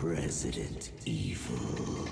Resident Evil.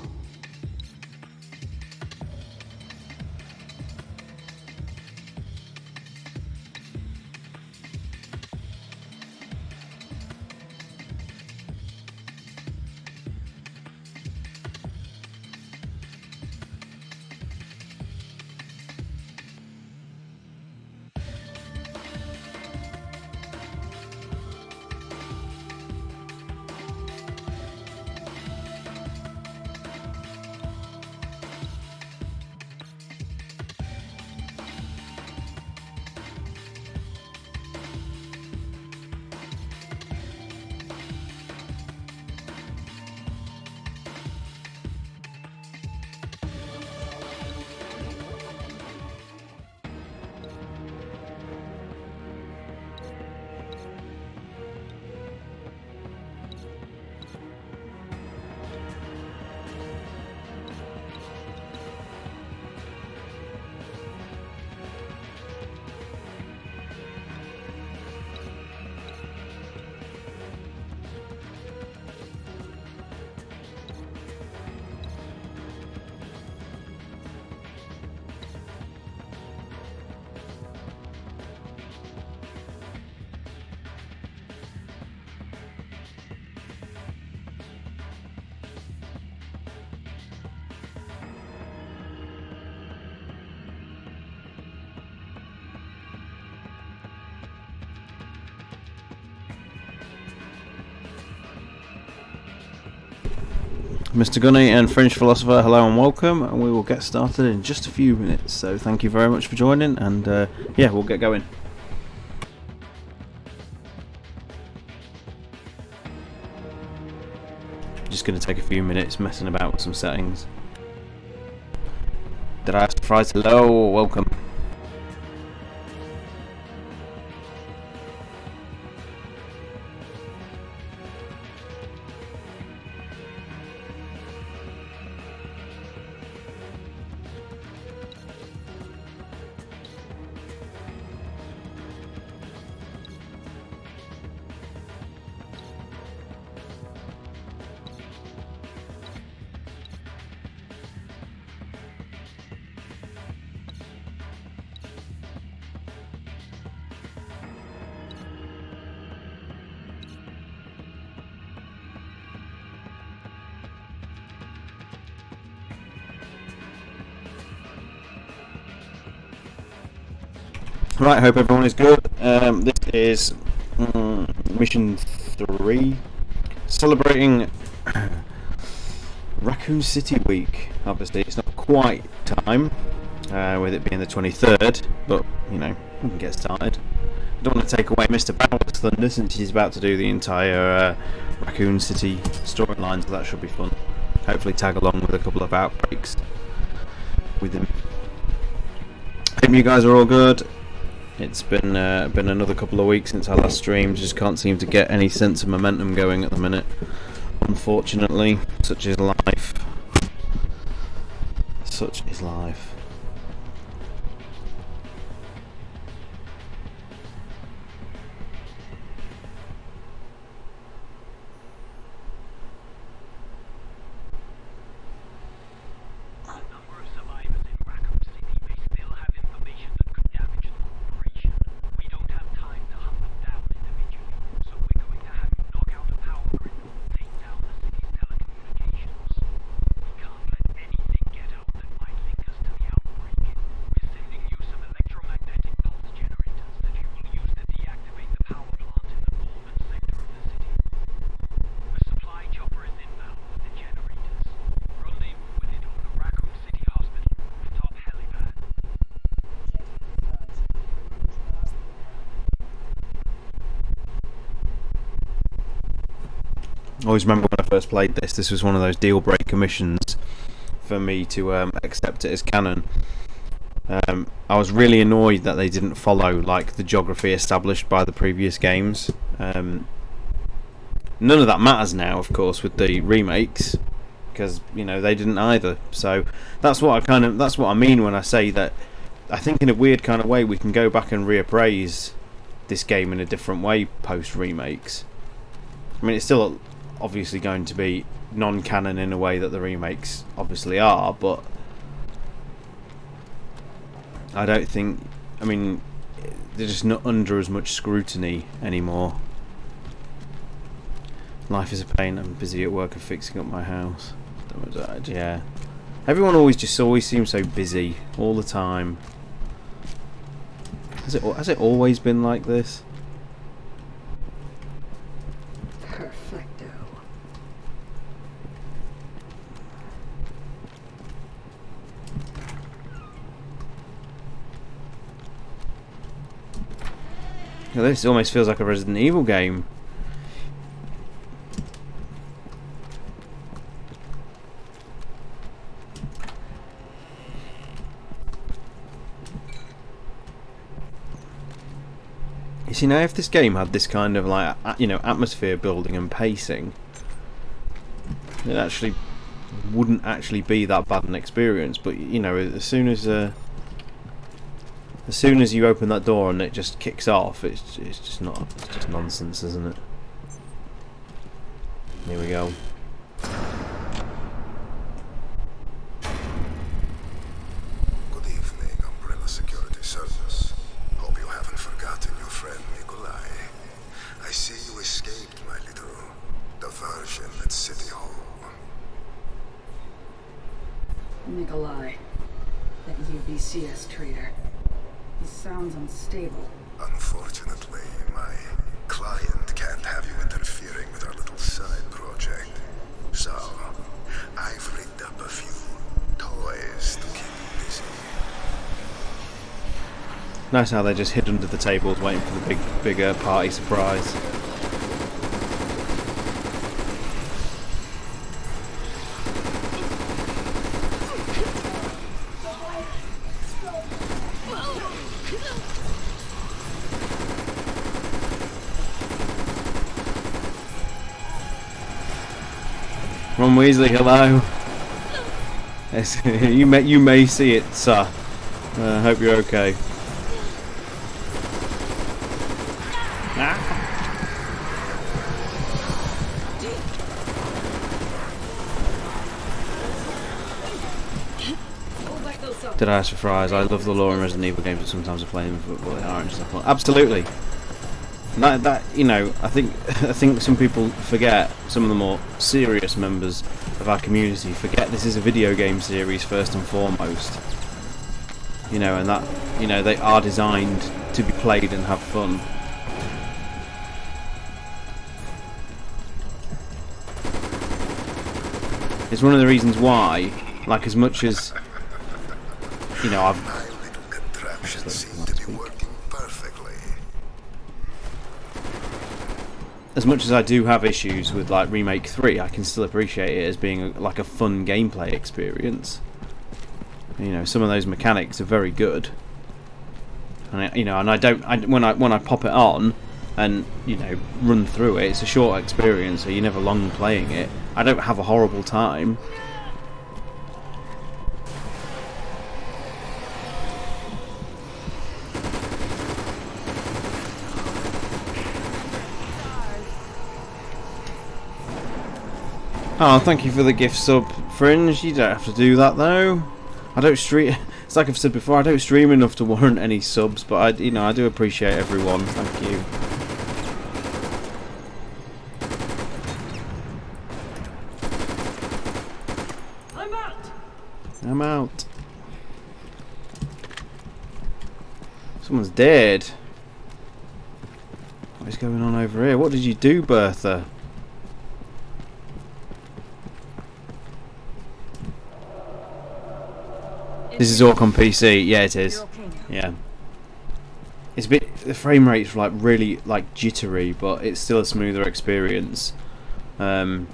Mr. Gunny and French Philosopher, hello and welcome, and we will get started in just a few minutes, so thank you very much for joining, and yeah, we'll get going. Just going to take a few minutes messing about with some settings. Did I ask Fries? Hello, welcome. Right, hope everyone is good. This is mission 3, celebrating Raccoon City Week. Obviously, it's not quite time, with it being the 23rd, but you know, we can get started. I don't want to take away Mr. Bowers' thunder since he's about to do the entire Raccoon City storyline, so that should be fun. Hopefully, tag along with a couple of outbreaks with him. Hope you guys are all good. It's been another couple of weeks since I last streamed. Just can't seem to get any sense of momentum going at the minute. Unfortunately, such is life. Such is life. I always remember when I first played this was one of those deal breaker missions for me to accept it as canon. I was really annoyed that they didn't follow like the geography established by the previous games. None of that matters now, of course, with the remakes, because you know they didn't either. So that's what I mean when I say that I think in a weird kind of way we can go back and reappraise this game in a different way post remakes. I mean, it's still obviously going to be non-canon in a way that the remakes obviously are, but I don't think, I mean, they're just not under as much scrutiny anymore. Life is a pain. I'm busy at work and fixing up my house. Yeah. Everyone always seems so busy all the time. Has it always been like this? Perfecto. This almost feels like a Resident Evil game. You see, now if this game had this kind of like, you know, atmosphere building and pacing, it actually wouldn't actually be that bad an experience. But you know, as soon as you open that door and it just kicks off, it's just nonsense, isn't it? Here we go. Good evening, Umbrella Security Service. Hope you haven't forgotten your friend Nikolai. I see you escaped, my little diversion at City Hall. Nikolai, that UBCS traitor. He sounds unstable. Unfortunately, my client can't have you interfering with our little side project. So, I've rigged up a few toys to keep you busy. Nice how they just hid under the tables waiting for the bigger party surprise. Ron Weasley, hello. Yes, you may see it, sir. I hope you're okay. Did I ask for fries? I love the lore in Resident Evil games, but sometimes I play them for what they are and stuff. Absolutely. That you know, I think some people forget. Some of the more serious members of our community forget this is a video game series first and foremost. You know, and that, you know, they are designed to be played and have fun. It's one of the reasons why, like, as much as, you know, I've... My little contraption seemed to be working perfectly. As much as I do have issues with, like, Remake 3, I can still appreciate it as being, like, a fun gameplay experience. You know, some of those mechanics are very good. And, you know, and when I pop it on and, you know, run through it, it's a short experience, so you're never long playing it. I don't have a horrible time. Oh, thank you for the gift sub, Fringe. You don't have to do that though. I don't stream. It's like I've said before. I don't stream enough to warrant any subs, but I do appreciate everyone. Thank you. I'm out. Someone's dead. What is going on over here? What did you do, Bertha? This is all on PC. Yeah, it is. Yeah. It's a bit. The frame rate's like really like jittery, but it's still a smoother experience than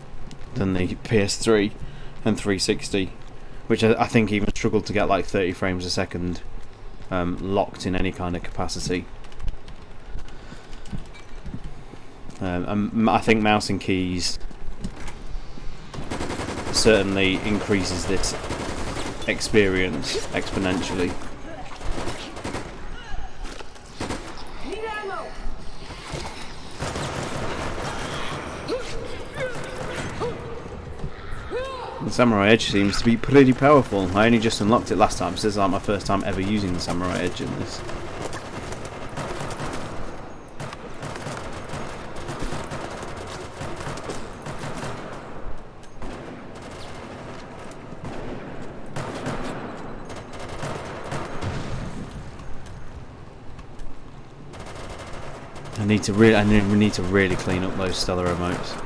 the PS3 and 360, which I think even struggled to get like 30 frames a second locked in any kind of capacity. I think mouse and keys certainly increases this experience exponentially. The Samurai Edge seems to be pretty powerful. I only just unlocked it last time, so this is like my first time ever using the Samurai Edge in this. I need to really clean up those stellar emotes.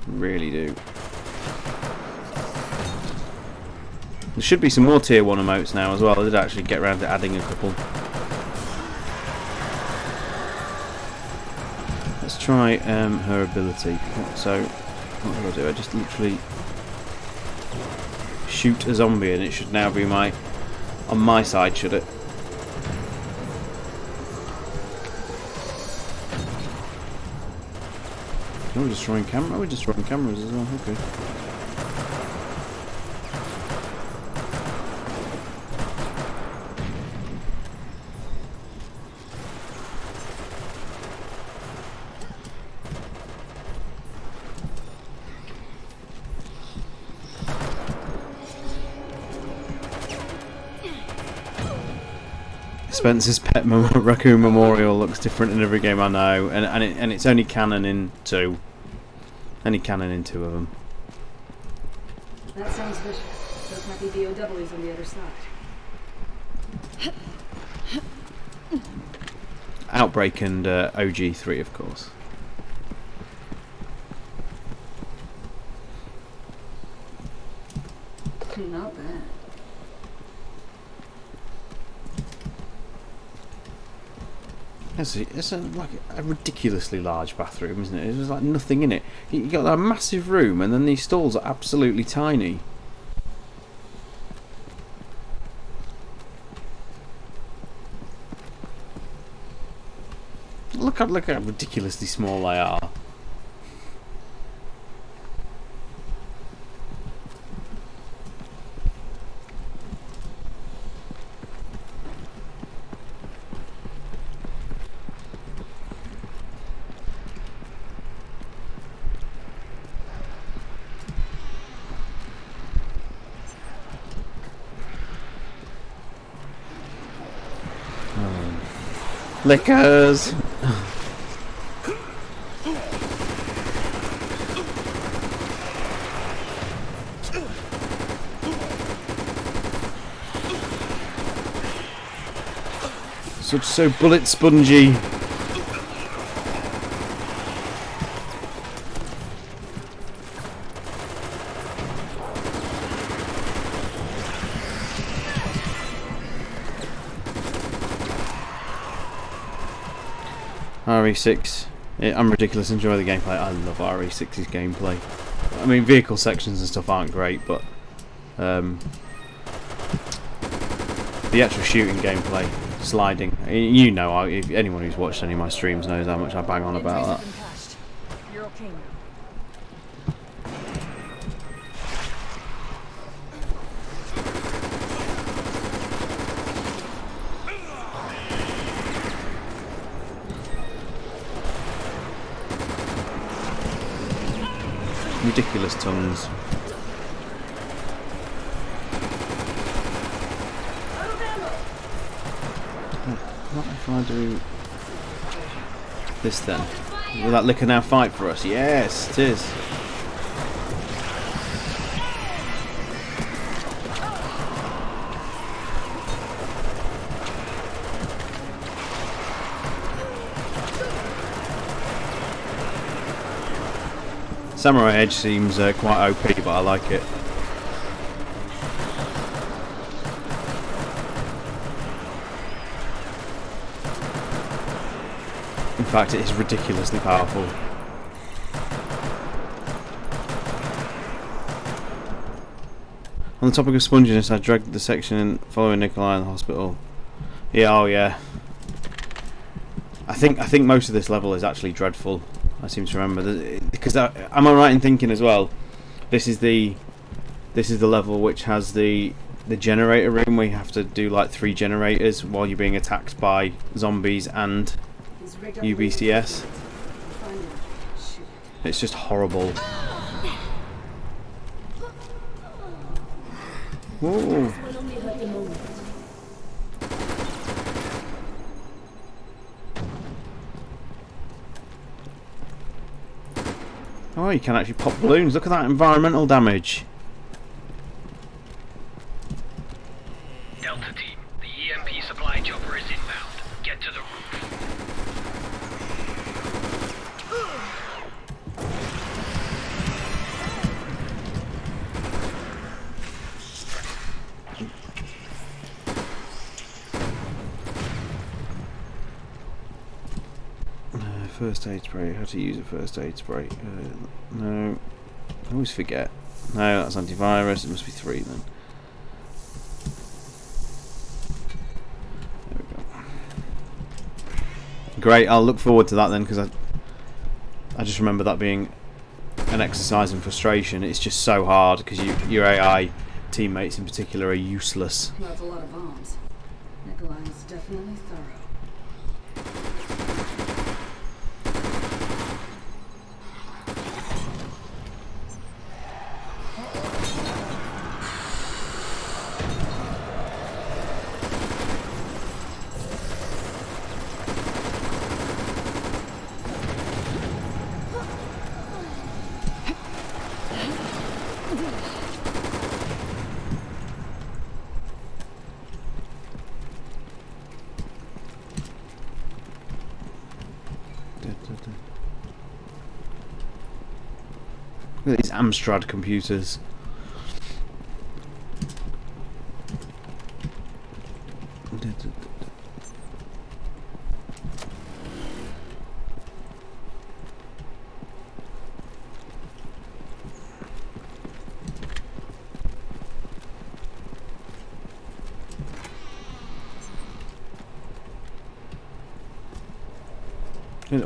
Really do. There should be some more tier 1 emotes now as well. I did actually get around to adding a couple. Let's try her ability. So, what do I do? I just literally shoot a zombie and it should now be on my side, should it? Oh, we're destroying camera. We're destroying cameras as well. Okay. Spencer's Pet Raccoon Memorial looks different in every game I know, and it's only canon in 2. Only canon in 2 of them. That sounds vicious. Those might be BOWs on the other side. Outbreak and OG3, of course. Not bad. It's like a ridiculously large bathroom, isn't it? There's like nothing in it. You got that massive room, and then these stalls are absolutely tiny. Look how ridiculously small they are. Lickers! So bullet spongy. RE6. I'm ridiculous. Enjoy the gameplay. I love RE6's gameplay. I mean, vehicle sections and stuff aren't great, but the actual shooting gameplay, sliding. You know, if anyone who's watched any of my streams knows how much I bang on about that. You're okay now. Ridiculous tongues. What if I do this then? Will that liquor now fight for us? Yes, it is. Samurai Edge seems quite OP, but I like it. In fact, it is ridiculously powerful. On the topic of sponginess, I dragged the section following Nikolai in the hospital. Yeah, oh yeah. I think most of this level is actually dreadful. I seem to remember because am I right in thinking as well? This is the level which has the generator room where you have to do like 3 generators while you're being attacked by zombies and UBCS. It's just horrible. Whoa. Will only hurt the moment. Oh, you can actually pop balloons. Look at that environmental damage. Delta team, the EMP supply chopper is inbound. Get to the roof. First aid spray. How to use a first aid spray? No. I always forget. No, that's antivirus. It must be 3 then. There we go. Great. I'll look forward to that then, because I just remember that being an exercise in frustration. It's just so hard because your AI teammates in particular are useless. That's a lot of bombs. Nikolai is definitely thorough. Look at these Amstrad computers. It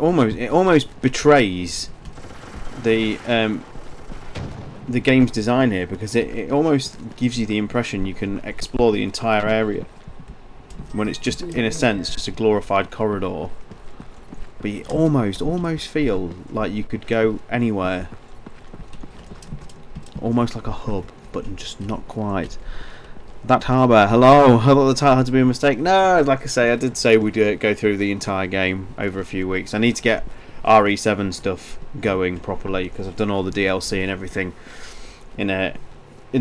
almost betrays the game's design here, because it almost gives you the impression you can explore the entire area when it's just, in a sense, just a glorified corridor. But you almost feel like you could go anywhere, almost like a hub, but just not quite. That harbour, hello. I thought the title had to be a mistake. No, like I say, I did say we'd go through the entire game over a few weeks. I need to get RE7 stuff going properly, because I've done all the DLC and everything in the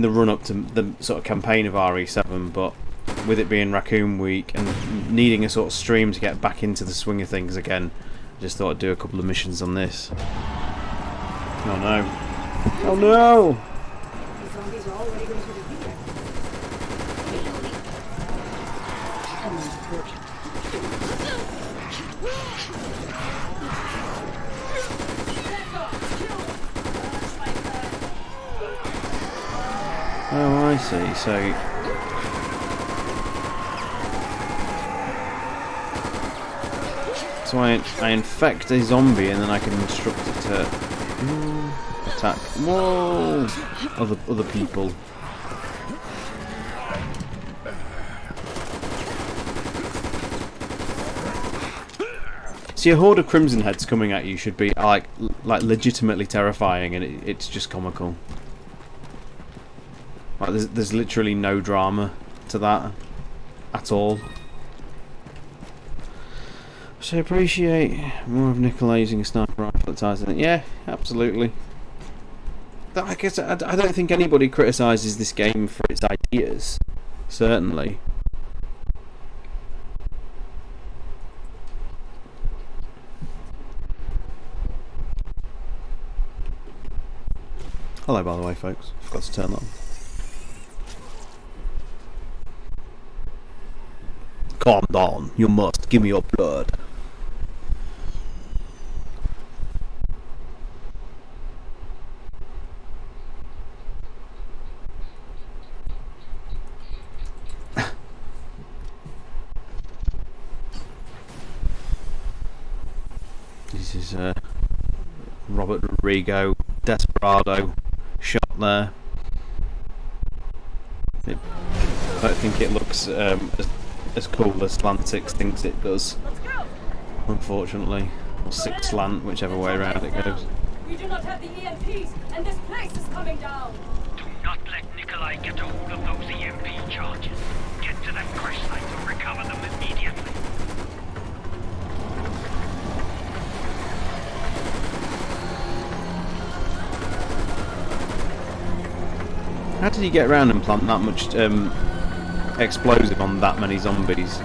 run up to the sort of campaign of RE7, but with it being Raccoon week and needing a sort of stream to get back into the swing of things again, I just thought I'd do a couple of missions on this. Oh no. Oh no! The zombies are already going to defeat it. And then approach. Oh, I see. So I infect a zombie and then I can instruct it to attack. Whoa! Other people. See, a horde of Crimson Heads coming at you should be like legitimately terrifying, and it's just comical. Like there's literally no drama to that at all. So I appreciate more of Nikolai using a sniper rifle at times. Yeah, absolutely. I guess I don't think anybody criticises this game for its ideas. Certainly. Hello, by the way, folks. Forgot to turn that on. Calm down. You must give me your blood. This is Robert Rodrigo, Desperado, shot there. I don't think it looks as cool as Slant 6 thinks it does, unfortunately. Or 6 Slant, whichever way around it goes. We do not have the EMPs, and this place is coming down. Do not let Nikolai get a hold of those EMP charges. Get to that crash site and recover them immediately. How did he get around and plant that much explosive on that many zombies?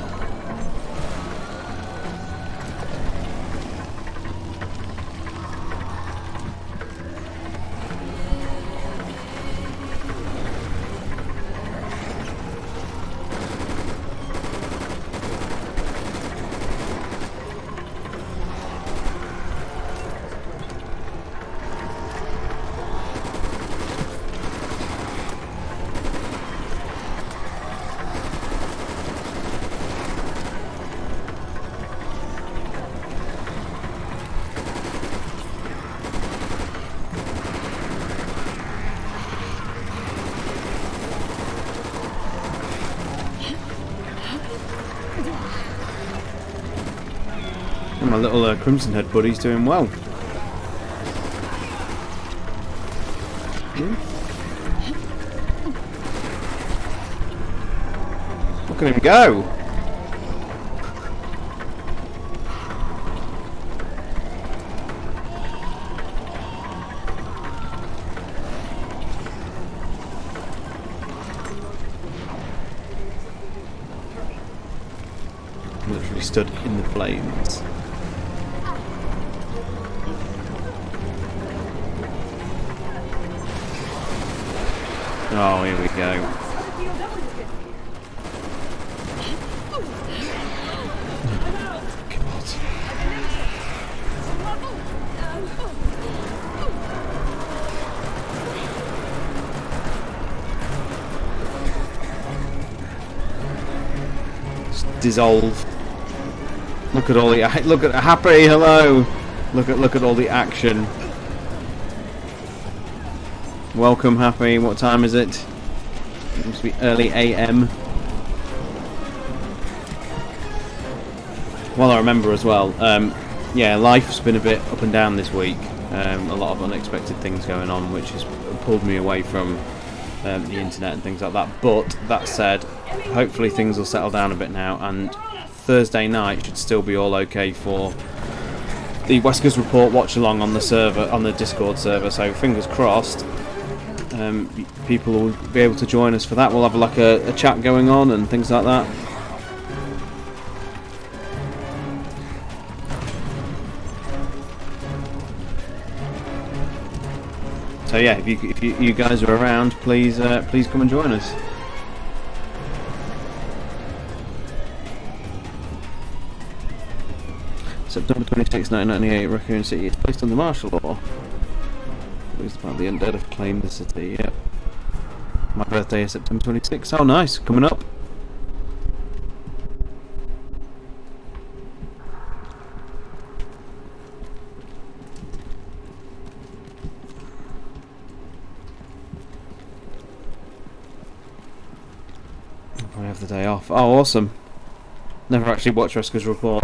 My little Crimson Head buddy's doing well. Look at him go! Literally stood in the flames. Oh, here we go. Just dissolve. Look at all the look at Happy. Hello. Look at all the action. Welcome, Happy. What time is it? It must be early AM. Well, I remember as well. Yeah, life's been a bit up and down this week. A lot of unexpected things going on, which has pulled me away from the internet and things like that. But that said, hopefully things will settle down a bit now, and Thursday night should still be all okay for the Wesker's Report watch along on the server, on the Discord server. So fingers crossed. People will be able to join us for that. We'll have like a chat going on and things like that. So yeah, if you guys are around, please come and join us. September 26, 1998, Raccoon City is placed under martial law. It's about the undead have claimed the city, yep. My birthday is September 26. Oh nice, coming up. I have the day off. Oh awesome. Never actually watched Wesker's Report.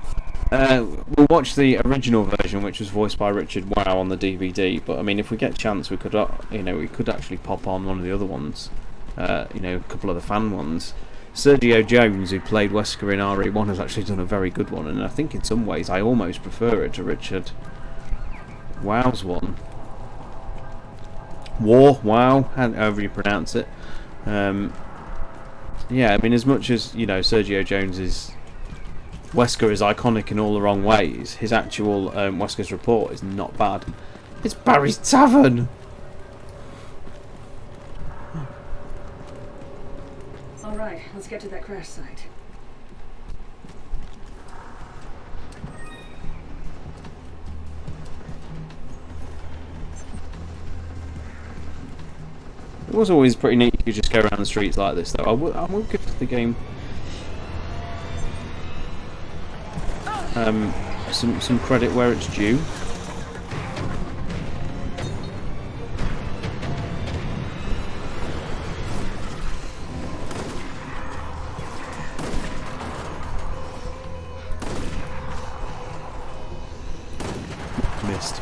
We'll watch the original version, which was voiced by Richard Wow on the DVD. But I mean, if we get a chance, we could, we could actually pop on one of the other ones. A couple of the fan ones. Sergio Jones, who played Wesker in RE1, has actually done a very good one, and I think in some ways I almost prefer it to Richard Wow's one. Wow, however you pronounce it. Yeah, I mean, as much as Sergio Jones is. Wesker is iconic in all the wrong ways. His actual Wesker's Report is not bad. It's Barry's Tavern! Alright, let's get to that crash site. It was always pretty neat you could just go around the streets like this though. I will give the game some credit where it's due. Missed.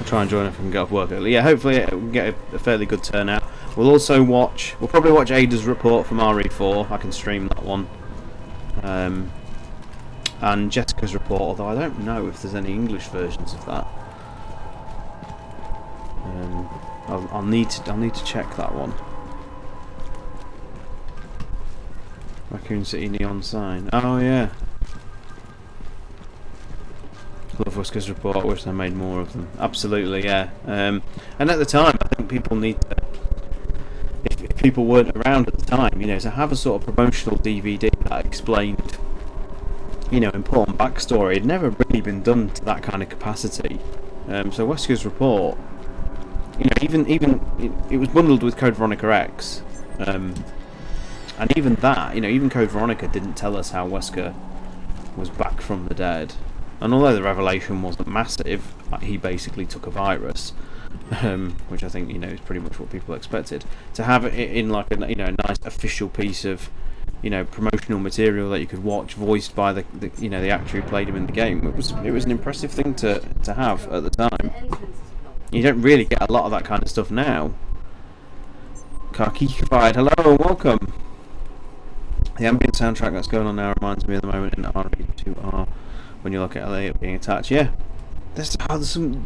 try and join if I can get off work early. Yeah, hopefully we'll get a fairly good turnout. We'll also we'll probably watch Ada's report from RE4. I can stream that one. And Jessica's report, although I don't know if there's any English versions of that. I'll need to check that one. Raccoon City neon sign. Oh yeah. Love Whisker's report. Wish they made more of them. Absolutely, yeah. And at the time, I think people need to. If people weren't around at the time, to have a sort of promotional DVD that explained, important backstory. It'd never really been done to that kind of capacity. So Wesker's report, even it was bundled with Code Veronica X, and even that, even Code Veronica didn't tell us how Wesker was back from the dead. And although the revelation wasn't massive, he basically took a virus, which I think is pretty much what people expected. To have it in like a nice official piece of promotional material that you could watch, voiced by the actor who played him in the game, it was an impressive thing to have at the time. You don't really get a lot of that kind of stuff now. Karkikified, hello and welcome. The ambient soundtrack that's going on now reminds me of the moment in RE2R when you look at Elliot being attached. Yeah, there is some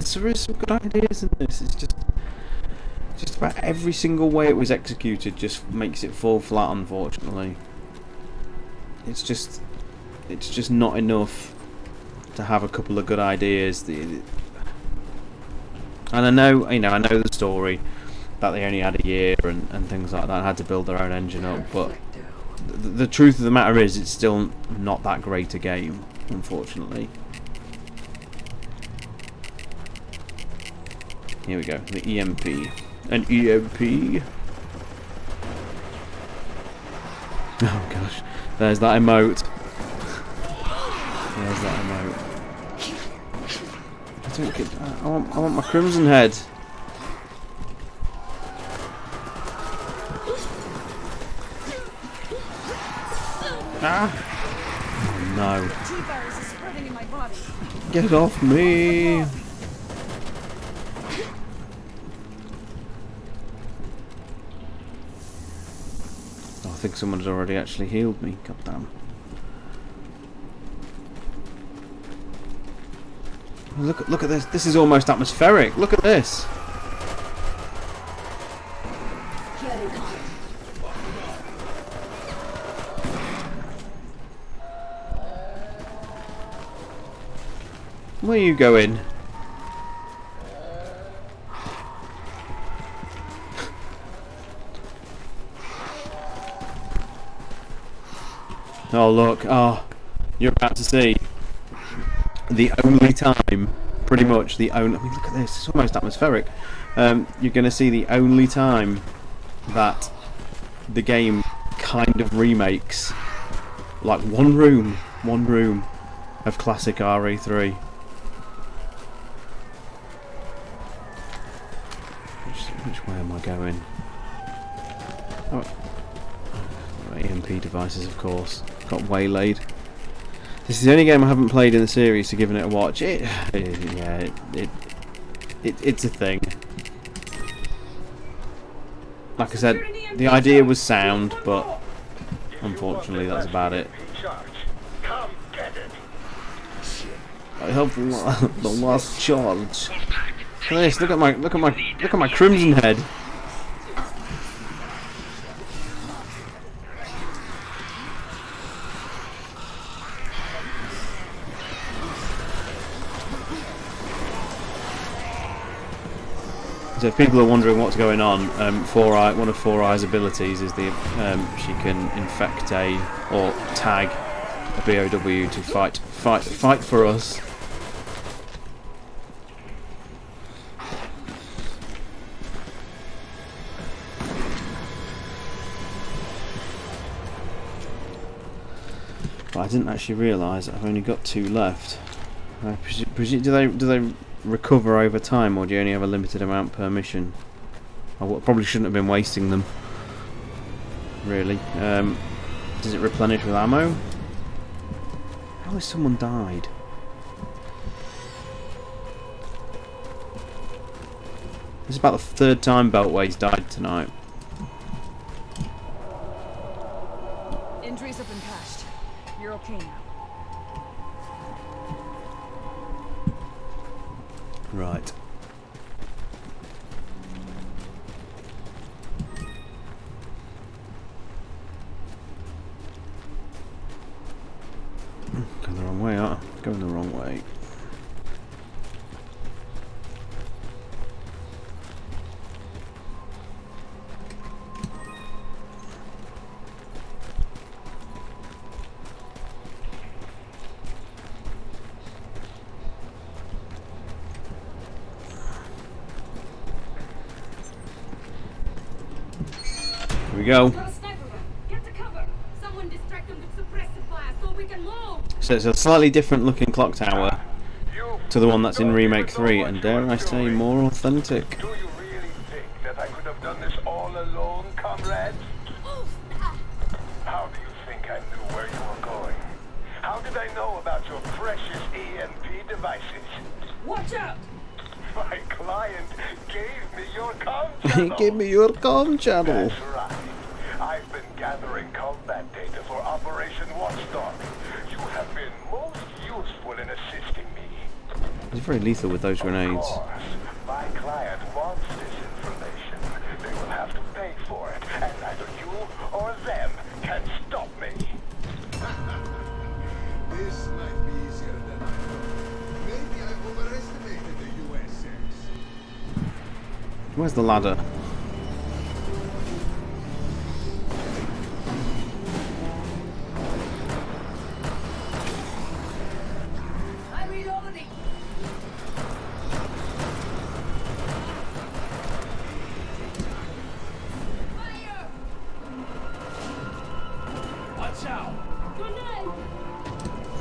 good ideas in this. It's just about every single way it was executed just makes it fall flat, unfortunately. It's just not enough to have a couple of good ideas. And I know the story that they only had a year and things like that, and had to build their own engine up, but the truth of the matter is it's still not that great a game, unfortunately. Here we go, the EMP. An EMP. Oh gosh, there's that emote. There's that emote. I want my Crimson Head. Ah! Oh no. Get off me! Oh, I think someone has already actually healed me. God damn. Look at this. This is almost atmospheric. Look at this. Where are you going? Oh look, you're about to see the only time, pretty much the only, I mean look at this, it's almost atmospheric. You're going to see the only time that the game kind of remakes like one room of classic RE3. Which way am I going? Oh, EMP devices, of course. Got waylaid. This is the only game I haven't played in the series, so giving it a watch. It's a thing. Like I said, the idea was sound, but unfortunately that's about it. I have the last charge. Look at this! Look at my Crimson Head. So if people are wondering what's going on, one of Four Eyes' abilities is she can infect or tag a BOW to fight for us. But I didn't actually realise I've only got 2 left. Do they recover over time, or do you only have a limited amount per mission? I probably shouldn't have been wasting them. Really. Does it replenish with ammo? How has someone died? This is about the third time Beltway's died tonight. Injuries have been patched. You're okay now. Right. Going the wrong way, aren't I? Going the wrong way. Here we go. Got a sniper rifle. Get to cover. Someone distract them with suppressive fire so we can move. So it's a slightly different looking clock tower to the one that's in Remake 3, and dare I say, more authentic. Do you really think that I could have done this all alone, comrades? How do you think I knew where you were going? How did I know about your precious EMP devices? Watch out! My client gave me your comm channel. Give me your comm channel. That's right. I've been gathering combat data for Operation Watchdog. You have been most useful in assisting me. He's very lethal with those Of grenades. course, my client wants this information. They will have to pay for it, and neither you or them can stop me. This might be easier than I thought. Maybe I overestimated the USS. Where's the ladder? I'm reloading. Fire! Watch out! Grenade!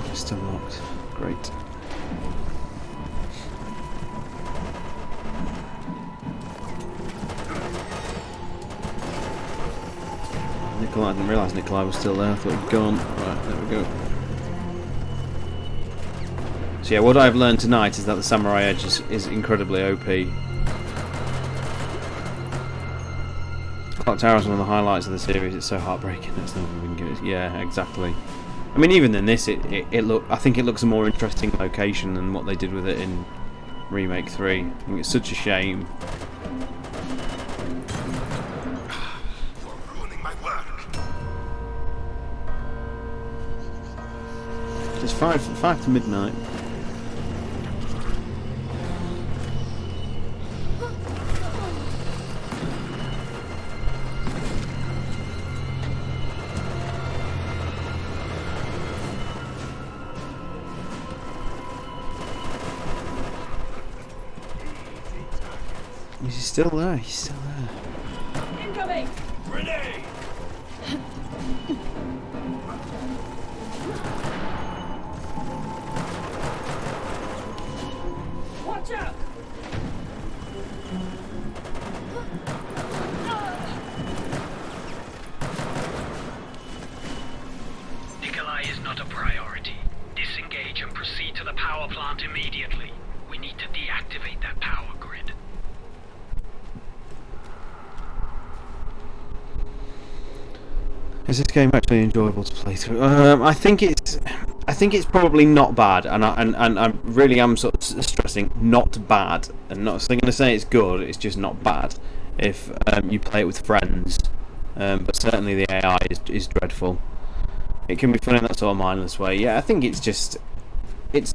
Just unlocked. Great. Nikolai, I didn't realise Nikolai was still there. I thought he'd gone. Right, there we go. So yeah, what I've learned tonight is that the Samurai Edge is incredibly OP. Clock Tower is one of the highlights of the series. It's so heartbreaking. That's not even give it. Yeah, exactly. I mean, even in this, I think it looks a more interesting location than what they did with it in Remake 3. I think it's such a shame. You're ruining my work. It's 5 to midnight. Is he still there? He's still there. Incoming! Grenade! Watch out! Nikolai is not a priority. Disengage and proceed to the power plant immediately. We need to deactivate that power grid. Is this game actually enjoyable to play through? I think it's probably not bad, and I really am sort of stressing not bad, and not going to say it's good. It's just not bad if you play it with friends. But certainly the AI is dreadful. It can be fun in that sort of mindless way. Yeah, I think it's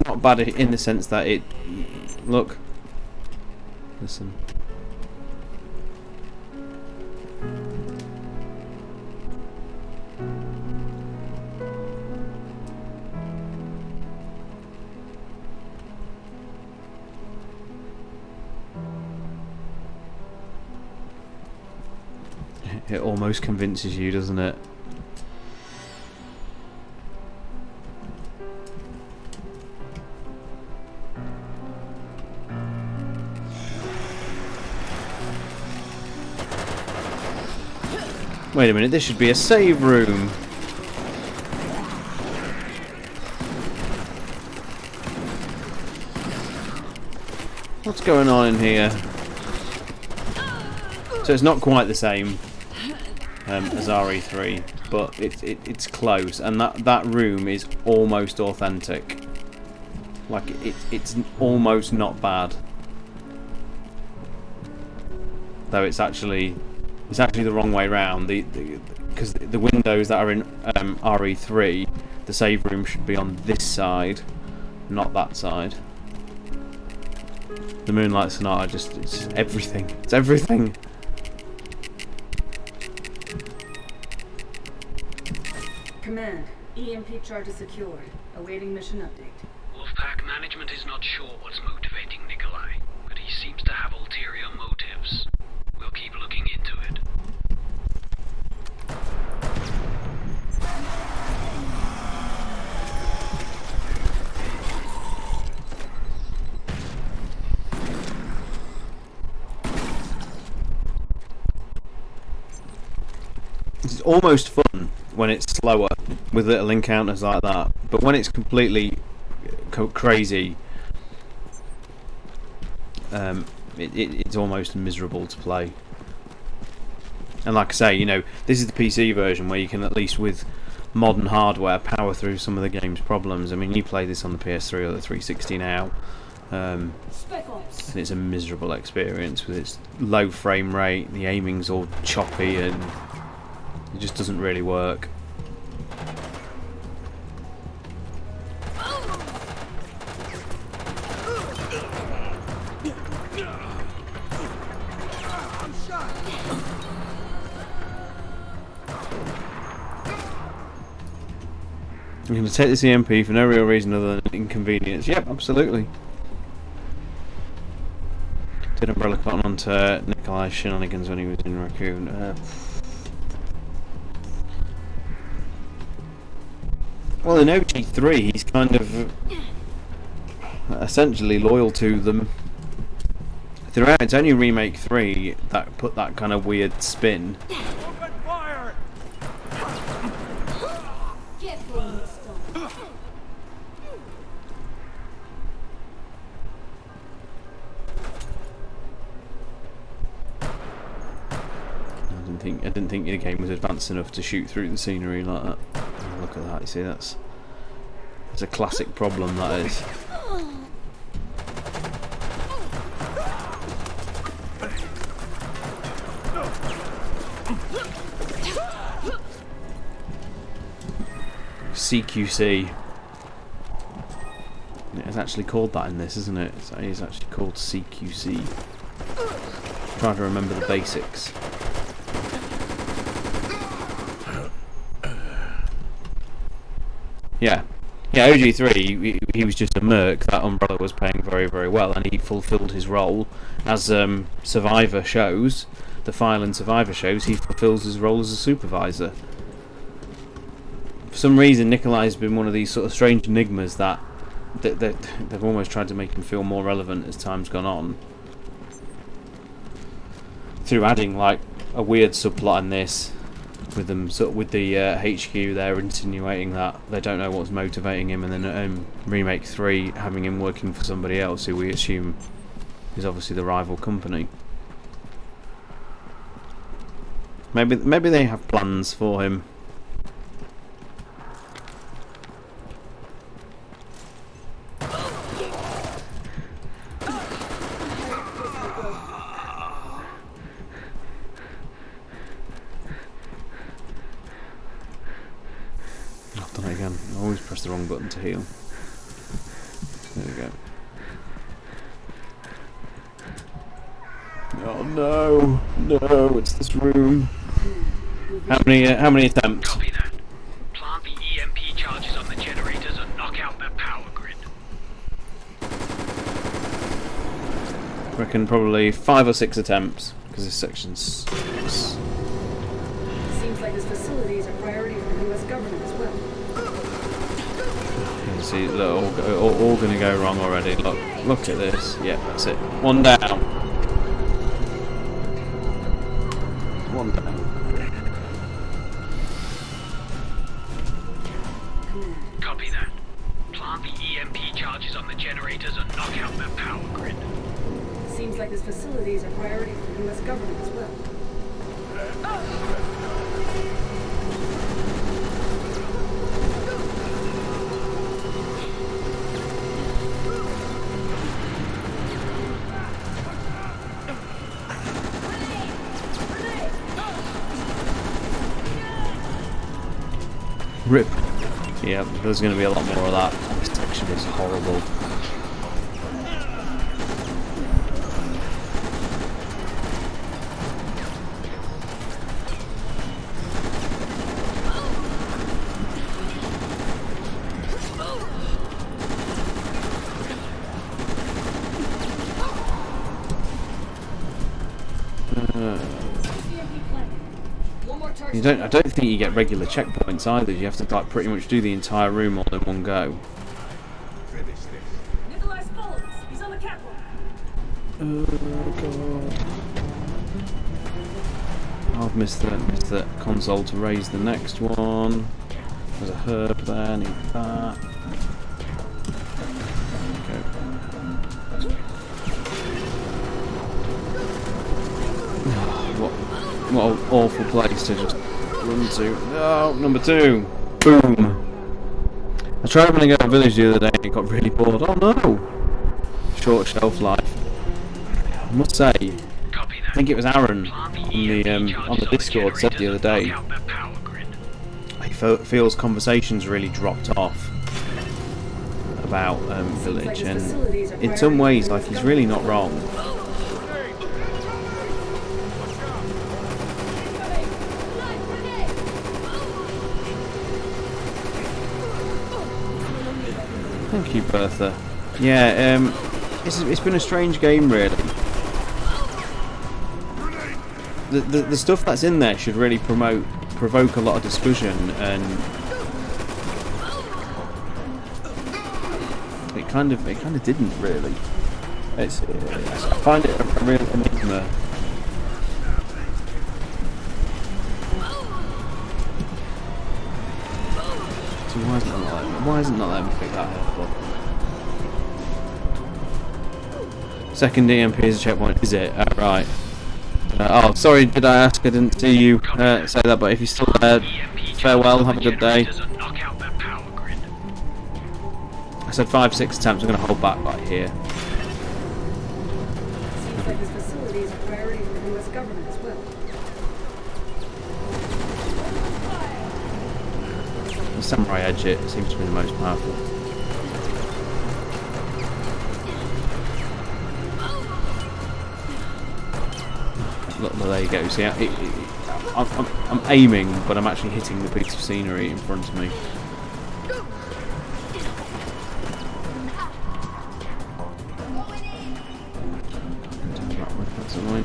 not bad in the sense that it look. Listen. It almost convinces you, doesn't it? Wait a minute, this should be a save room. What's going on in here? So it's not quite the same as RE3, but it's close, and that room is almost authentic. Like it's almost not bad, though it's actually the wrong way round. Because the windows that are in RE3, the save room should be on this side, not that side. The Moonlight Sonata it's everything. It's everything. Command, EMP charge is secured. Awaiting mission update. Wolfpack management is not sure what's motivating Nikolai, but he seems to have ulterior motives. We'll keep looking into it. It's almost fun when it's slower with little encounters like that, but when it's completely crazy, it's almost miserable to play. And like I say, you know, this is the PC version where you can at least with modern hardware power through some of the game's problems. I mean, you play this on the PS3 or the 360 now, and it's a miserable experience with its low frame rate, the aiming's all choppy, and it just doesn't really work. I'm going to take this EMP for no real reason other than inconvenience. Yep, absolutely. Did Umbrella cotton onto Nikolai's shenanigans when he was in Raccoon? Well, in OG3, he's kind of essentially loyal to them throughout. It's only Remake 3 that put that kind of weird spin. I didn't think the game was advanced enough to shoot through the scenery like that. Oh, look at that! You see, that's a classic problem. That is. CQC. It's actually called that in this, isn't it? It's actually called CQC. I'm trying to remember the basics. Yeah, OG3, he was just a merc that Umbrella was paying very, very well, and he fulfilled his role. As Survivor shows, the file in Survivor shows, he fulfills his role as a supervisor. For some reason, Nikolai's been one of these sort of strange enigmas that they've almost tried to make him feel more relevant as time's gone on. Through adding, like, a weird subplot in this, with them sort of with the HQ there insinuating that they don't know what's motivating him, and then Remake 3 having him working for somebody else who we assume is obviously the rival company. Maybe they have plans for him. I always press the wrong button to heal. There we go. Oh no, no! It's this room. How many attempts? Copy that. Plant the EMP charges on the generators and knock out that power grid. I reckon probably 5 or 6 attempts because this section's. Seems like this facility is a priority for the U.S. government as well. See, look, all going to go wrong already. Look at this. Yeah, that's it. One down. One down. Copy that. Plant the EMP charges on the generators and knock out that power grid. Seems like this facility is a priority for the U.S. government as well. Rip. Yeah, there's going to be a lot more of that. This section is horrible. I don't think you get regular checkpoints either. You have to like pretty much do the entire room all in one go. Nikolai's following us. He's on the catwalk. Oh god. I've missed the console to raise the next one. There's a herb there, need that. What an awful place to just run to. No, number 2. Boom. I tried running out of village the other day and it got really bored. Oh no! Short shelf life. I must say, I think it was Aaron on the Discord said the other day he feels conversations really dropped off about village, and in some ways, like, he's really not wrong. Thank you, Bertha. Yeah, it's been a strange game, really. The stuff that's in there should really provoke a lot of discussion, and it kind of didn't really. I find it a real enigma. So why isn't that letting me pick that head up? Second EMP is a checkpoint, is it? Right. Oh, sorry, did I ask? I didn't see you say that, but if you're still there, farewell, have a good day. I said 5-6 attempts, I'm going to hold back right here. Seems like this facility is a priority for the U.S. government as well. The Samurai Edge it seems to be the most powerful. Look, there you go. See, I'm aiming, but I'm actually hitting the piece of scenery in front of me. That's annoying.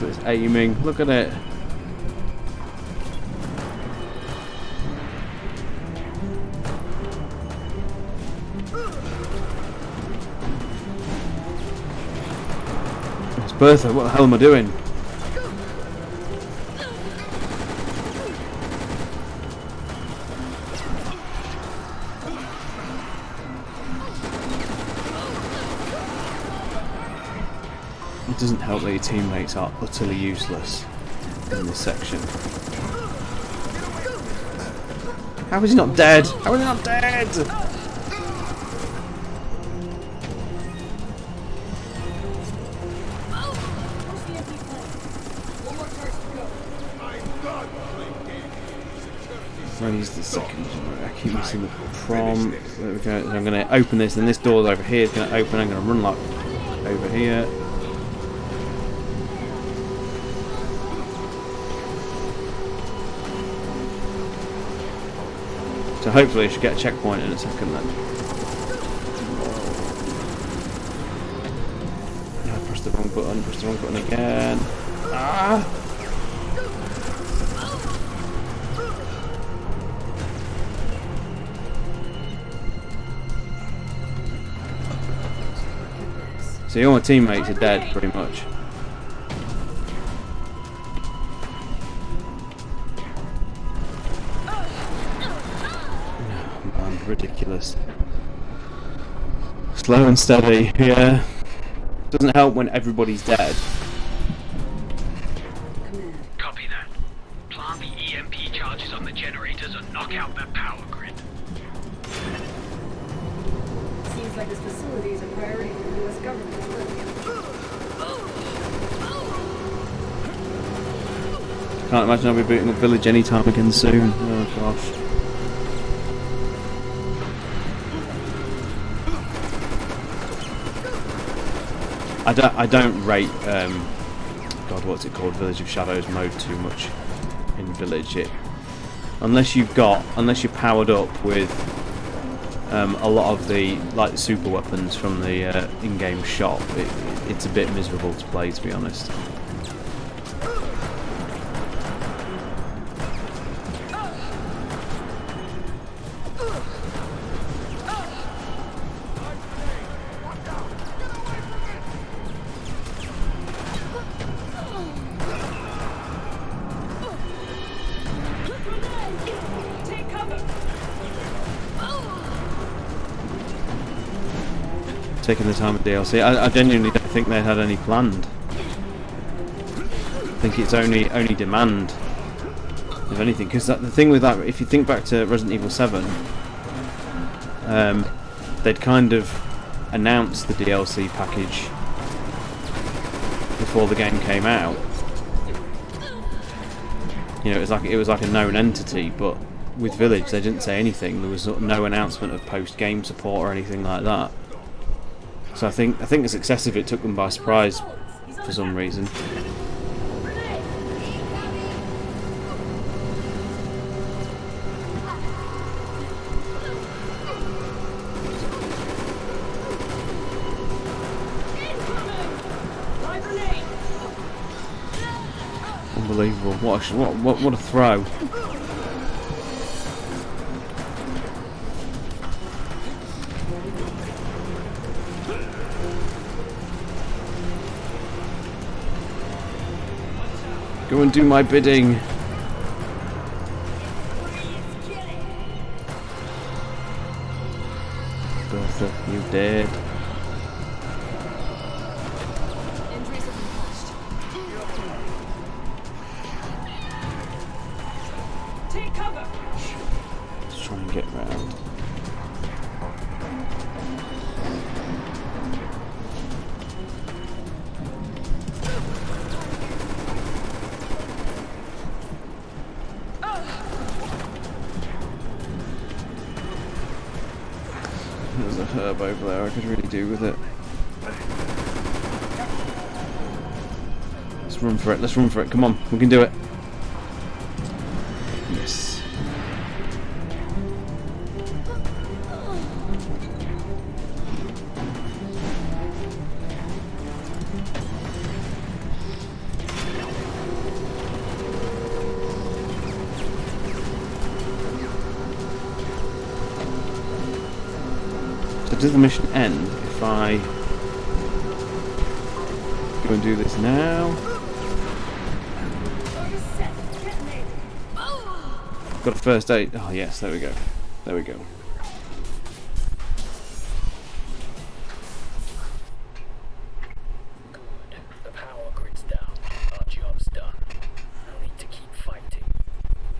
It's aiming. Look at it. It's Bertha. What the hell am I doing? It doesn't help that your teammates are utterly useless in this section. How is he not dead? How is he not dead? Raise the second. I keep missing the prompt. There we go. I'm going to open this, and this door's over here. It's going to open. I'm going to run like over here. So hopefully I should get a checkpoint in a second then. No, press the wrong button again. Ah! So all my teammates are dead, pretty much. ridiculous. Slow and steady, yeah. Doesn't help when everybody's dead. Command. Copy that. Plant the EMP charges on the generators and knock out that power grid. Seems like this facility is a priority for the U.S. government. Can't imagine I'll be booting up Village anytime again soon. Oh gosh. I don't rate God, what's it called, Village of Shadows mode too much in Village. Unless you're powered up with a lot of the like super weapons from the in-game shop, it's a bit miserable to play, to be honest. Taking the time with DLC. I genuinely don't think they had any planned. I think it's only demand, if anything. Because the thing with that, if you think back to Resident Evil 7, they'd kind of announced the DLC package before the game came out. You know, it was like a known entity, but with Village they didn't say anything. There was no announcement of post-game support or anything like that. So I think it's excessive. It took them by surprise for some reason. Unbelievable! What a throw! Go and do my bidding. Bertha, you dead. Injuries have been patched. Take cover. Let's try and get round. There's a herb over there I could really do with it. Let's run for it, come on, we can do it. Yes. So does the mission end if I go and do this now? Got a first aid. Oh yes, there we go. There we go. Good. The power grid's down. Our job's done. No need to keep fighting.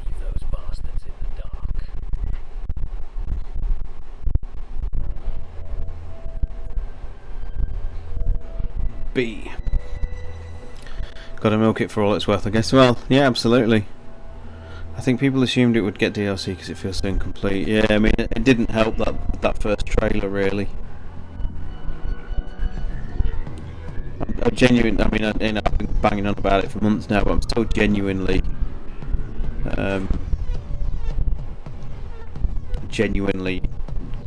Leave those bastards in the dark. B. Got to milk it for all it's worth, I guess. Well, yeah, absolutely. I think people assumed it would get DLC because it feels so incomplete. Yeah, I mean, it didn't help that first trailer, really. I'm genuine. I mean, I've been banging on about it for months now, but I'm still genuinely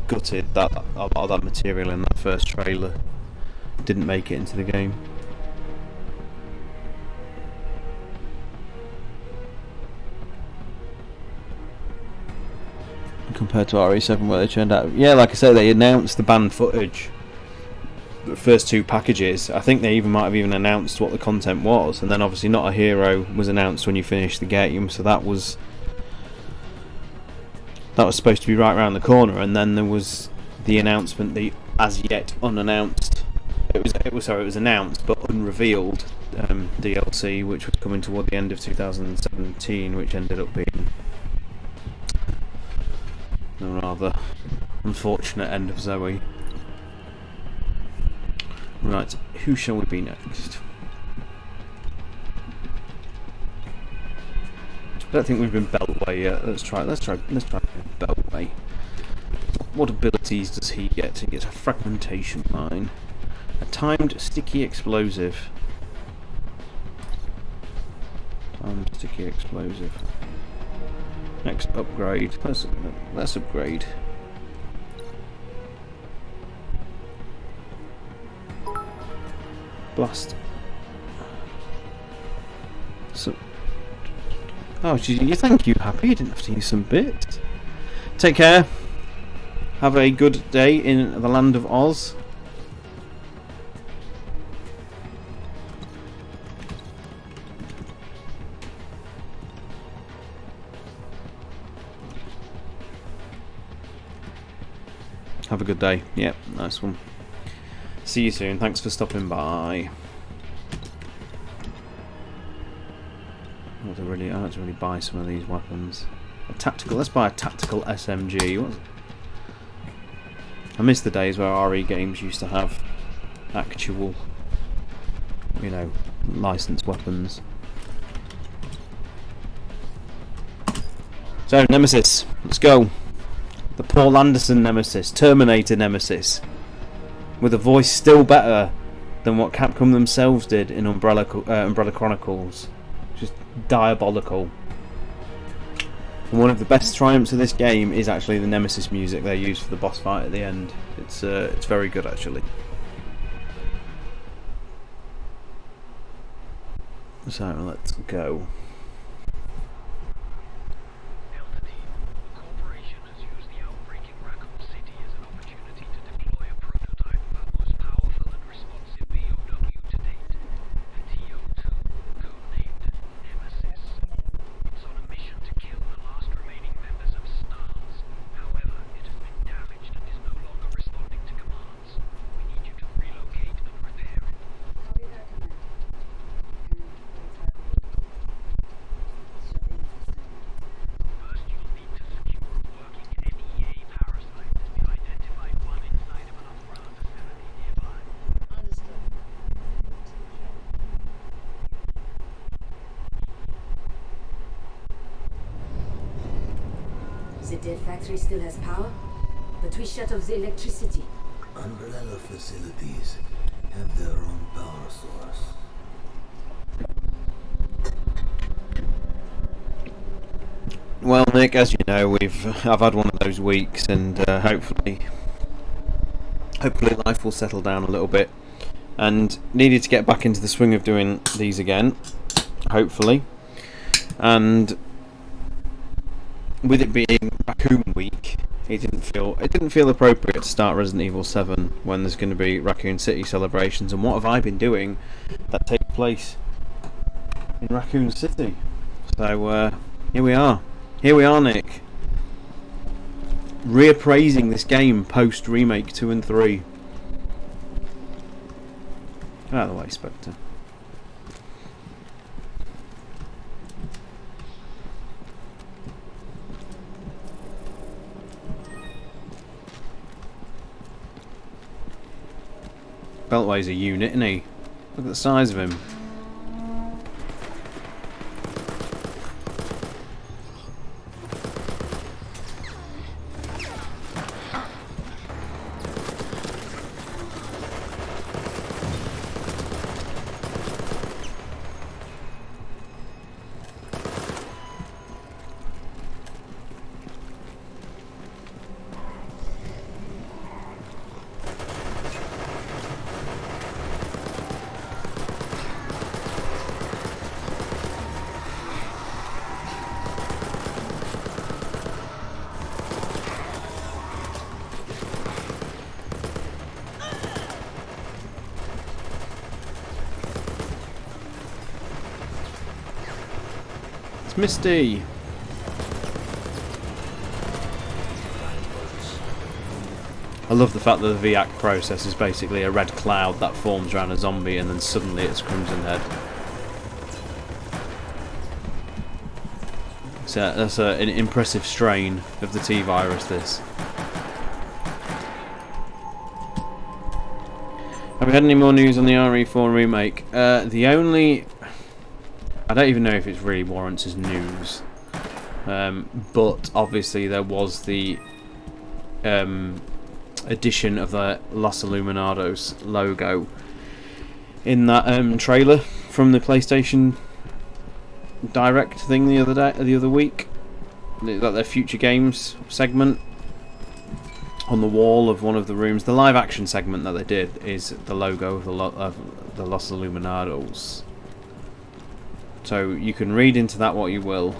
gutted that a lot of that material in that first trailer didn't make it into the game. Compared to RE7 where they turned out, yeah, like I said, they announced the banned footage, the first two packages. I think they might have even announced what the content was, and then obviously Not a Hero was announced when you finished the game, so that was that was supposed to be right around the corner, and then there was the announcement, the as yet unannounced. It was announced but unrevealed DLC, which was coming toward the end of 2017, which ended up being a rather unfortunate end of Zoe. Right, who shall we be next? I don't think we've been Beltway yet. Let's try Beltway. What abilities does he get? He gets a fragmentation mine, a timed sticky explosive. Timed sticky explosive. Next upgrade. Let's upgrade. Blast. So. Oh, you thank you, Happy. You didn't have to use some bits. Take care. Have a good day in the land of Oz. Have a good day. Yep, nice one. See you soon. Thanks for stopping by. I have to really buy some of these weapons. Let's buy a tactical SMG. I miss the days where RE games used to have actual, licensed weapons. So, Nemesis, let's go. The Paul Anderson Nemesis, Terminator Nemesis, with a voice still better than what Capcom themselves did in Umbrella Chronicles. Just diabolical. And one of the best triumphs of this game is actually the Nemesis music they use for the boss fight at the end. It's very good actually. So let's go. Delta Team, the corporation has used the outbreak in Raccoon City as an opportunity to deploy a prototype of our most powerful and responsive POW to date, the TO2, codenamed Nemesis. It's on a mission to kill the last remaining members of STARS. However, it has been damaged and is no longer responding to commands. We need you to relocate and repair it. Copy that, Commander. First, you'll need to secure a working NEA parasite. We identified one inside of an umbrella facility nearby. Understood. The dead factory still has power, but we shut off the electricity. Umbrella facilities have their own power source. Well, Nick, as you know, I've had one of those weeks, and hopefully life will settle down a little bit, and needed to get back into the swing of doing these again, hopefully. And with it being Raccoon Week, it didn't feel appropriate to start Resident Evil 7 when there's going to be Raccoon City celebrations. And what have I been doing that takes place in Raccoon City? So here we are, Nick, reappraising this game post remake 2 and 3. Out of the way, Spectre. Beltway's a unit, isn't he? Look at the size of him. Misty. I love the fact that the VAC process is basically a red cloud that forms around a zombie and then suddenly it's Crimson Head. So that's an impressive strain of the T-virus, this. Have we had any more news on the RE4 remake? The only... I don't even know if it really warrants as news. But obviously there was the addition of the Los Illuminados logo in that trailer from the PlayStation Direct thing the other week. Like their future games segment on the wall of one of the rooms. The live action segment that they did is the logo of the Los Illuminados. So you can read into that what you will.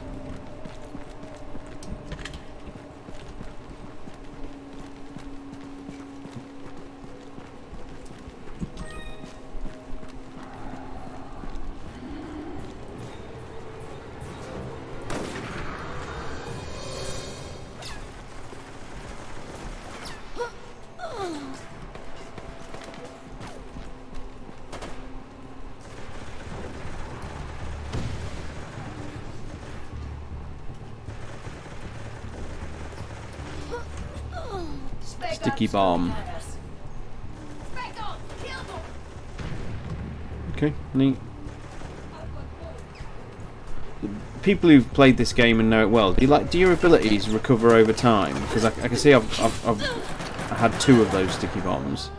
Sticky bomb. Okay, neat. People who've played this game and know it well, do your abilities recover over time? Because I can see I've had 2 of those sticky bombs,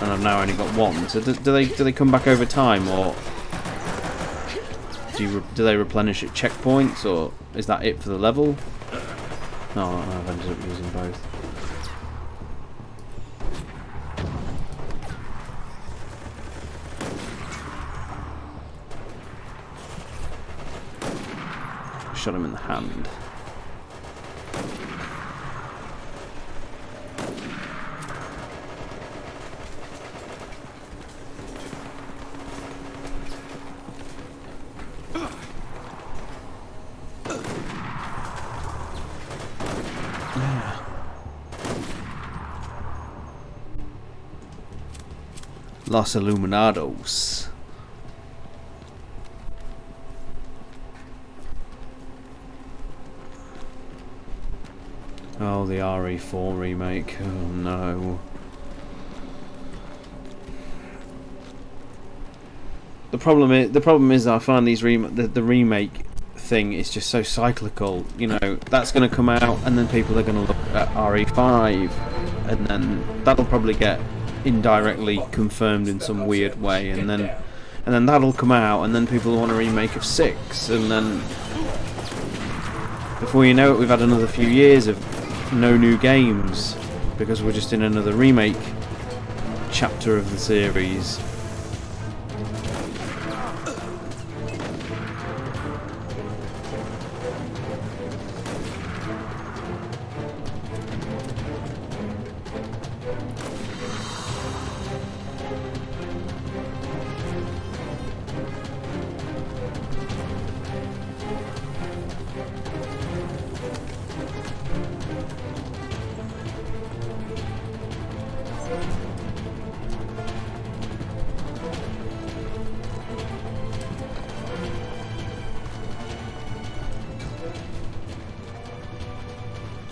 and I've now only got 1. So do they come back over time, or do they replenish at checkpoints, or is that it for the level? No, I've ended up using both. Shot him in the hand. Los Illuminados. Oh, the RE4 remake. Oh no. The problem is I find these the remake thing is just so cyclical. You know, that's going to come out, and then people are going to look at RE5, and then that'll probably get indirectly confirmed in some weird way, and then that'll come out, and then people want a remake of 6, and then before you know it, we've had another few years of no new games because we're just in another remake chapter of the series.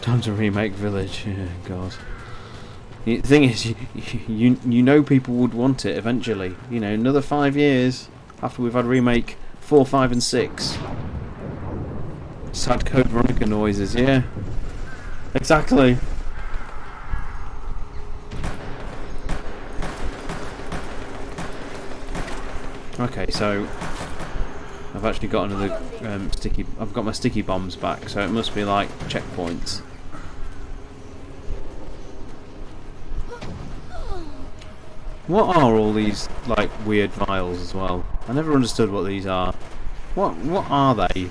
Time to remake Village. Oh, God. The thing is, you know people would want it eventually. You know, another 5 years after we've had remake 4, 5, and 6. Sad Code Veronica noises, yeah. Exactly. Okay, so I've actually got another I've got my sticky bombs back, so it must be like checkpoints. What are all these like weird vials as well? I never understood what these are. What are they?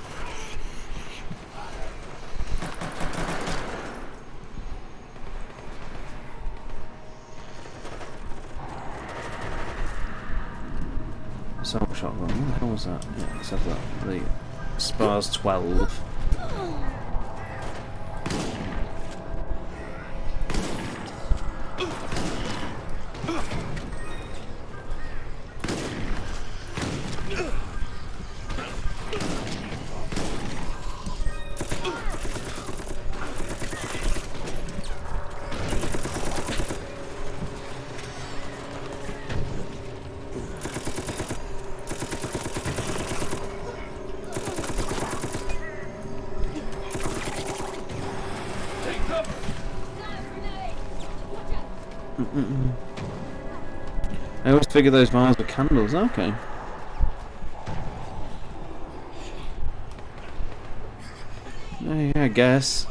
Assault shotgun. What the hell was that? Yeah, let's have that. The Spars 12. I always figure those vials were candles. Okay. Yeah, I guess.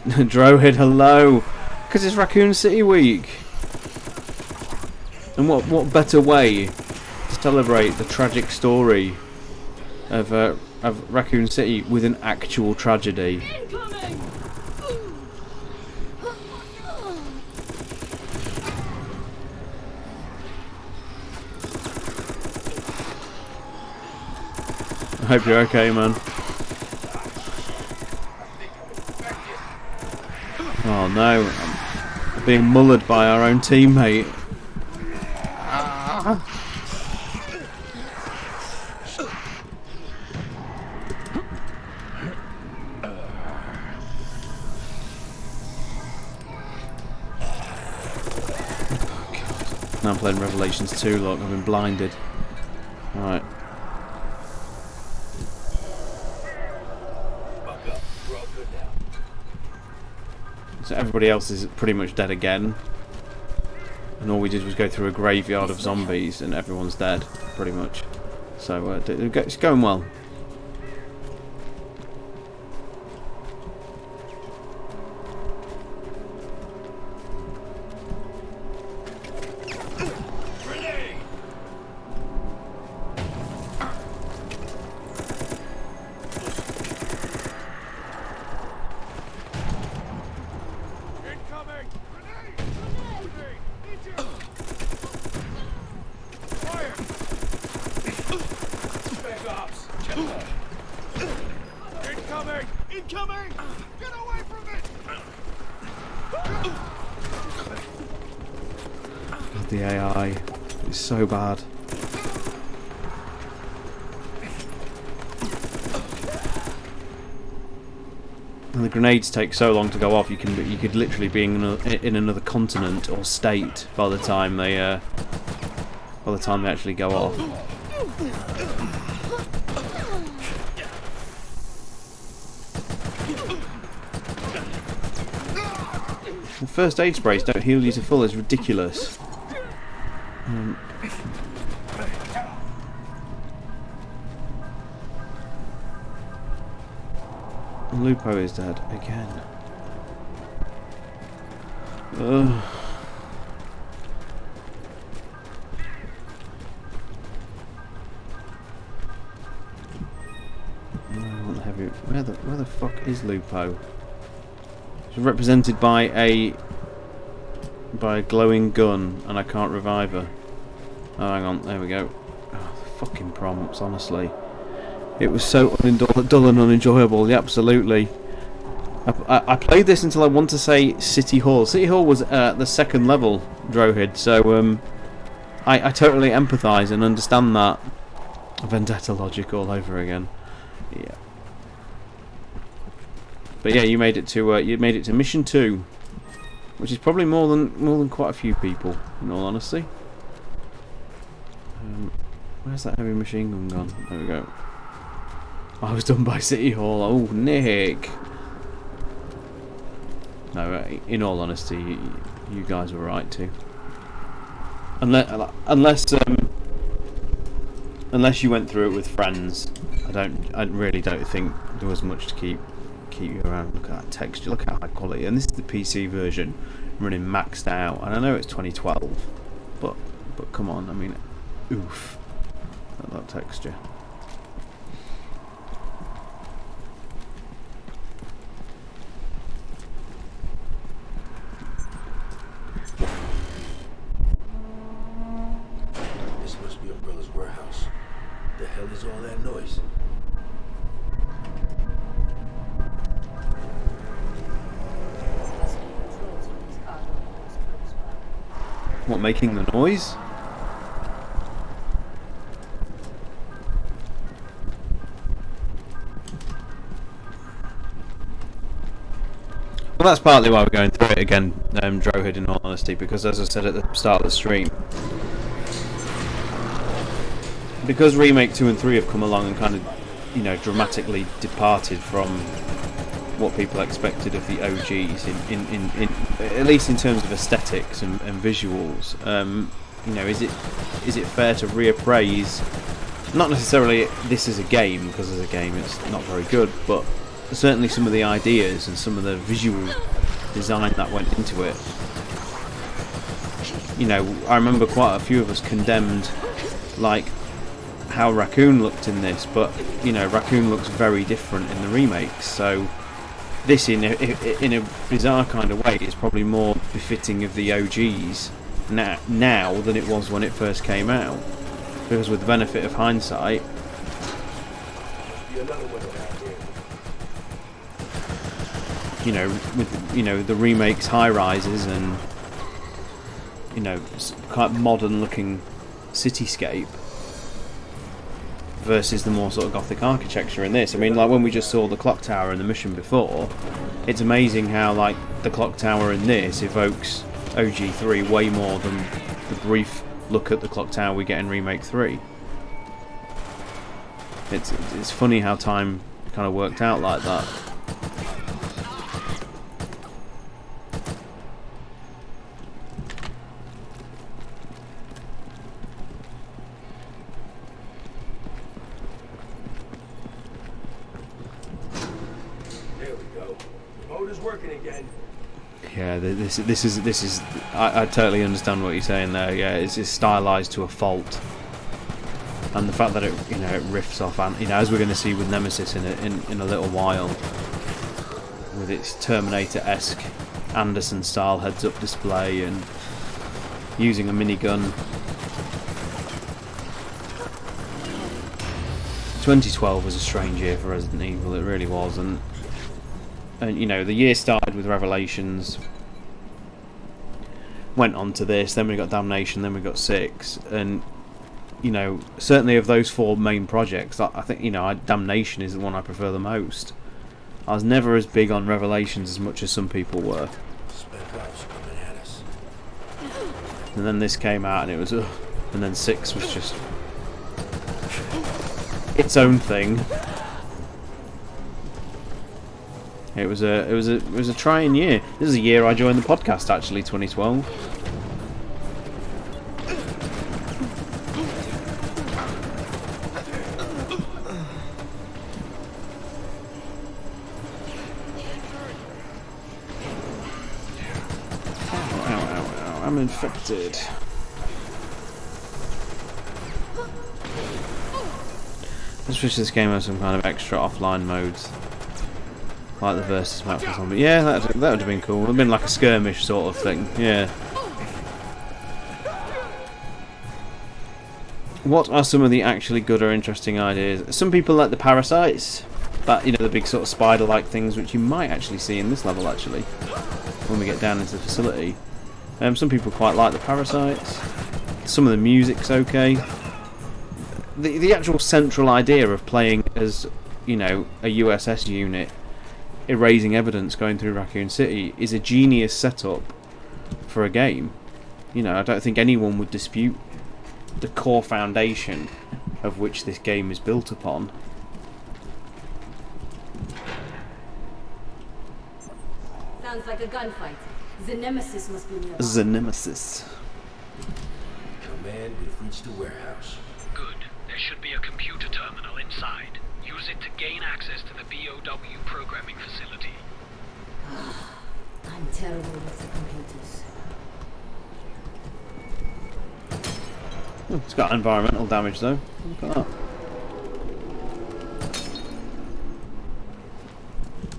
Drohead, hello. Because it's Raccoon City Week. And what better way to celebrate the tragic story of Raccoon City with an actual tragedy? I hope you're okay, man. Oh no, I'm being mullered by our own teammate. Now I'm playing Revelations 2, look, I've been blinded. Alright. So everybody else is pretty much dead again. And all we did was go through a graveyard of zombies and everyone's dead, pretty much. So it's going well. Incoming! Get away from it! God, the AI is so bad. And the grenades take so long to go off. You could literally be in another continent or state by the time they actually go off. The first aid sprays don't heal you to full is ridiculous. Lupo is dead again. Ugh. I want the heavy. Where the fuck is Lupo? It's represented by a glowing gun, and I can't revive her. Oh, hang on, there we go. Oh, the fucking prompts, honestly. It was so dull and unenjoyable. Yeah, absolutely. I played this until I want to say City Hall. City Hall was the second level, Drohid, so I totally empathise and understand that. Vendetta logic all over again. Yeah. But yeah, you made it to mission 2, which is probably more than quite a few people, in all honesty. Where's that heavy machine gun gone? There we go. I was done by City Hall. Oh, Nick. No, in all honesty, you guys were right too. Unless you went through it with friends, I really don't think there was much to keep you around. Look at that texture. Look at high quality. And this is the PC version running maxed out. And I know it's 2012, but come on. I mean, oof, at that texture. This must be Umbrella's warehouse. The hell is all that noise? What, making the noise? Well, that's partly why we're going through it again, Drohid, in all honesty, because as I said at the start of the stream, because Remake 2 and 3 have come along and kind of, you know, dramatically departed from what people expected of the OGs, in at least in terms of aesthetics and visuals, you know, is it fair to reappraise, not necessarily this as a game, because as a game it's not very good, but certainly some of the ideas and some of the visual design that went into it. You know, I remember quite a few of us condemned, like, how Raccoon looked in this, but, you know, Raccoon looks very different in the remakes, so this, in a bizarre kind of way, is probably more befitting of the OGs now than it was when it first came out, because with the benefit of hindsight, you know, with, you know, the remakes high rises and, you know, quite modern looking cityscape versus the more sort of gothic architecture in this. I mean, like when we just saw the clock tower in the mission before, it's amazing how, like, the clock tower in this evokes OG3 way more than the brief look at the clock tower we get in Remake 3. It's funny how time kind of worked out like that. Yeah, this is. I totally understand what you're saying there. Yeah, it's just stylized to a fault, and the fact that it, you know, it riffs off, and, you know, as we're going to see with Nemesis in a little while, with its Terminator-esque Anderson-style heads-up display and using a minigun. 2012 was a strange year for Resident Evil. It really was, and you know, the year started with Revelations, went on to this, then we got Damnation, then we got 6, and, you know, certainly of those 4 main projects, I think, you know, Damnation is the one I prefer the most. I was never as big on Revelations as much as some people were. And then this came out and it was, and then 6 was just its own thing. It was a trying year. This is a year I joined the podcast, actually, 2012. Ow, I'm infected. Let's wish this game had some kind of extra offline modes, like the versus map or something. Yeah, that would have been cool. It would have been like a skirmish sort of thing. Yeah. What are some of the actually good or interesting ideas? Some people like the parasites, that, you know, the big sort of spider-like things, which you might actually see in this level, actually, when we get down into the facility. Some people quite like the parasites. Some of the music's okay. The actual central idea of playing as, you know, a USS unit erasing evidence going through Raccoon City is a genius setup for a game. You know, I don't think anyone would dispute the core foundation of which this game is built upon. Sounds like a gunfight. The Nemesis must be nearby. The Nemesis. Command, we've reached the warehouse. Good. There should be a computer terminal inside. Use it to gain access to the BOW programming facility. I'm terrible with the computers. It's got environmental damage though. Look at that.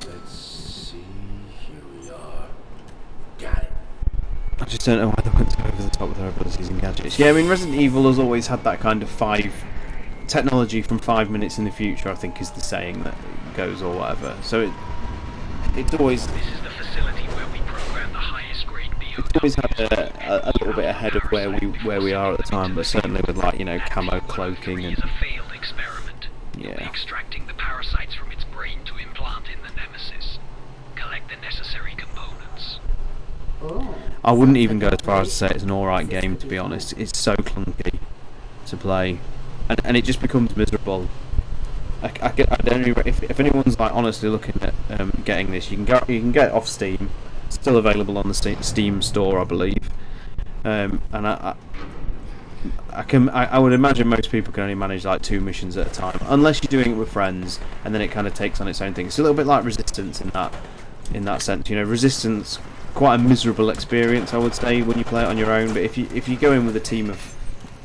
Let's see. Here we are. Got it. I just don't know why they went so over the top with their abilities and gadgets. Yeah, I mean, Resident Evil has always had that kind of technology from 5 minutes in the future, I think is the saying that goes, or whatever. So it's always... This is the facility where we program the highest grade BOW. It's always had a little bit ahead of where we are at the time, but certainly with like camo cloaking and is a failed experiment. You'll be yeah. extracting the parasites from its brain to implant in the Nemesis. Collect the necessary components. Oh. I wouldn't even go as far as to say it's an alright game, to be honest. It's so clunky to play, and it just becomes miserable. I don't even, if anyone's like honestly looking at getting this, you can get it off Steam. It's still available on the Steam store, I believe. And I would imagine most people can only manage like 2 missions at a time, unless you're doing it with friends, and then it kind of takes on its own thing. It's a little bit like Resistance in that sense. Resistance, quite a miserable experience, I would say, when you play it on your own. But if you go in with a team of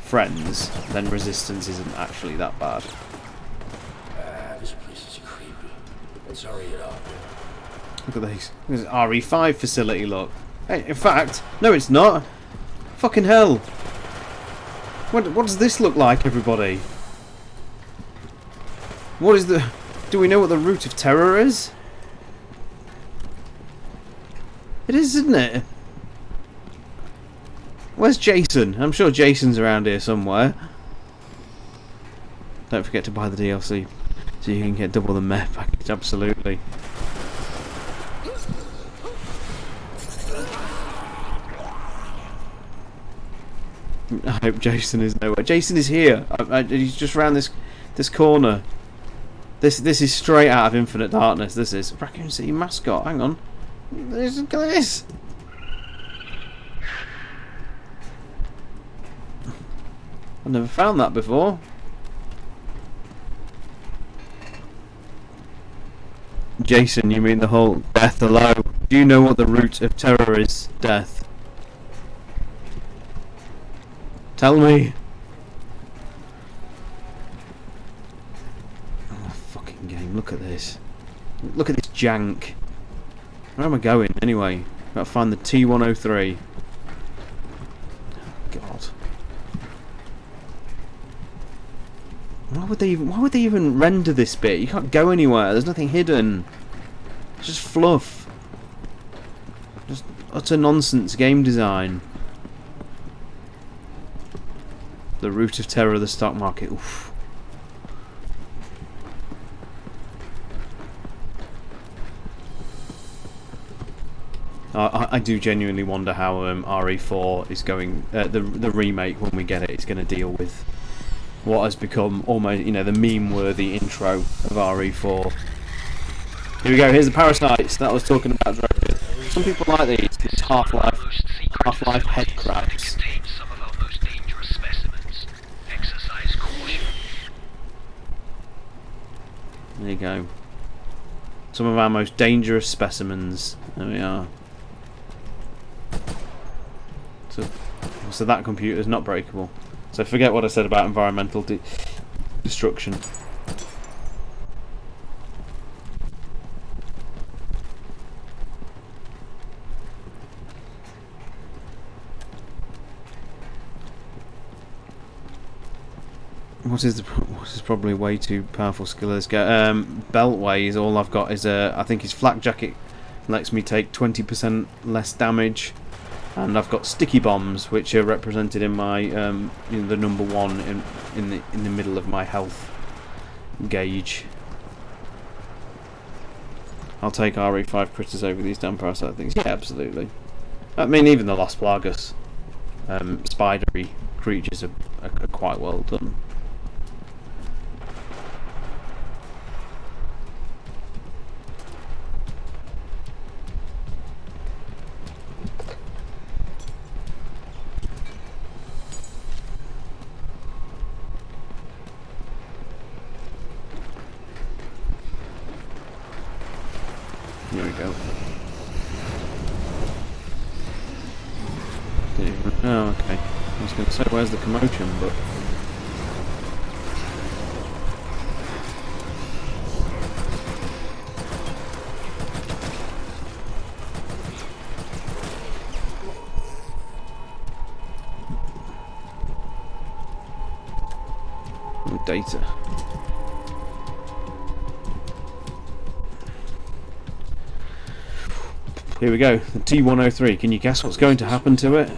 friends, then Resistance isn't actually that bad. This place is creepy. Let's hurry it up. Look at these. This is RE5 facility, look. Hey, in fact, no it's not. Fucking hell. What does this look like, everybody? What is the... Do we know what the root of terror is? It is, isn't it? Where's Jason? I'm sure Jason's around here somewhere. Don't forget to buy the DLC so you can get double the mech package, absolutely. I hope Jason is nowhere. Jason is here. He's just round this corner. This is straight out of Infinite Darkness. This is Raccoon City mascot. Hang on. Look at this. I've never found that before. Jason, you mean the whole death hello? Do you know what the root of terror is? Death. Tell me. Oh, fucking game. Look at this. Look at this jank. Where am I going? Anyway, gotta find the T-103. God. Why would they even render this bit? You can't go anywhere. There's nothing hidden. It's just fluff. Just utter nonsense game design. The root of terror of the stock market. Oof. I do genuinely wonder how RE4 is going. The remake, when we get it, is going to deal with what has become almost, the meme-worthy intro of RE4. Here we go. Here's the parasites that I was talking about. Some people like these Half-Life head crabs. There you go. Some of our most dangerous specimens. There we are. So that computer is not breakable. So forget what I said about environmental destruction. What is probably way too powerful skill? Let's go. Beltway is all I've got. Is I think his flak jacket lets me take 20% less damage, and I've got sticky bombs, which are represented in my the number 1 in the middle of my health gauge. I'll take RE5 critters over these damn parasite things. Yeah, absolutely. I mean, even the Las Plagas, spidery creatures are quite well done. Here we go. Oh, okay. I was going to say, where's the commotion, but... Oh, data. Here we go. The T-103. Can you guess what's going to happen to it?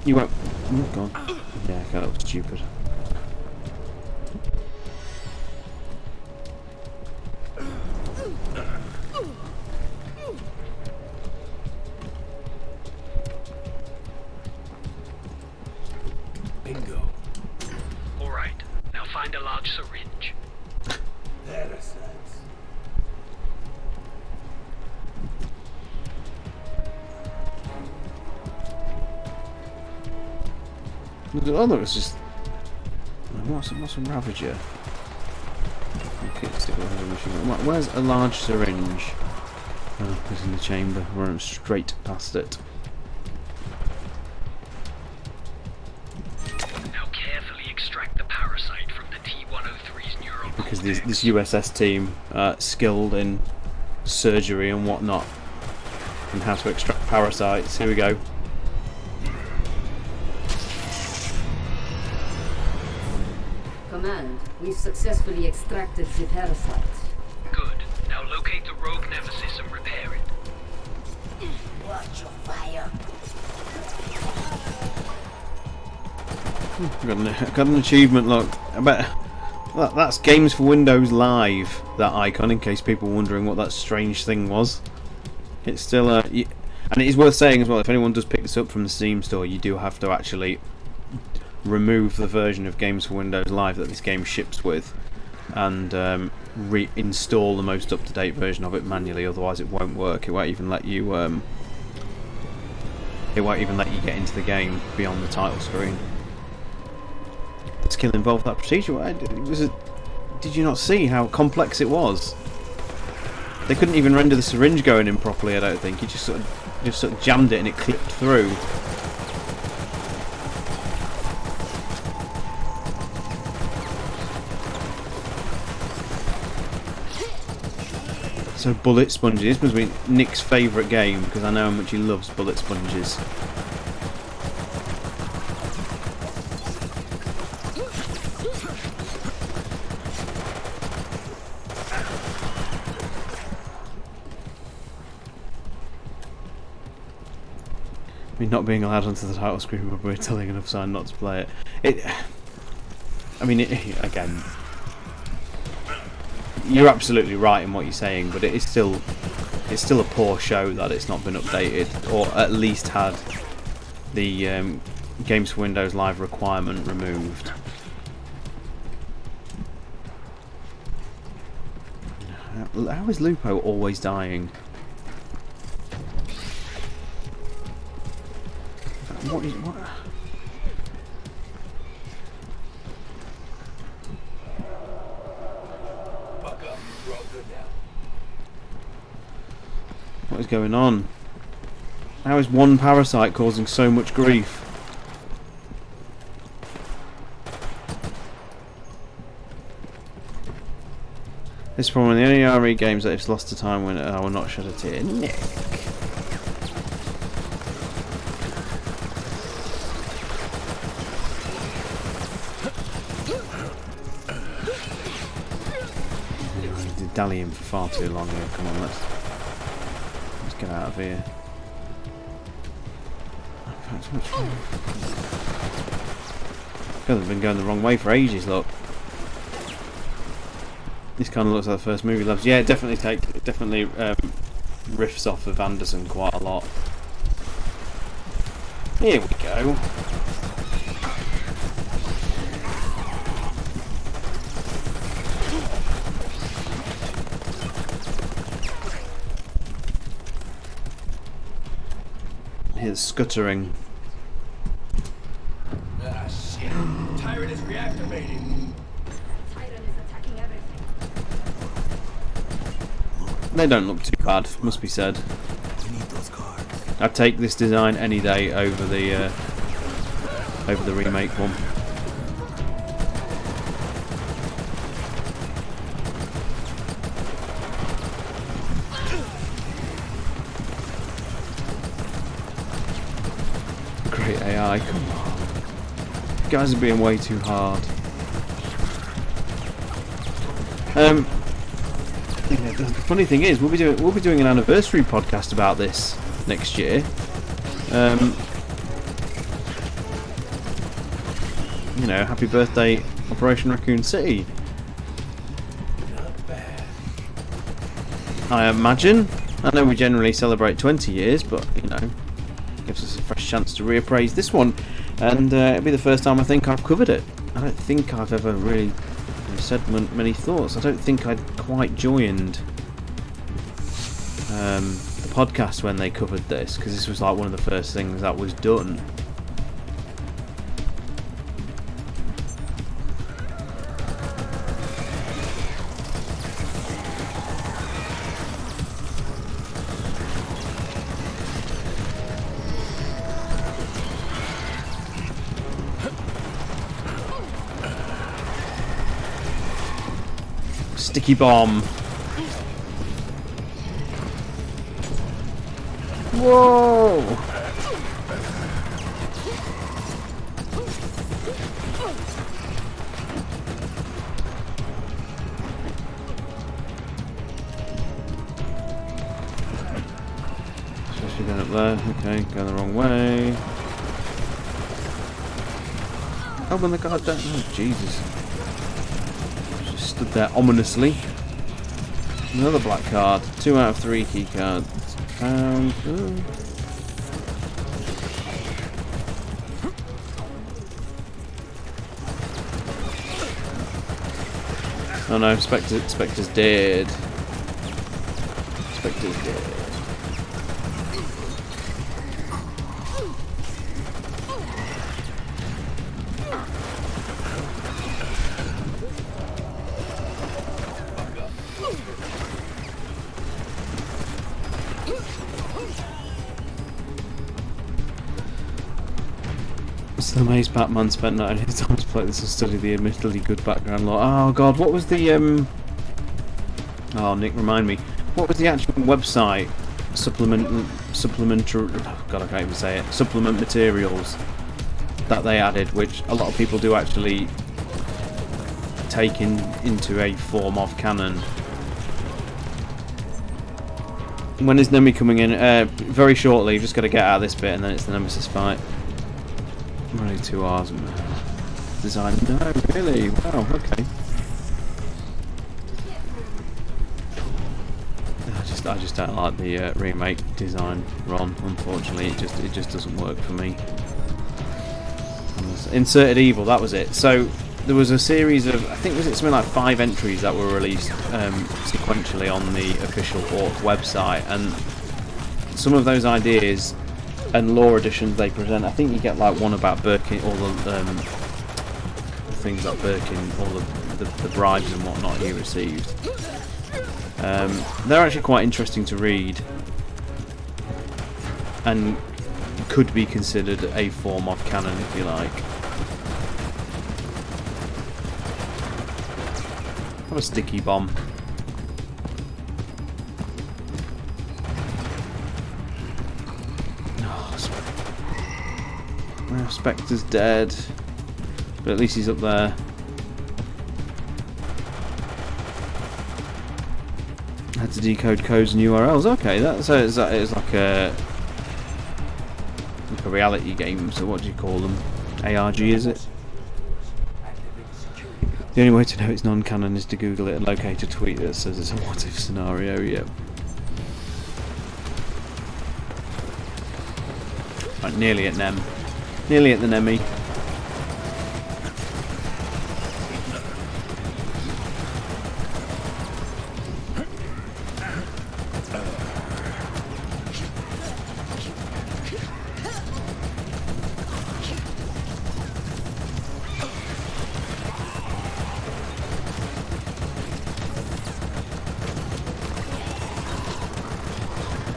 You won't. Oh, God. Yeah, that was stupid. Bingo. Alright, now find a large syringe. Parasites. Oh, no, it's just. What's a Ravager? Okay, stick with the machine gun. Where's a large syringe? Oh, it's in the chamber. Run straight past it. Now carefully extract the parasite from the T-103's neural Because cortex. this USS team skilled in surgery and whatnot, and how to extract parasites. Here we go. Command, we've successfully extracted the parasite. Good. Now locate the rogue nemesis and repair it. Watch your fire. Got an achievement. Look, I bet that's Games for Windows Live. That icon, in case people were wondering what that strange thing was. It's still and it is worth saying as well. If anyone does pick this up from the Steam store, you do have to actually remove the version of Games for Windows Live that this game ships with, and reinstall the most up-to-date version of it manually. Otherwise, it won't work. It won't even let you. It won't even let you get into the game beyond the title screen. The skill involved that procedure. Did you not see how complex it was? They couldn't even render the syringe going in properly. I don't think. You just sort of jammed it and it clipped through. So bullet sponges. This must be Nick's favourite game, because I know how much he loves bullet sponges. I mean, not being allowed onto the title screen, but we're telling enough sign not to play it. Again, you're absolutely right in what you're saying, but it's still a poor show that it's not been updated, or at least had the Games for Windows Live requirement removed. How is Lupo always dying? What? What is going on? How is one parasite causing so much grief? This is probably one of the only RE games that it's lost to time when I will not shed a tear. Nick. Dallying for far too long here. Come on, let's get out of here. God, they've been going the wrong way for ages. Look, this kind of looks like the first movie levels. Yeah, it definitely riffs off of Anderson quite a lot. Here we go. Here's scuttering. Ah, shit. Tyrant is reactivating. Titan is attacking everything. They don't look too bad, must be said. We need those cards. I'd take this design any day over the remake one. Great AI, come on. You guys are being way too hard. I think the funny thing is, we'll be doing an anniversary podcast about this next year. You know, happy birthday, Operation Raccoon City. I imagine. I know we generally celebrate 20 years, but you know, gives us a fresh chance to reappraise this one, and it'll be the first time I think I've covered it. I don't think I've ever really said many thoughts. I don't think I'd quite joined the podcast when they covered this, because this was like one of the first things that was done. Sticky bomb. Whoa! Especially going up there. Okay, going the wrong way. Open the goddamn. Oh, Jesus. Stood there ominously. Another black card. 2 out of 3 key cards found. Oh no, Spectre's dead. Spectre's dead. The amazed Batman spent not only time to play this and study the admittedly good background lore. Oh god, what was the oh, Nick, remind me. What was the actual website supplementary, oh god, I can't even say it, supplement materials that they added, which a lot of people do actually take into a form of canon. When is Nemi coming in? Very shortly. You've just got to get out of this bit and then it's the Nemesis fight. Only 2 hours design. No, really? Wow, okay. I just don't like the remake design, Ron. Unfortunately, it just doesn't work for me. Inserted Evil, that was it. So there was a series of, I think, was it something like 5 entries that were released sequentially on the official Orc website, and some of those ideas and lore editions they present, I think you get like one about Birkin, all the things like Birkin, all the bribes and whatnot he received. They're actually quite interesting to read and could be considered a form of canon, if you like. Have a sticky bomb. Spectre's dead, but at least he's up there. Had to decode codes and URLs. Okay, so it's like a reality game. So what do you call them? ARG, is it? The only way to know it's non-canon is to Google it and locate a tweet that says it's a what-if scenario. Yep. Right, nearly at Nem. Nearly at the Nemi.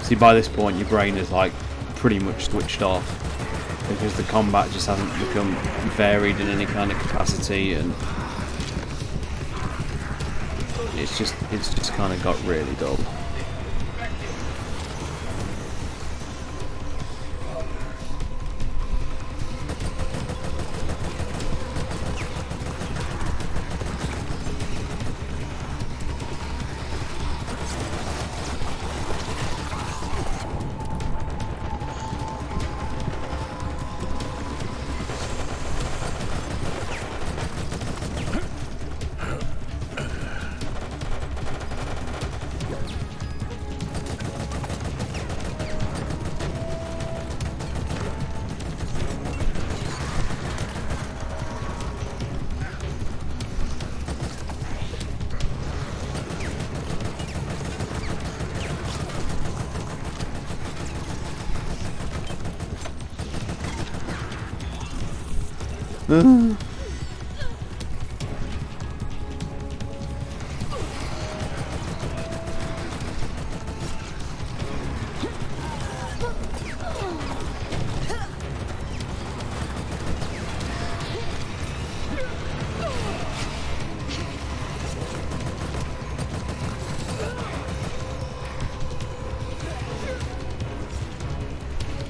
See, by this point your brain is like pretty much switched off, because the combat just hasn't become varied in any kind of capacity, and it's just kind of got really dull.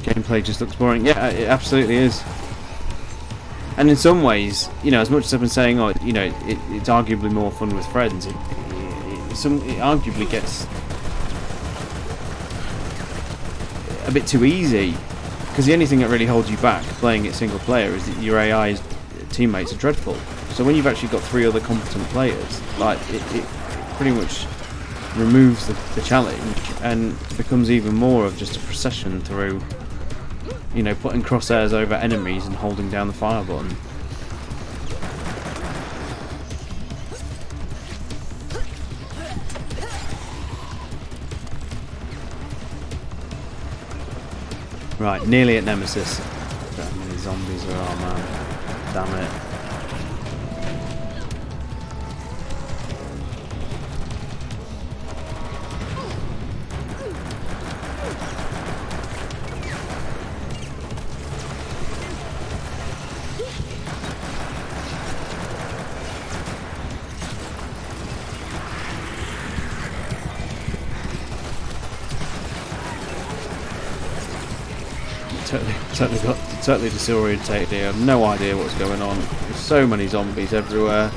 Gameplay just looks boring. Yeah, it absolutely is. And in some ways, you know, as much as I've been saying, oh, you know, it's arguably more fun with friends. It arguably gets a bit too easy, because the only thing that really holds you back playing it single player is that your AI's teammates are dreadful. So when you've actually got 3 other competent players, like it pretty much removes the challenge and becomes even more of just a procession through, you know, putting crosshairs over enemies and holding down the fire button. Right, nearly at Nemesis. How many zombies there are, man. Damn it. Totally disorientated here. I have no idea what's going on. There's so many zombies everywhere.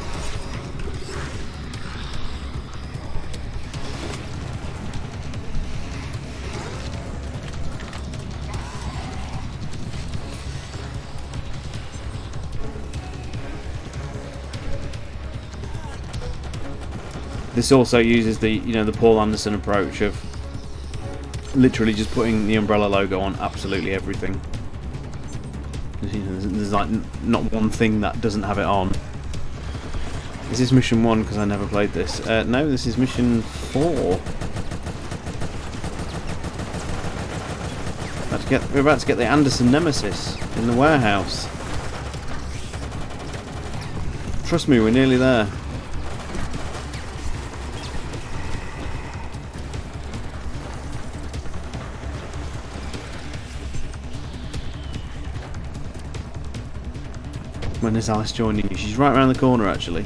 This also uses the, you know, the Paul Anderson approach of literally just putting the Umbrella logo on absolutely everything. There's like not one thing that doesn't have it on. Is this mission 1? Because I never played this. No, this is mission 4. We're about to get the Anderson Nemesis in the warehouse. Trust me, we're nearly there. When is Alice joining you? She's right around the corner, actually.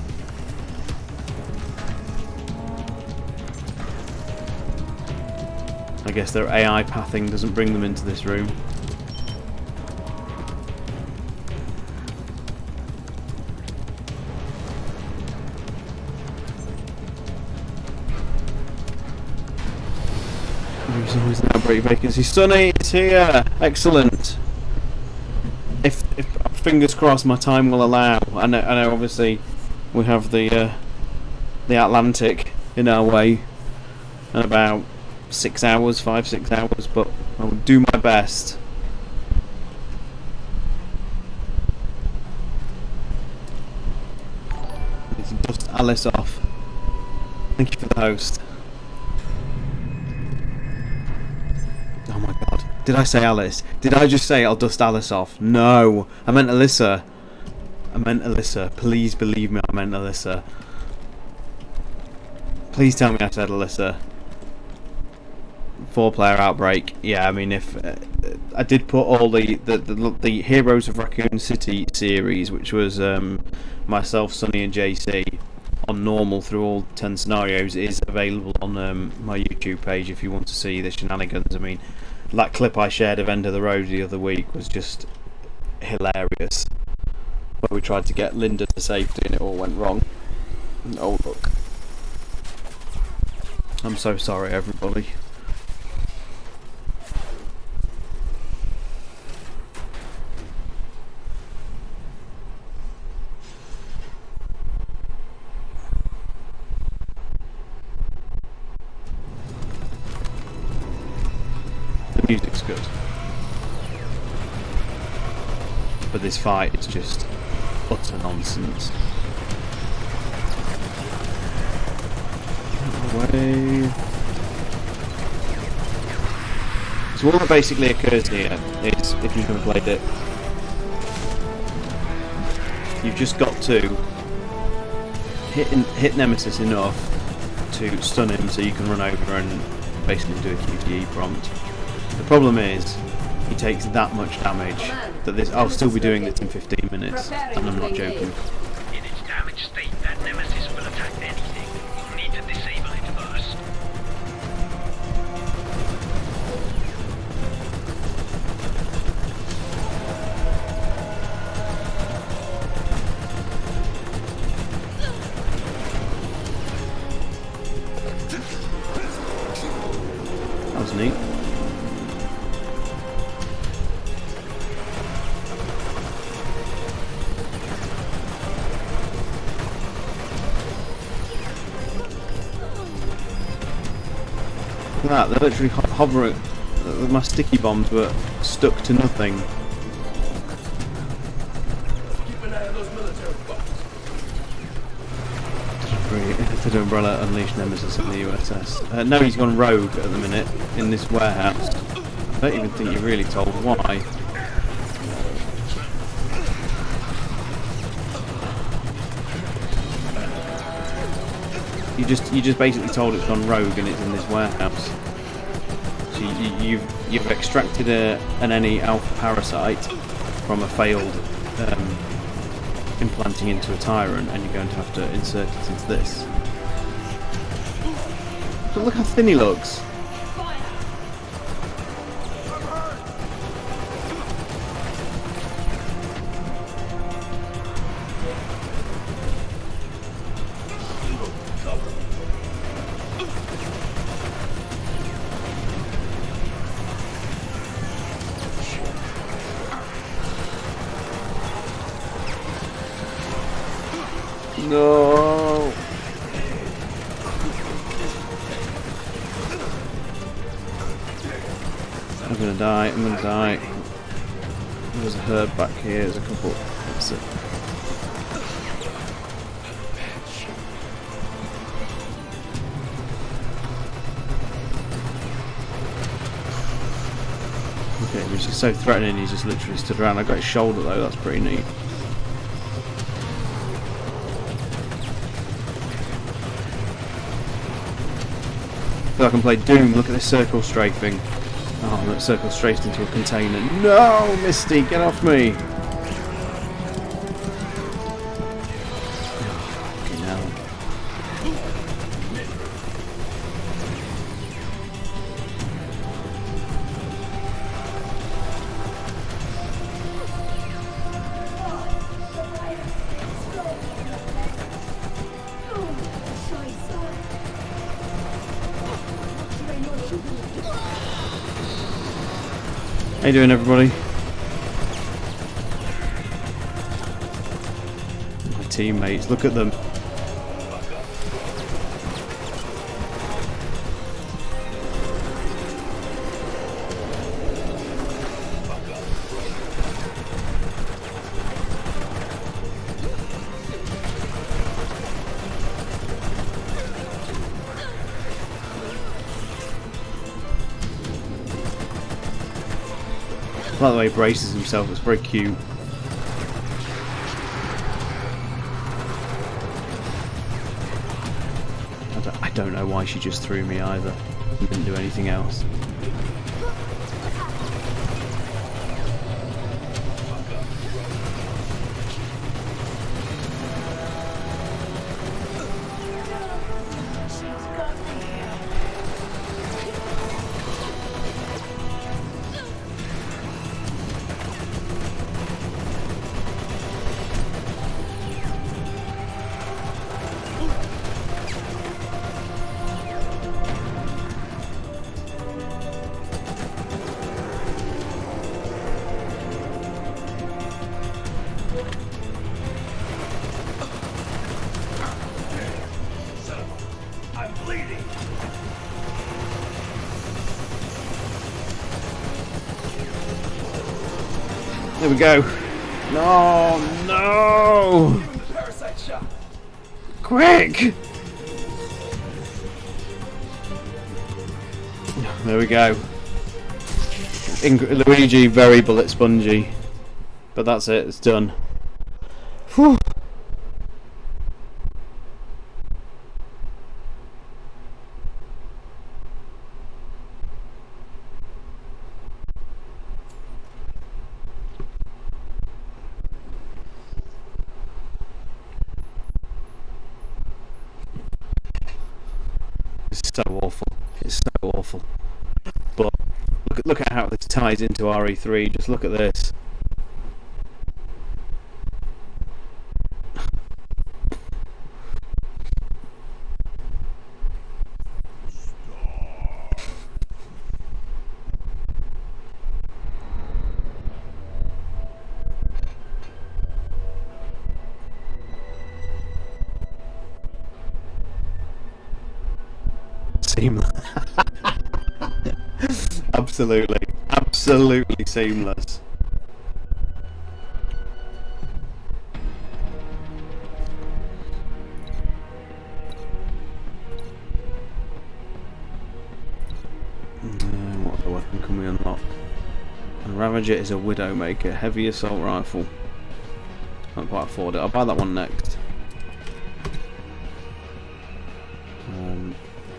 I guess their AI pathing doesn't bring them into this room. There's always an outbreak vacancy. Sunny, it's here! Excellent! If fingers crossed my time will allow. I know obviously we have the Atlantic in our way in about 6 hours, 5-6 hours, but I will do my best. Let's dust Alice off. Thank you for the host. Oh my god. Did I say Alice? Did I just say I'll dust Alice off? No. I meant Alyssa. Please believe me, I meant Alyssa. Please tell me I said Alyssa. 4-player outbreak. Yeah, I mean, if I did put all the Heroes of Raccoon City series, which was myself, Sonny and JC, on normal through all 10 scenarios, is available on my YouTube page if you want to see the shenanigans. I mean, that clip I shared of End of the Road the other week was just hilarious, where we tried to get Linda to safety and it all went wrong. Oh look, I'm so sorry everybody. The music's good, but this fight is just utter nonsense. Get away. So all that basically occurs here is, if you've never played it, You've just got to hit Nemesis enough to stun him so you can run over and basically do a QTE prompt. The problem is, he takes that much damage that this. I'll still be doing this in 15 minutes, and I'm not joking. In its damaged state, that nemesis will attack anything. You'll need to disable it first. That was neat. Look at that, they're literally hovering. My sticky bombs were stuck to nothing. Did Umbrella unleash Nemesis in the USS? No, he's gone rogue at the minute in this warehouse. I don't even think you're really told why. You just basically told it's gone rogue and it's in this warehouse. So you've extracted an NE alpha parasite from a failed implanting into a tyrant, and you're going to have to insert it into this. But look how thin he looks. No. I'm gonna die. I'm gonna die. There's a herb back here. There's a couple. That's it. Okay, which is so threatening. He's just literally stood around. I got his shoulder though. That's pretty neat. I feel like I can play Doom. Look at this circle strafing. Oh, that circle strafed into a container. No, Misty, get off me! Fucking hell. How you doing, everybody? My teammates, look at them. I like the way he braces himself, it's very cute. I don't know why she just threw me either. She didn't do anything else. There we go. No, no! Quick! There we go. Luigi, very bullet spongy. But that's it, it's done. Whew. It's so awful. It's so awful. But look at how this ties into RE3. Just look at this. Seamless. Absolutely seamless. What other weapon can we unlock? A Ravager is a Widowmaker, heavy assault rifle. Can't quite afford it. I'll buy that one next.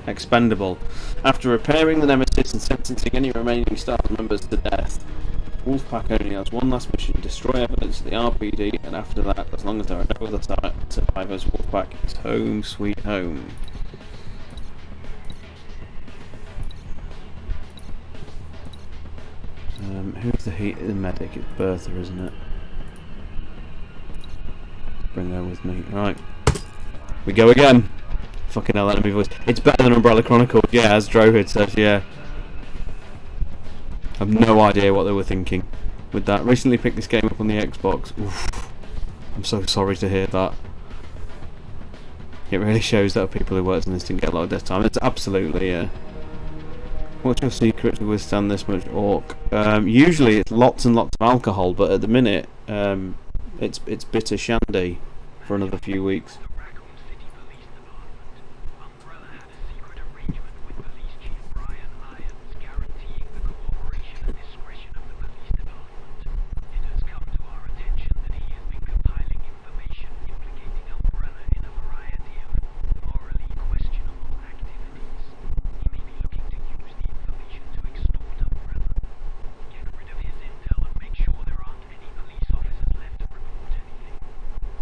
Expendable. After repairing the Nemesis and sentencing any remaining staff members to death, Wolfpack only has one last mission: destroy evidence of the RPD, and after that, as long as there are no other survivors, Wolfpack is home sweet home. Who's the medic? It's Bertha, isn't it? Bring her with me. Right. We go again. Fucking hell, enemy voice. It's better than Umbrella Chronicles, yeah, as Drohid says, yeah. I've no idea what they were thinking with that. Recently picked this game up on the Xbox. Oof. I'm so sorry to hear that. It really shows that people who worked on this didn't get a lot of death time. It's absolutely, yeah. What's your secret to withstand this much orc? Usually it's lots and lots of alcohol, but at the minute, it's bitter shandy for another few weeks. The Raccoon City Police Department. Umbrella had a secret arrangement with Police Chief Brian Irons, guaranteeing the cooperation and discretion of the police department. It has come to our attention that he has been compiling information implicating Umbrella in a variety of morally questionable activities. He may be looking to use the information to extort Umbrella. Get rid of his intel and make sure there aren't any police officers left to report anything.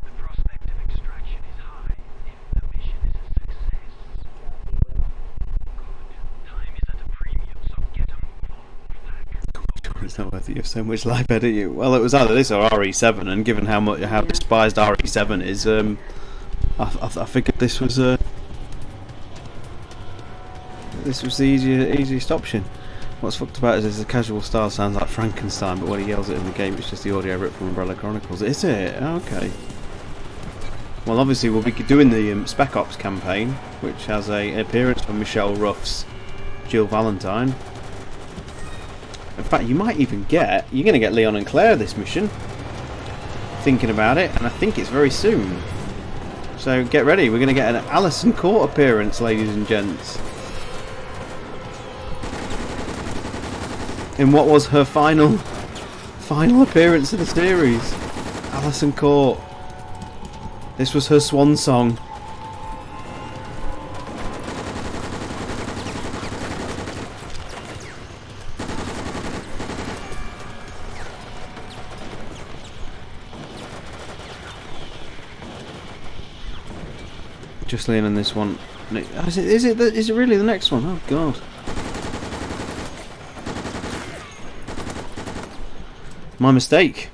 The prospect of extraction is high if the mission is a success. Good. Time is at a premium, so get a move on, Wolfpack. It's not worth it. You have so much life ahead of you. Well, it was either this or RE7, and given how despised RE7 is, I figured this was the easiest option. What's fucked about is the casual style sounds like Frankenstein, but when he yells it in the game, it's just the audio ripped from Umbrella Chronicles. Is it? Okay. Well, obviously we'll be doing the Spec Ops campaign, which has an appearance from Michelle Ruff's Jill Valentine. In fact, you're going to get Leon and Claire this mission. Thinking about it, and I think it's very soon. So get ready, we're going to get an Alison Court appearance, ladies and gents. In what was her final appearance of the series. Alison Court. This was her swan song. Just lean on this one. Is it really the next one? Oh god. My mistake.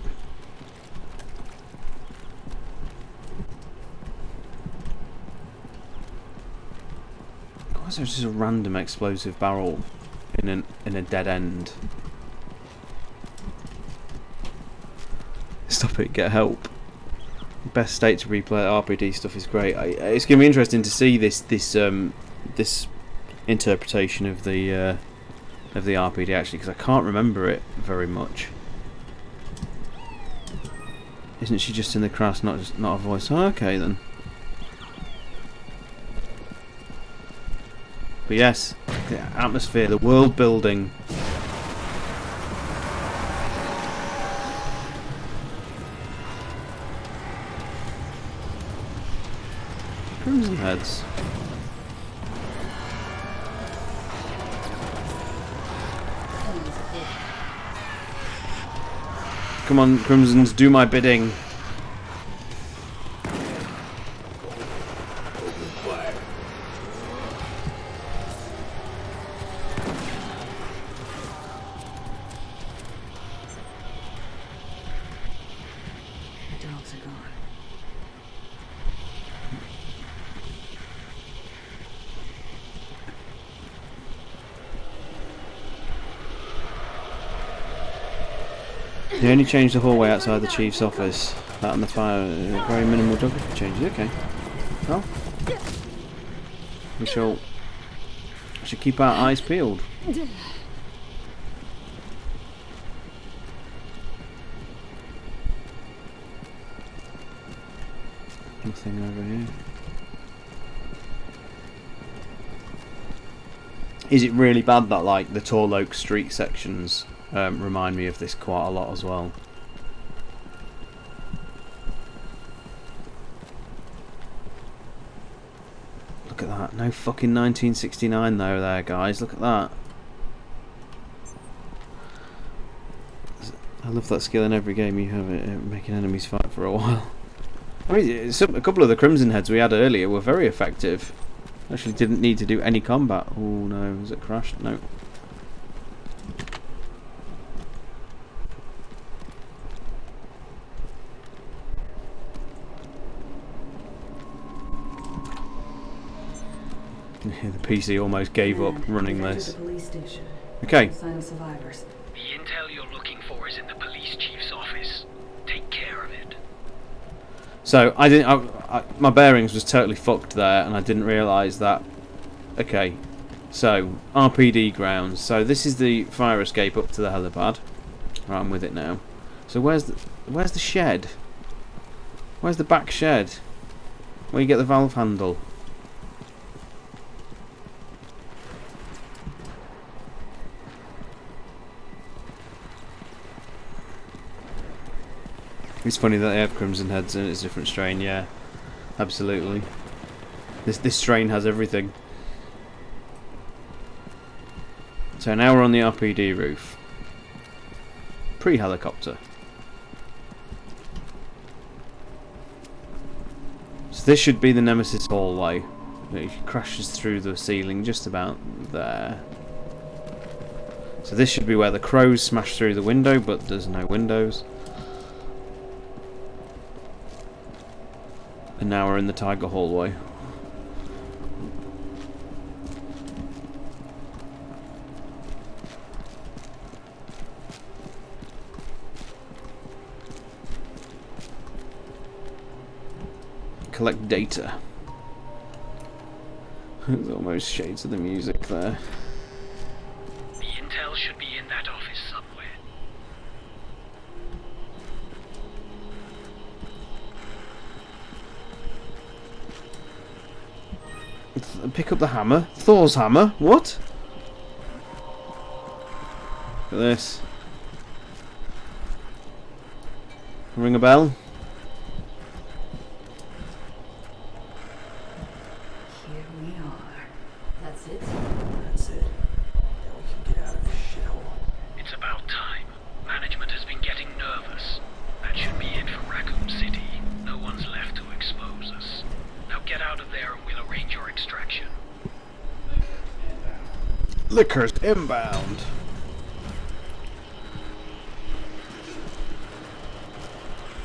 Why is there just a random explosive barrel in a dead end? Stop it! Get help. Best state to replay RPD stuff is great. It's going to be interesting to see this interpretation of the RPD actually, because I can't remember it very much. Isn't she just in the crash, not a voice? Oh, okay then. But yes, the atmosphere, the world building. Crimson Heads? Come on, Crimsons, do my bidding. The dogs are gone. They only changed the hallway outside the chief's office. That and the fire, very minimal geography changes. Okay. Well, we should keep our eyes peeled. Nothing over here. Is it really bad that like the Tall Oak Street sections remind me of this quite a lot as well? Look at that. No fucking 1969 though there, guys. Look at that. I love that skill in every game you have it, making enemies fight for a while. I mean, a couple of the Crimson Heads we had earlier were very effective. Actually didn't need to do any combat. Oh no, has it crashed? No. The PC almost gave up running this. Okay. Sign of survivors. The intel you're looking for is in the police chief's office. Take care of it. So I didn't. My bearings was totally fucked there, and I didn't realise that. Okay, so RPD grounds. So this is the fire escape up to the helipad. Right, I'm with it now. So where's the shed? Where's the back shed? Where you get the valve handle? It's funny that they have Crimson Heads and it's a different strain, yeah. Absolutely. This strain has everything. So now we're on the RPD roof. Pre-helicopter. So this should be the Nemesis hallway. It crashes through the ceiling just about there. So this should be where the crows smash through the window, but there's no windows. And now we're in the Tiger hallway. Collect data. There's almost shades of the music there. The intel should be in that office somewhere. Pick up the hammer. Thor's hammer? What? Look at this. Ring a bell? Here we are. That's it. That's it. Now we can get out of this shithole. It's about time. Management has been getting nervous. That should be it for Raccoon City. No one's left to expose us. Now get out of there and we'll arrange your extraction. Liquor's inbound.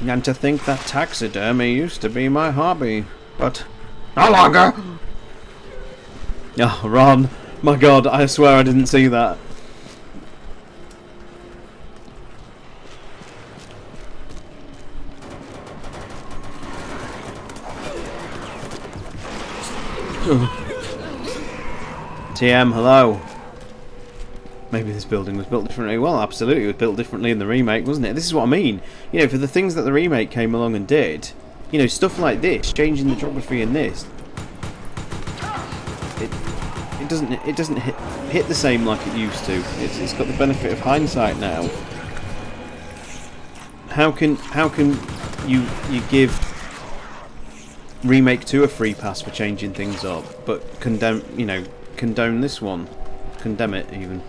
And to think that taxidermy used to be my hobby, but no longer. Oh, Ron. My God, I swear I didn't see that. TM, hello. Maybe this building was built differently. Well, absolutely, it was built differently in the remake, wasn't it? This is what I mean. You know, for the things that the remake came along and did, you know, stuff like this, changing the geography in this, it doesn't hit the same like it used to. It's got the benefit of hindsight now. How can you give remake 2 a free pass for changing things up, but condone this one, condemn it even.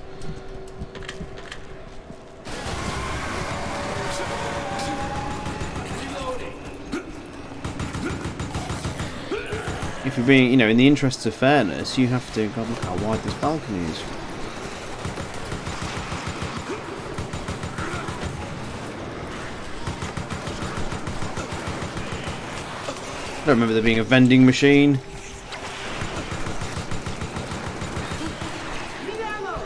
If you're being, in the interests of fairness, you have to. God, look how wide this balcony is. I don't remember there being a vending machine.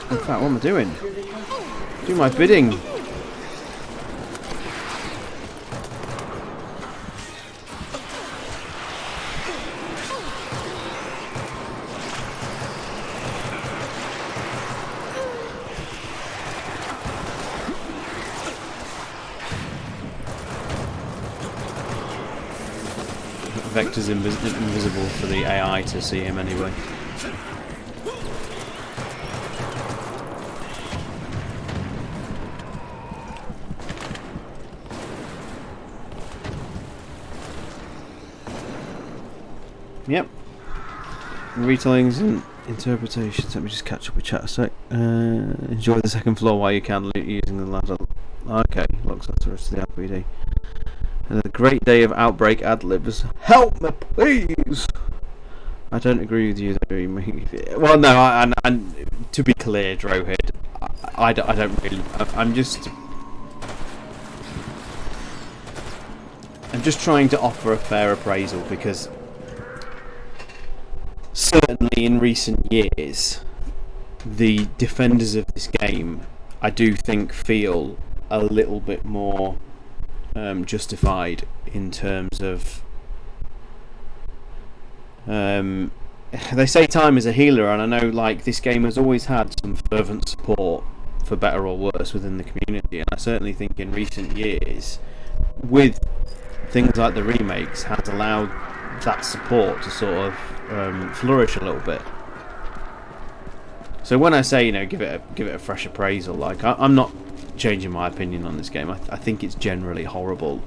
In fact, what am I doing? Do my bidding. Vector's invisible for the AI to see him anyway. Yep. Retellings and interpretations. Let me just catch up with chat a sec. Enjoy the second floor while you can using the ladder. Okay, looks like the rest of the RPD. And a great day of outbreak ad-libs. Help me, please! I don't agree with you. Well, no, I to be clear, Drohead, I don't really... I'm just trying to offer a fair appraisal, because certainly in recent years, the defenders of this game, I do think, feel a little bit more justified in terms of they say time is a healer, and I know like this game has always had some fervent support, for better or worse, within the community, and I certainly think in recent years, with things like the remakes, has allowed that support to sort of flourish a little bit. So when I say, give it a fresh appraisal, like I'm not changing my opinion on this game. I think it's generally horrible.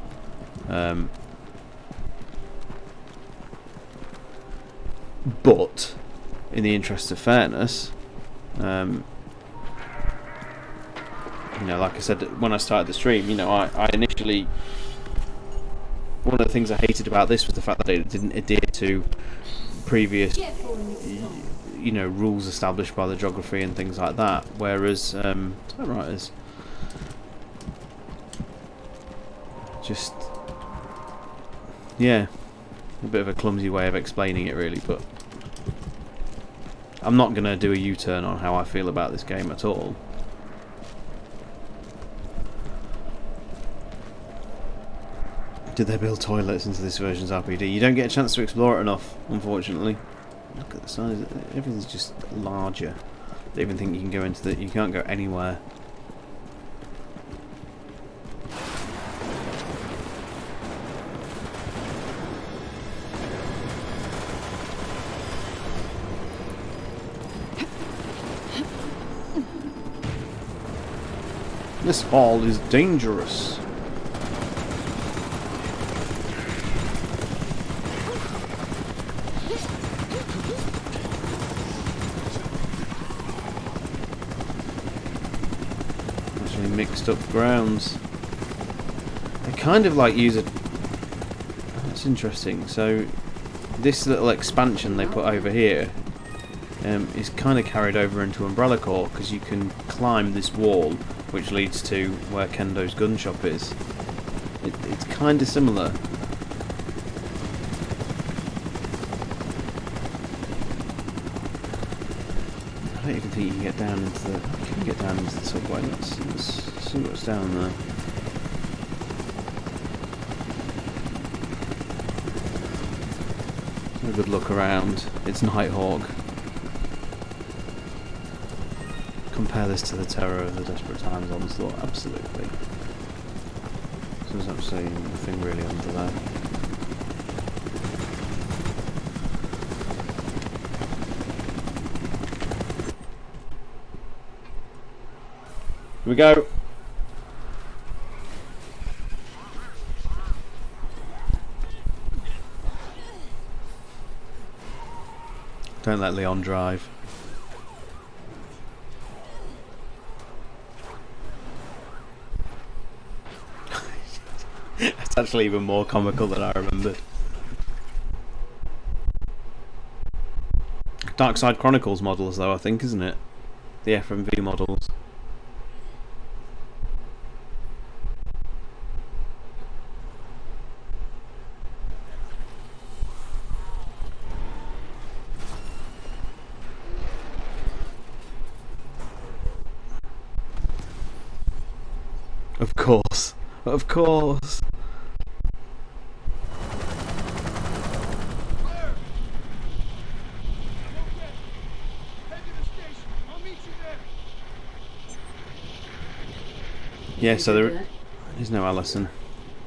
But in the interest of fairness, like I said when I started the stream, I initially, one of the things I hated about this was the fact that it didn't adhere to previous rules established by the geography and things like that, whereas typewriters just, a bit of a clumsy way of explaining it really, but I'm not going to do a U-turn on how I feel about this game at all. Did they build toilets into this version's RPD? You don't get a chance to explore it enough, unfortunately. Look at the size, everything's just larger. I don't even think you can go into you can't go anywhere. This hall is dangerous. Actually mixed up grounds. They kind of like use a... That's interesting. So this little expansion they put over here is kind of carried over into Umbrella Corps, because you can climb this wall which leads to where Kendo's gun shop is. It's kind of similar. I don't even think you can get down into the... You can get down into the subway. Let's see what's down there. Have a good look around. It's Nighthawk. Compare this to the terror of the Desperate Times onslaught, absolutely. So there's absolutely nothing really under that. Here we go. Don't let Leon drive. It's actually even more comical than I remembered. Dark Side Chronicles models, though, I think, isn't it? The FMV models. Of course. Of course. Yeah, so there is no Allison.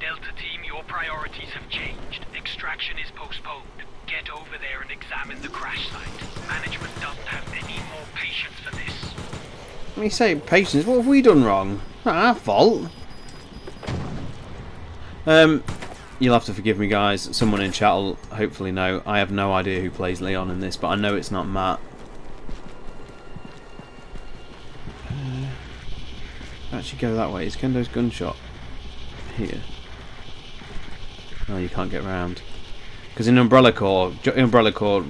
Delta Team, your priorities have changed. Extraction is postponed. Get over there and examine the crash site. Management doesn't have any more patience for this. When you say patience, what have we done wrong? Not our fault. You'll have to forgive me, guys. Someone in chat will hopefully know. I have no idea who plays Leon in this, but I know it's not Matt. Actually go that way. Is Kendo's gunshot here? Oh, you can't get round. Because in Umbrella Corps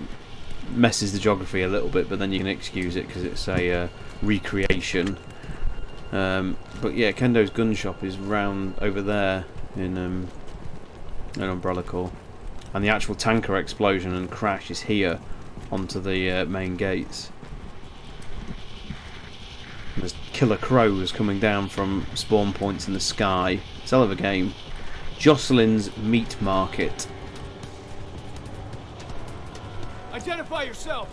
messes the geography a little bit, but then you can excuse it because it's a recreation. But yeah, Kendo's gun shop is round over there in Umbrella Corps, and the actual tanker explosion and crash is here onto the main gates. There's killer crows coming down from spawn points in the sky. It's a hell of a game. Jocelyn's Meat Market. Identify yourself.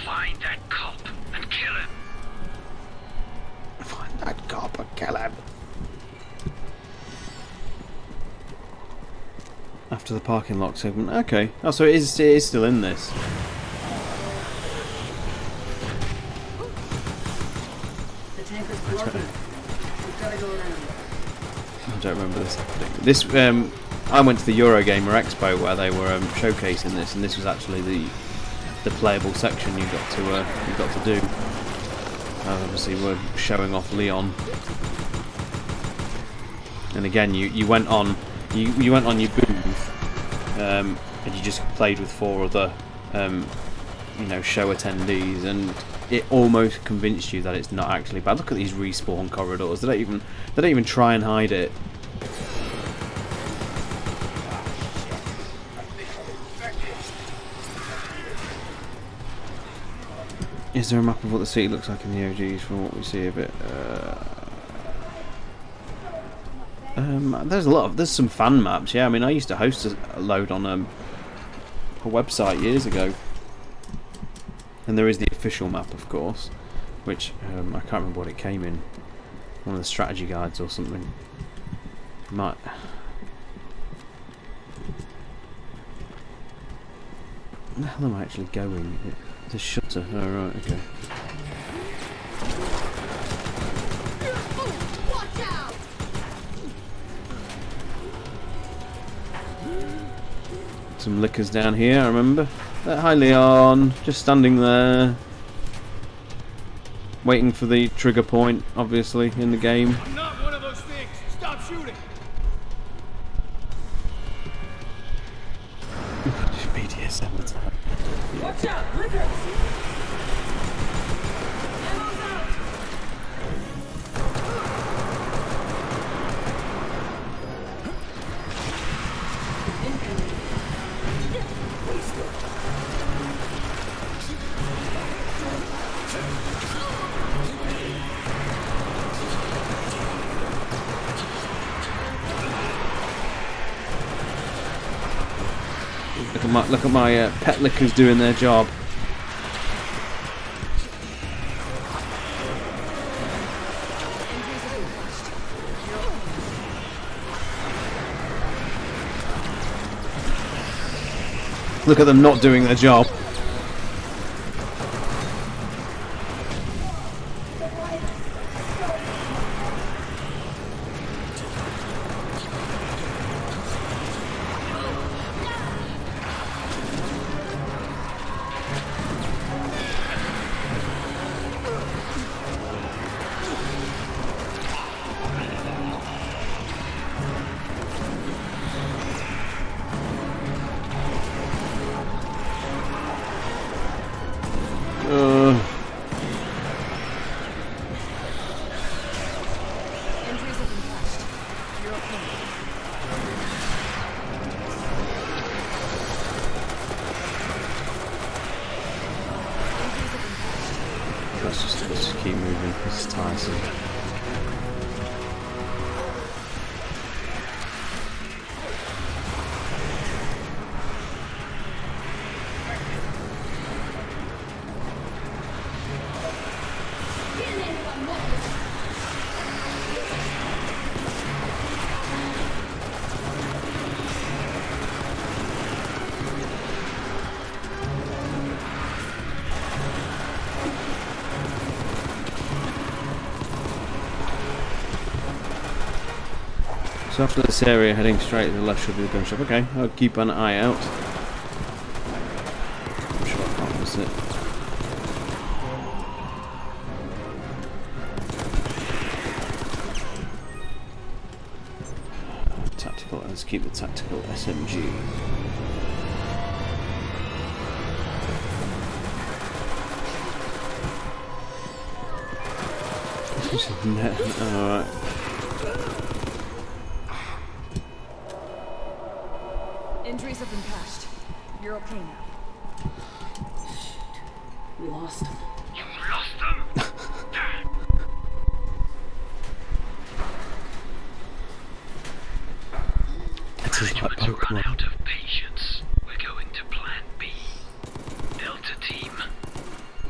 Find that cop and kill him. Find that cop and kill him. After the parking lot segment. Okay. Oh, so it is still in this. The tanker's blocking. We've got to go around. I don't remember this happening. This I went to the Eurogamer Expo where they were showcasing this, and this was actually the playable section you got to do. Obviously, we're showing off Leon, and again, you went on your booth, and you just played with 4 other show attendees, and it almost convinced you that it's not actually bad. Look at these respawn corridors. They don't even try and hide it. Is there a map of what the city looks like in the OGs from what we see of it? There's some fan maps. Yeah, I mean, I used to host a load on a website years ago, and there is the official map, of course, which I can't remember what it came in. One of the strategy guides or something. Might. Where the hell am I actually going? The shutter. Oh, right, okay. Watch out! Some liquors down here, I remember. Hi, Leon. Just standing there. Waiting for the trigger point, obviously, in the game. I'm not one of those things. Stop shooting. BDSM attack. Watch out! Liquor! Ammo's out! Look at my pet lickers doing their job. Look at them not doing their job. let's just keep moving. This is tiresome. So after this area, heading straight to the left should be the gun shop. Okay, I'll keep an eye out. I'm sure I can't miss it. Tactical, let's keep the tactical SMG. Alright. Injuries have been patched. You're okay now. We lost him. You lost them? It is like Management's run Pokemon. out of patience. We're going to Plan B. Delta Team,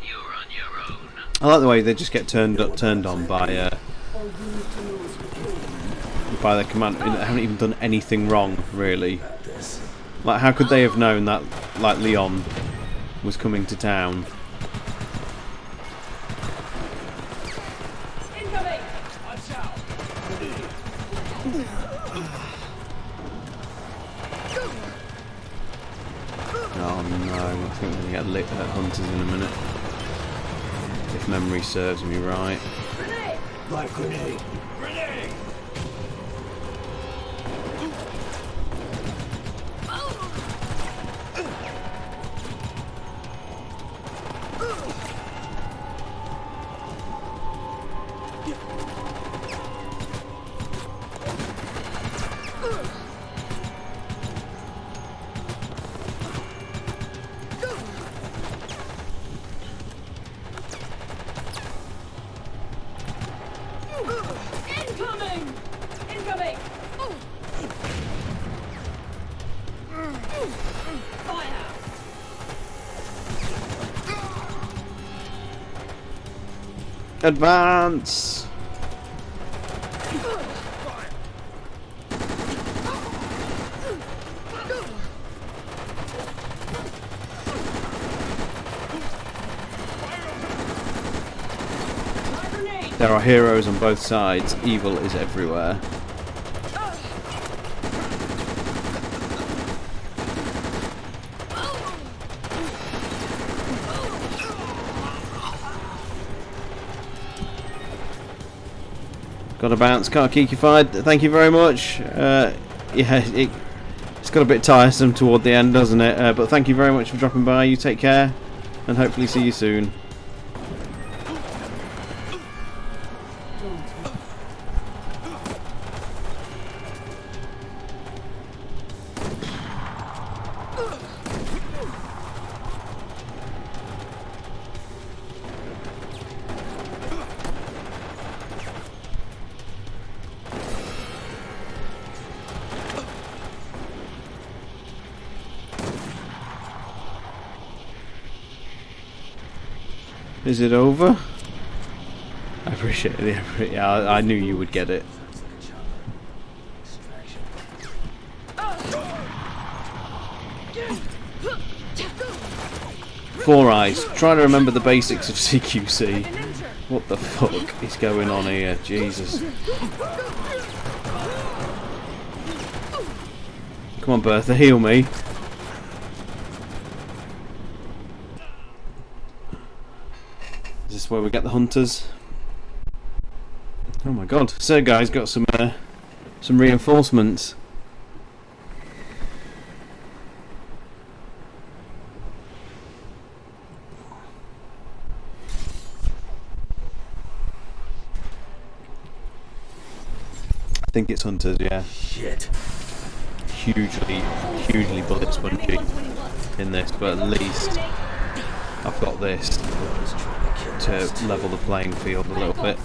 you're on your own. I like the way they just get turned on by All you need to know is the command. They haven't even done anything wrong, really. Like, how could they have known that, like, Leon was coming to town? Incoming! Watch out! Oh no, I think we're going to get lit at hunters in a minute. If memory serves me right. Grenade! My grenade. Grenade! Incoming! Incoming! Fire! Advance! My grenade! There are heroes on both sides. Evil is everywhere. Got a bounce, car geekified. Thank you very much. Yeah, it's got a bit tiresome toward the end, doesn't it? But thank you very much for dropping by. You take care, and hopefully see you soon. Is it over? I appreciate the effort. Yeah, I knew you would get it. Four Eyes. Trying to remember the basics of CQC. What the fuck is going on here? Jesus. Come on, Bertha, heal me. Is this where we get the hunters? Oh my god, Sergei's got some reinforcements. I think it's hunters, yeah. Shit. Hugely bullet spongy in this, but at least I've got this. to level the playing field a little bit.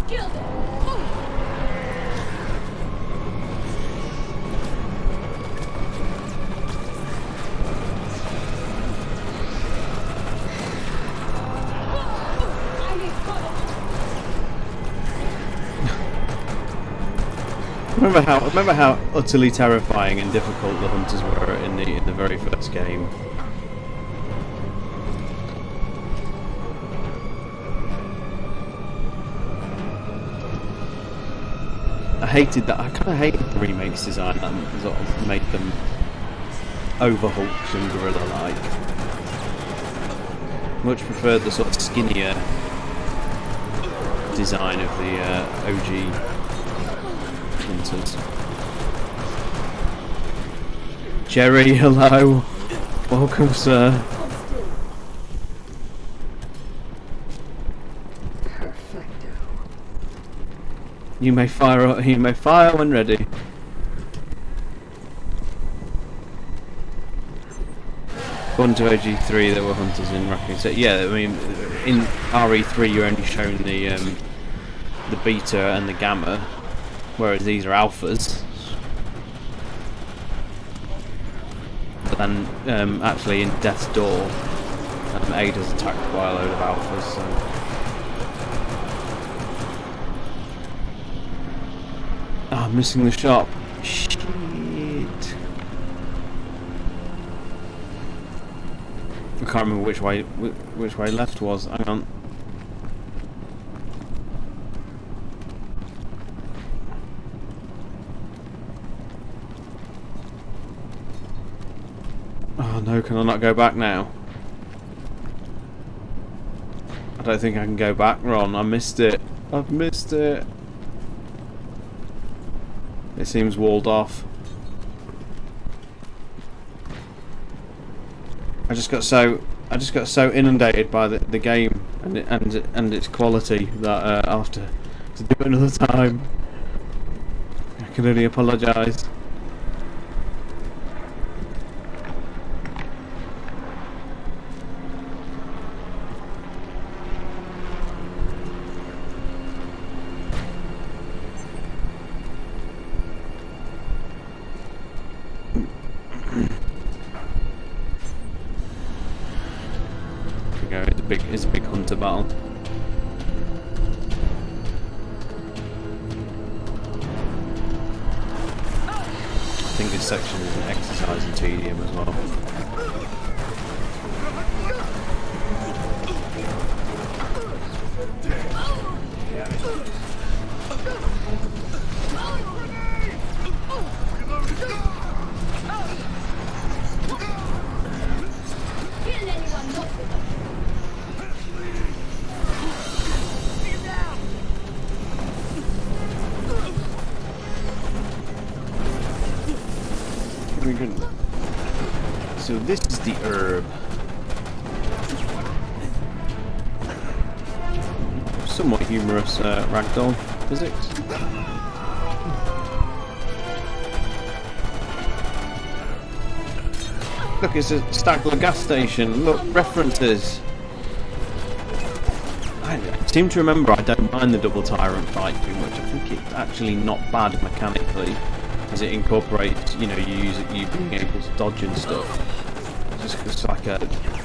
Remember how utterly terrifying and difficult the hunters were in the very first game. I hated that. I kind of hated the remake's design that sort of made them over-hulked and gorilla-like. Much preferred the sort of skinnier design of the OG hunters. Jerry, hello. Welcome, sir. Perfecto. You may fire when ready. According to OG3, there were hunters in Raccoon. So yeah, I mean, in RE3 you're only shown the beta and the gamma, whereas these are alphas. But then, actually, in Death's Door, Ada's attacked by a load of alphas. So. Ah, I'm missing the shop. Shit. I can't remember which way left was. Hang on. Oh no, can I not go back now? I don't think I can go back, Ron. I missed it. I've missed it. It seems walled off. I just got so inundated by the game and its quality that I'll have to do it another time. I can only apologise. It's a big hunter battle. I think this section is an exercise in tedium as well. So this is the herb. Somewhat humorous ragdoll physics. Look, it's a Stagler gas station. Look, references. I seem to remember I don't mind the double tyrant fight too much. I think it's actually not bad mechanically, as it incorporates, you being able to dodge and stuff. It's like a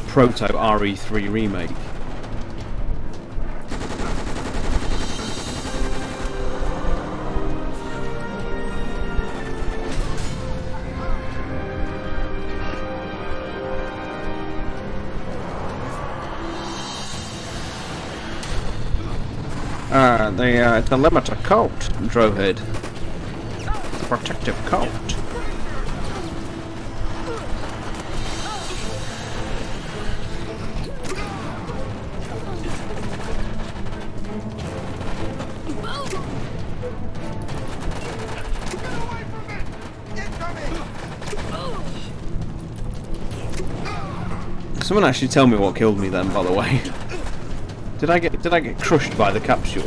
proto RE3 remake. The limiter coat, Drowhead. The protective coat. Someone actually tell me what killed me then, by the way. Did I get crushed by the capsule?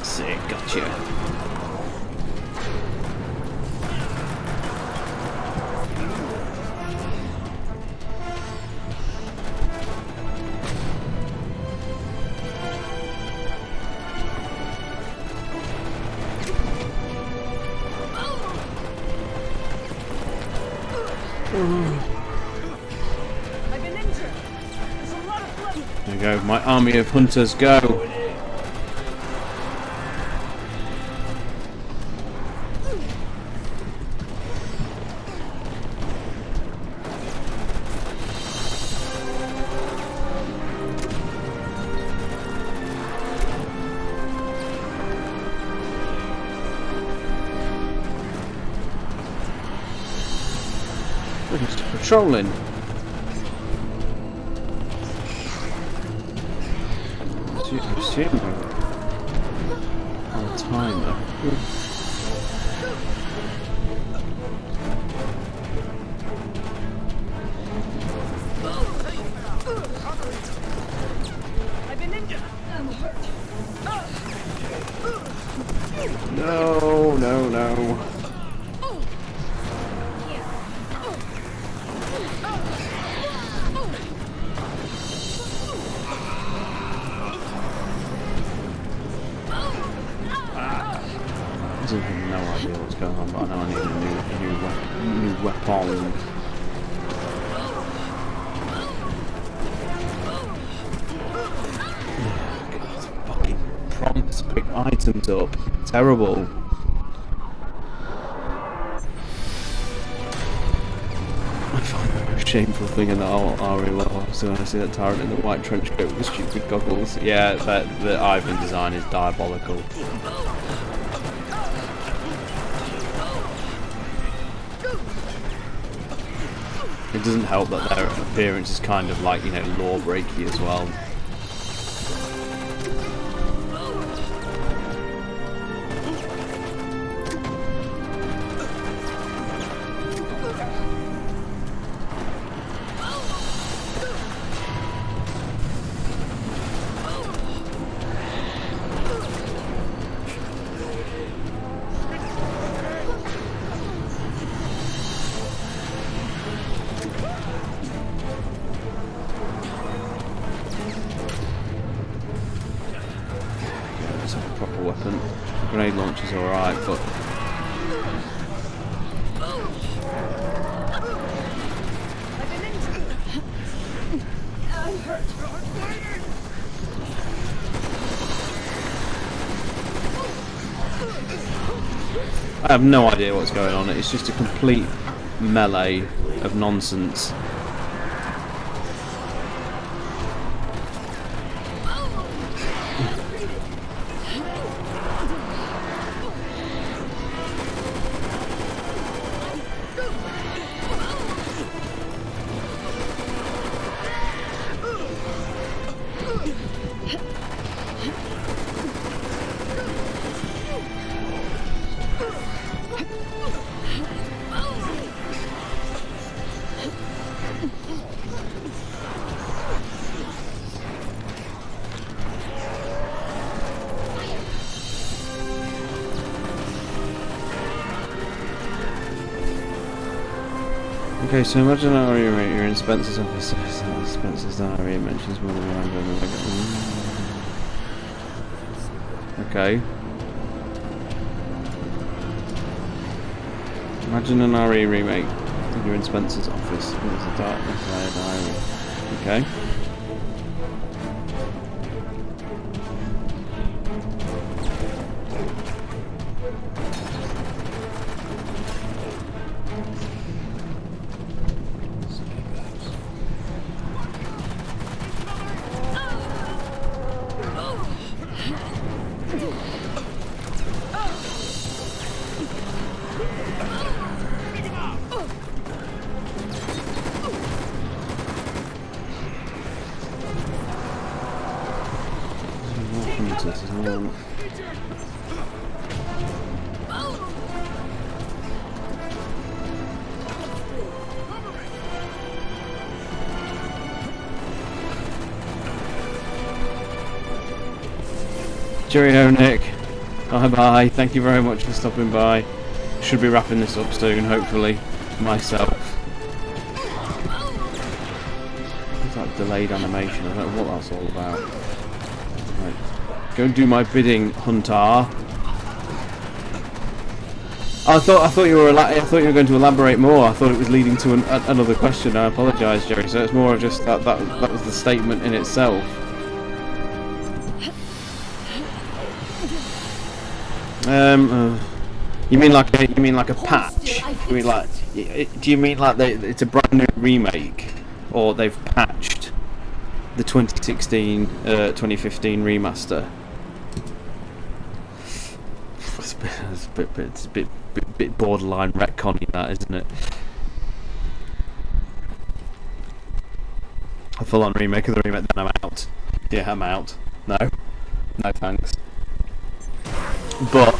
Sick, gotcha. I've been injured. There's a lot of blood. There we go. My army of hunters go. We're just patrolling. Assume on a timer. I've been injured. I'm hurt. No, no, no. I have no idea what's going on, but I know I need a new weapon. Fucking prompts to pick items up. Terrible. I find the most shameful thing in the whole RE so when I see that tyrant in the white trench coat with the stupid goggles. Yeah, the Ivan design is diabolical. It doesn't help that their appearance is kind of like, you know, law-breaky as well. Proper weapon. Grenade launcher's alright, but I have no idea what's going on. It's just a complete melee of nonsense. Okay, so imagine you're in Spencer's office. Spencer's diary mentions more than one. Okay. Imagine an RE remake. You're in Spencer's office. There's a darkness diary. Okay. Cheerio, Nick. Bye bye. Thank you very much for stopping by. Should be wrapping this up soon, hopefully. Myself. It's like delayed animation. I don't know what that's all about. Right. Go and do my bidding, Hunter. I thought you were going to elaborate more. I thought it was leading to another question. I apologise, Jerry. So it's more of just that was the statement in itself. You mean like a patch? You mean like? Do you mean like it's a brand new remake, or they've patched the 2016, 2015 remaster? It's a bit borderline retconning, that, isn't it? A full-on remake of the remake. Then I'm out. Yeah, I'm out. No thanks. But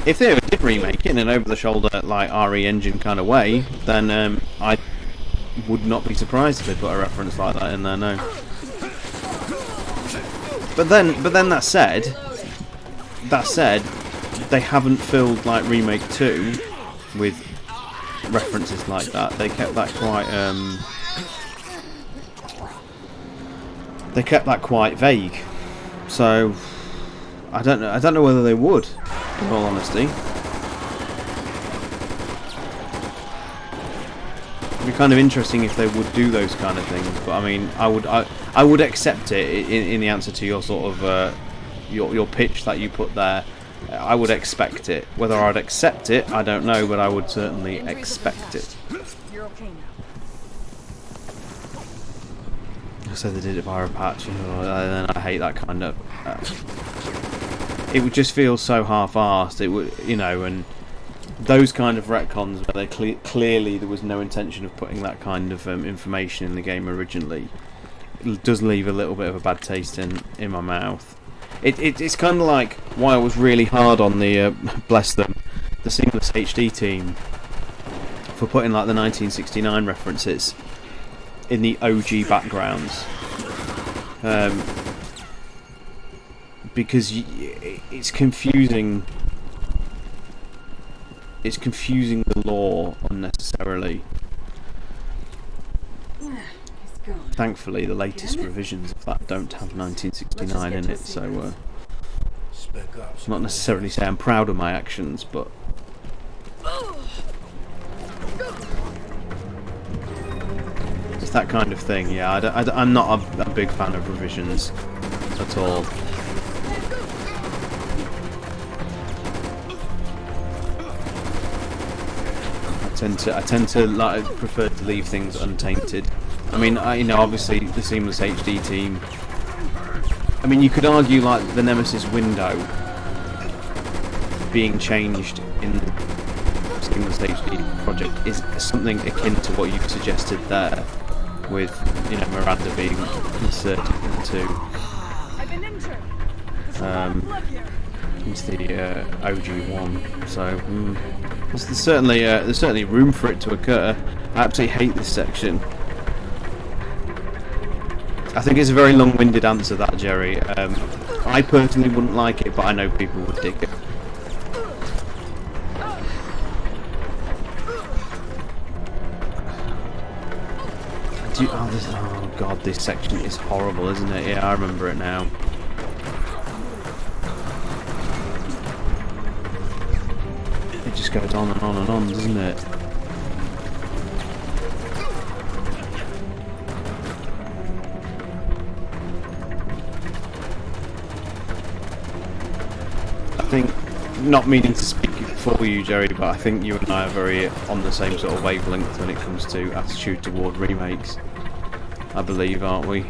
if they did remake it in an over-the-shoulder, like RE Engine kind of way, then I would not be surprised if they put a reference like that in there. No. But then that said, they haven't filled like Remake 2 with references like that. They kept that quite vague. So I don't know whether they would, in all honesty. It'd be kind of interesting if they would do those kind of things. But I mean, I would accept it in the answer to your sort of your pitch that you put there. I would expect it. Whether I'd accept it, I don't know, but I would certainly expect it. You're okay now. So they did it via a patch, and then I hate that kind of. It would just feel so half-arsed. It would, and those kind of retcons where they clearly there was no intention of putting that kind of information in the game originally. It does leave a little bit of a bad taste in my mouth. It's kind of like why I was really hard on the bless them, the Seamless HD team for putting like the 1969 references in the OG backgrounds, because it's confusing. It's confusing the lore unnecessarily. Thankfully, the latest revisions of that don't have 1969 in it, so not necessarily say I'm proud of my actions, but it's that kind of thing. Yeah, I'm not a big fan of revisions at all. I tend to like prefer to leave things untainted. I mean, obviously the Seamless HD team. I mean, you could argue like the Nemesis window being changed in the Seamless HD project is something akin to what you've suggested there, with Miranda being inserted into the OG one. So there's certainly room for it to occur. I absolutely hate this section. I think it's a very long-winded answer, that, Jerry. I personally wouldn't like it, but I know people would dig it. Oh god, this section is horrible, isn't it? Yeah, I remember it now. It just goes on and on and on, doesn't it? I think, not meaning to speak for you, Jerry, but I think you and I are very on the same sort of wavelength when it comes to attitude toward remakes. I believe, aren't we?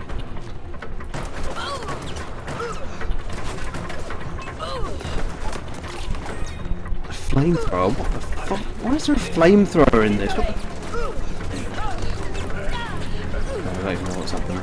A flamethrower? What the fuck? Why is there a flamethrower in this? I don't even know what's happening.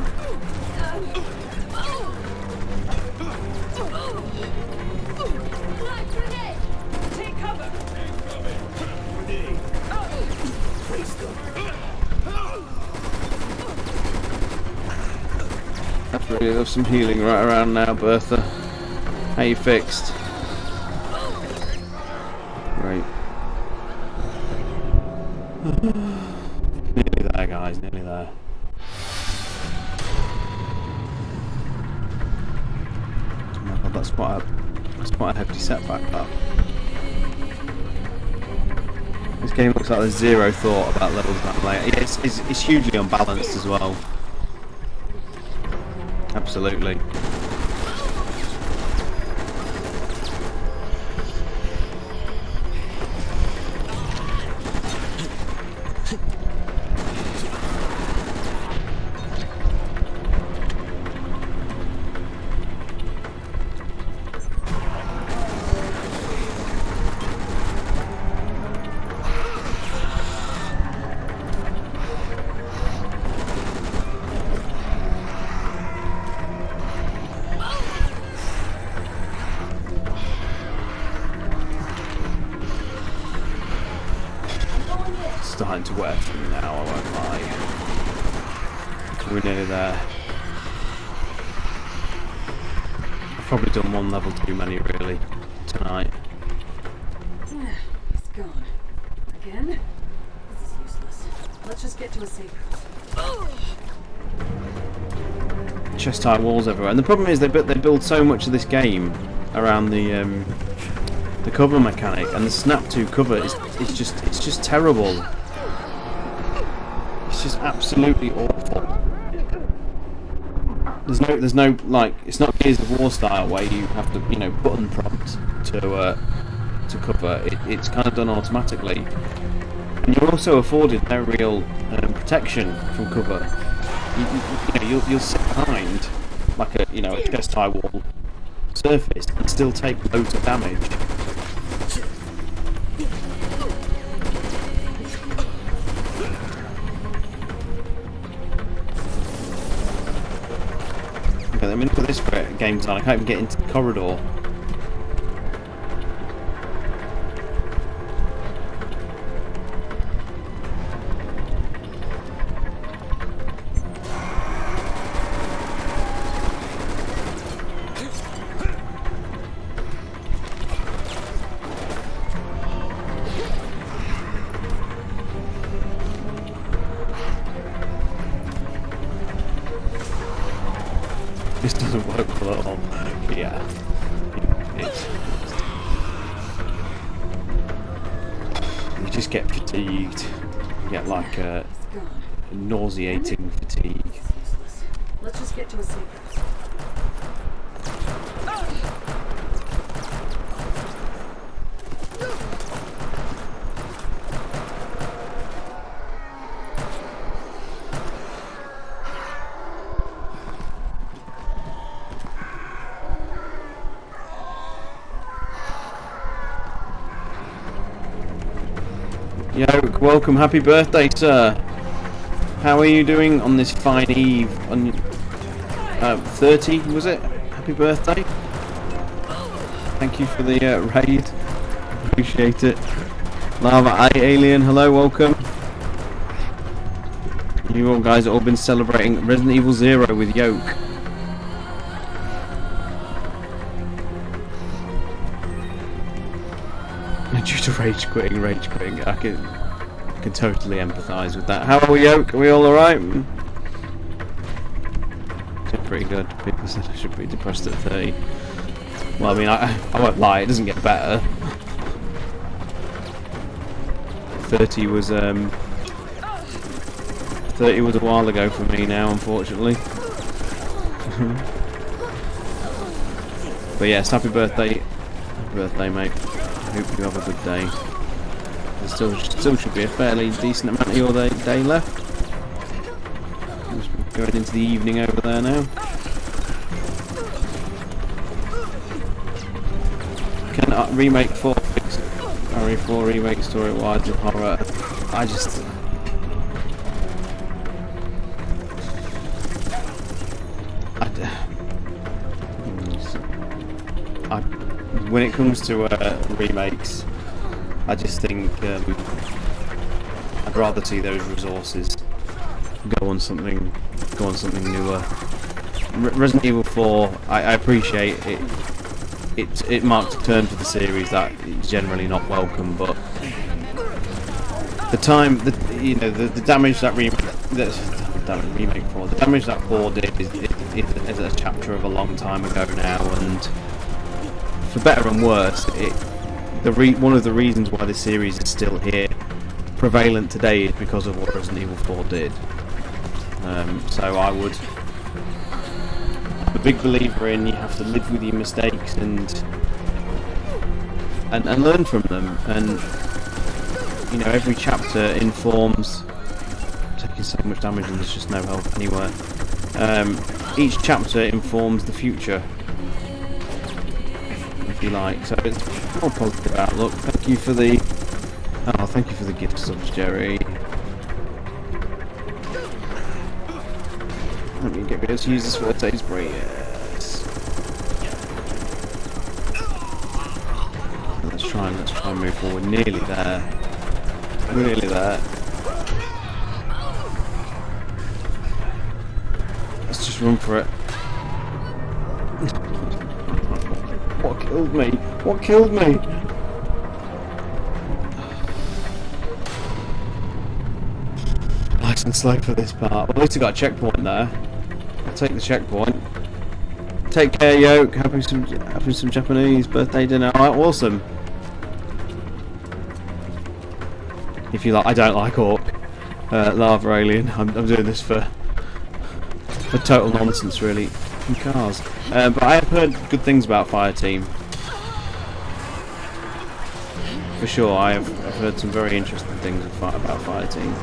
I'd really love some healing right around now, Bertha. How you fixed? Great. Nearly there, guys. Nearly there. Oh my god, that's quite a hefty setback. That. This game looks like there's zero thought about levels that layer. Yeah, it's hugely unbalanced as well. Absolutely. Starting to wear through now, I won't lie. We're nearly there. I've probably done one level too many really tonight. He's gone. Again? This is useless. Let's just get to a safe house. Chest high walls everywhere, and the problem is they build so much of this game around the cover mechanic, and the snap to cover is just terrible. It's just absolutely awful. There's no like, it's not Gears of War style where you have to, you know, button prompt to cover. It's kind of done automatically, and you're also afforded no real protection from cover. You'll sit behind like a chest high wall surface and still take loads of damage. I mean, look at this game design. I can't even get into the corridor. This doesn't work well at all. But yeah, you just get fatigued. You get like a nauseating fatigue. Let's just get to a safe house. Yoke, welcome, happy birthday, sir. How are you doing on this fine eve? On 30, was it? Happy birthday. Thank you for the raid. Appreciate it. Lava Eye Alien, hello, welcome. You all guys have all been celebrating Resident Evil 0 with Yoke. Due to rage quitting. I can totally empathise with that. How are we, Yoke? Are we all alright? Pretty good. People said I should be depressed at 30. Well, I mean, I won't lie, it doesn't get better. 30 was a while ago for me now, unfortunately. But yes, happy birthday. Happy birthday, mate. Hope you have a good day. There still should be a fairly decent amount of your day left. Just going into the evening over there now. Can remake 4 fix RE4 remake story-wise of horror? When it comes to remakes, I just think I'd rather see those resources go on something newer. Resident Evil 4, I appreciate it. It marked a turn for the series that is generally not welcome, but the damage that remake 4, the damage that 4 did is a chapter of a long time ago now, and for better and worse, one of the reasons why the series is still here prevalent today is because of what Resident Evil 4 did. So I'm a big believer in you have to live with your mistakes and learn from them, and you know, every chapter informs. Taking so much damage and there's just no help anywhere. Each chapter informs the future, if you like. So it's more positive outlook. Thank you for the gift subs, Jerry. Let me get rid of use this first aid spray. Yes. Let's try and move forward. Nearly there. Nearly there. Let's just run for it. What killed me? What killed me? Nice and slow for this part. Well, at least I got a checkpoint there. I'll take the checkpoint. Take care, Yoke. Having some Japanese birthday dinner. Oh, awesome. If you like, I don't like Orc. Lava Alien. I'm doing this for total nonsense, really. In cars. But I have heard good things about Fireteam. For sure, I've heard some very interesting things about Fireteam.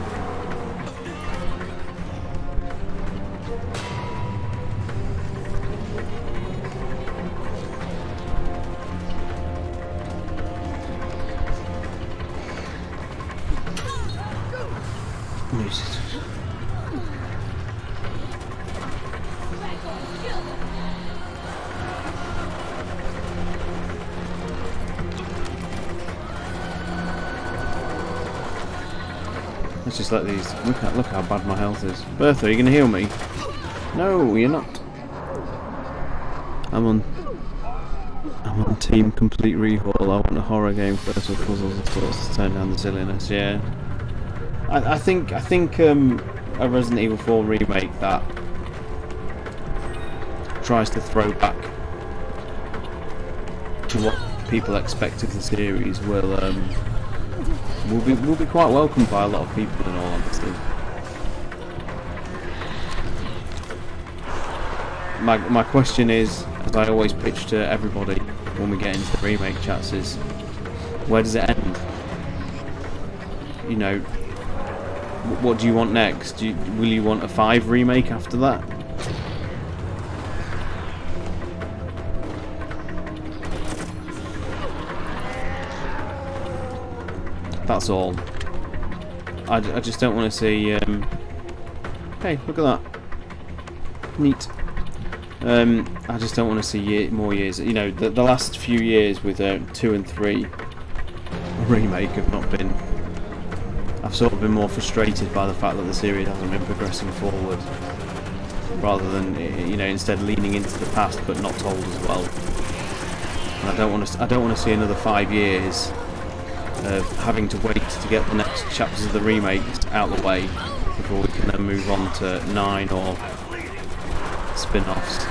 Let's just let these look how bad my health is. Bertha, are you gonna heal me? No, you're not. I'm on team complete rehaul. I want a horror game first with puzzles and thoughts to turn down the silliness. Yeah, I think a Resident Evil 4 remake that tries to throw back to what people expect of the series will be quite welcomed by a lot of people, in all honesty. My question is, as I always pitch to everybody when we get into the remake chats, is where does it end? You know, what do you want next? Will you want a 5 remake after that? That's all. I just don't want to see. Hey, look at that. Neat. I just don't want to see more years. You know, the last few years with 2 and 3 remake have not been. I've sort of been more frustrated by the fact that the series hasn't been progressing forward, rather than, you know, instead leaning into the past but not told as well. And I don't want to see another 5 years of having to wait to get the next chapters of the remakes out the way before we can then move on to 9 or spin-offs.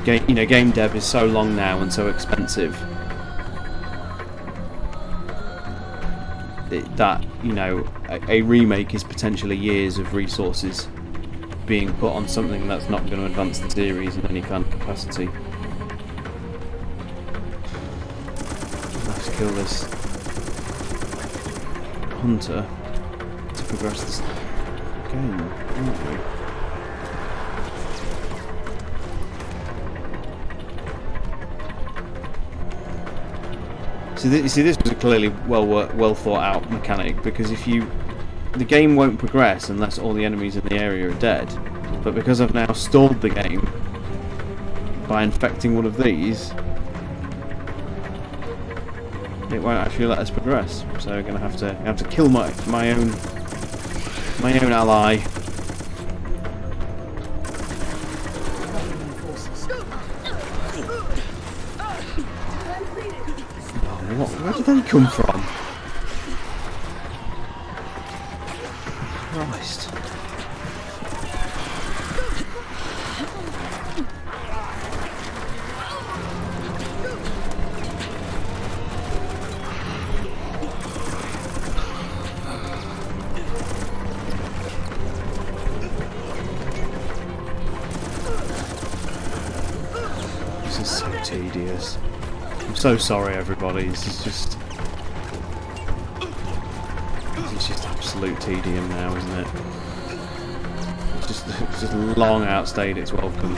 Game dev is so long now and so expensive that, you know, a remake is potentially years of resources being put on something that's not going to advance the series in any kind of capacity. Kill this hunter to progress this game, aren't we? See, this was a clearly well thought out mechanic, because the game won't progress unless all the enemies in the area are dead. But because I've now stalled the game by infecting one of these, it won't actually let us progress. So we're gonna have to kill my own ally. Oh, where did they come from? Christ. This is so tedious. I'm so sorry, everybody. This is just absolute tedium now, isn't it? It's just long outstayed its welcome.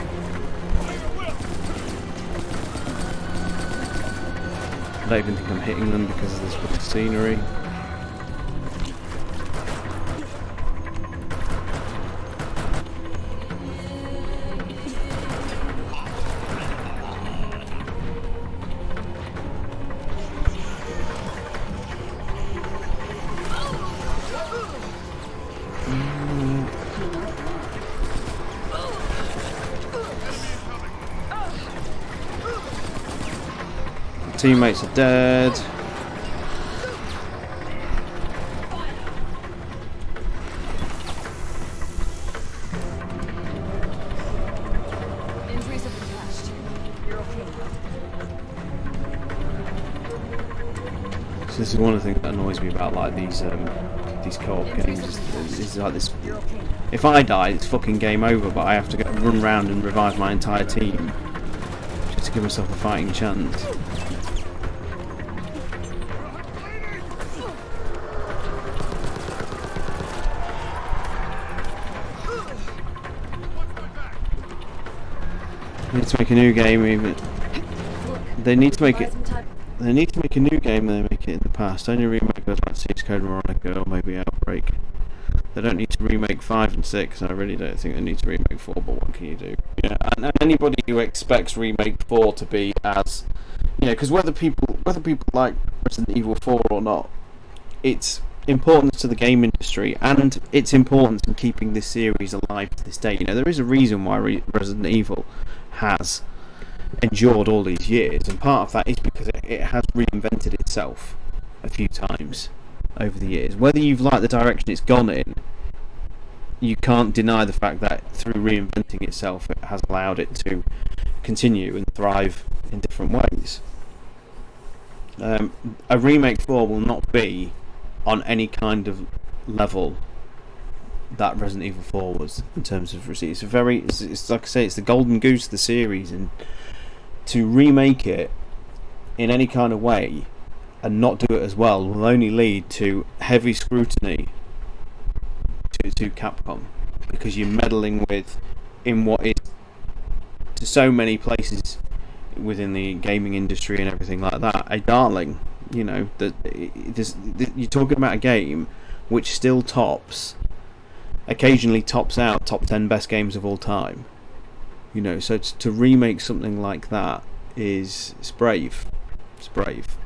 I don't even think I'm hitting them because of this pretty scenery. Teammates are dead. Injuries have been patched. You're okay now. So this is one of the things that annoys me about like these co-op games. Is like this. You're okay now. If I die, it's fucking game over. But I have to run around and revive my entire team just to give myself a fighting chance. They need to make a new game. Even they need to make it. They need to make a new game. They make it in the past. Only remake goes like CS Code Veronica or maybe Outbreak. They don't need to remake 5 and 6. I really don't think they need to remake 4. But what can you do? Yeah, and anybody who expects remake 4 to be as, because whether people like Resident Evil 4 or not, it's important to the game industry and it's important in keeping this series alive to this day. There is a reason why Resident Evil has endured all these years, and part of that is because it has reinvented itself a few times over the years. Whether you've liked the direction it's gone in, you can't deny the fact that through reinventing itself it has allowed it to continue and thrive in different ways. A remake 4 will not be on any kind of level that Resident Evil 4 was in terms of receipt. It's like I say, it's the golden goose of the series, and to remake it in any kind of way and not do it as well will only lead to heavy scrutiny to Capcom, because you're meddling in what is to so many places within the gaming industry and everything like that a darling. You're talking about a game which still occasionally tops out top 10 best games of all time. So to remake something like that it's brave. It's brave.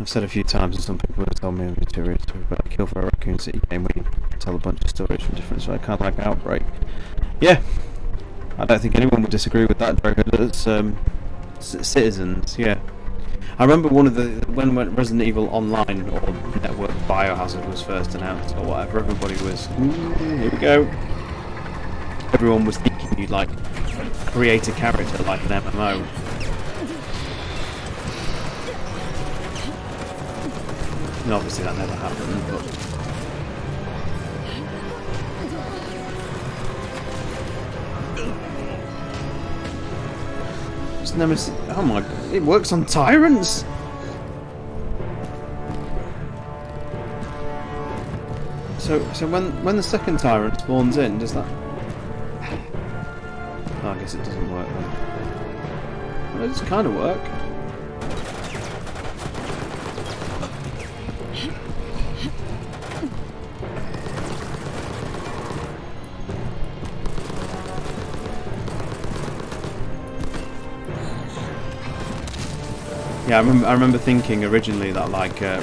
I've said a few times, and some people have told me I'm too rich, but I kill for a Raccoon City game where you tell a bunch of stories from different, so I kind of like Outbreak. Yeah, I don't think anyone would disagree with that, citizens. Yeah, I remember when Resident Evil Online or Network Biohazard was first announced or whatever, everybody was here we go. Everyone was thinking you'd like create a character like an MMO. And obviously that never happened, but it's Nemesis. Oh my god, it works on tyrants. So when the second tyrant spawns in, does that? Oh, I guess it doesn't work then. Well, it does kind of work. Yeah, I remember thinking originally that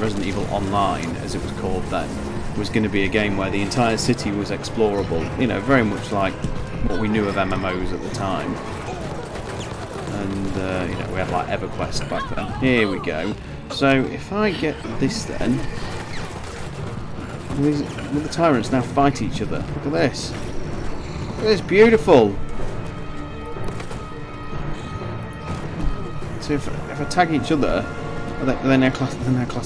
Resident Evil Online, as it was called then, was going to be a game where the entire city was explorable. Very much like what we knew of MMOs at the time. And we had EverQuest back then. Here we go. So if I get this, then will the tyrants now fight each other? Look at this. Look at this, beautiful. So if I tag each other, they're now classed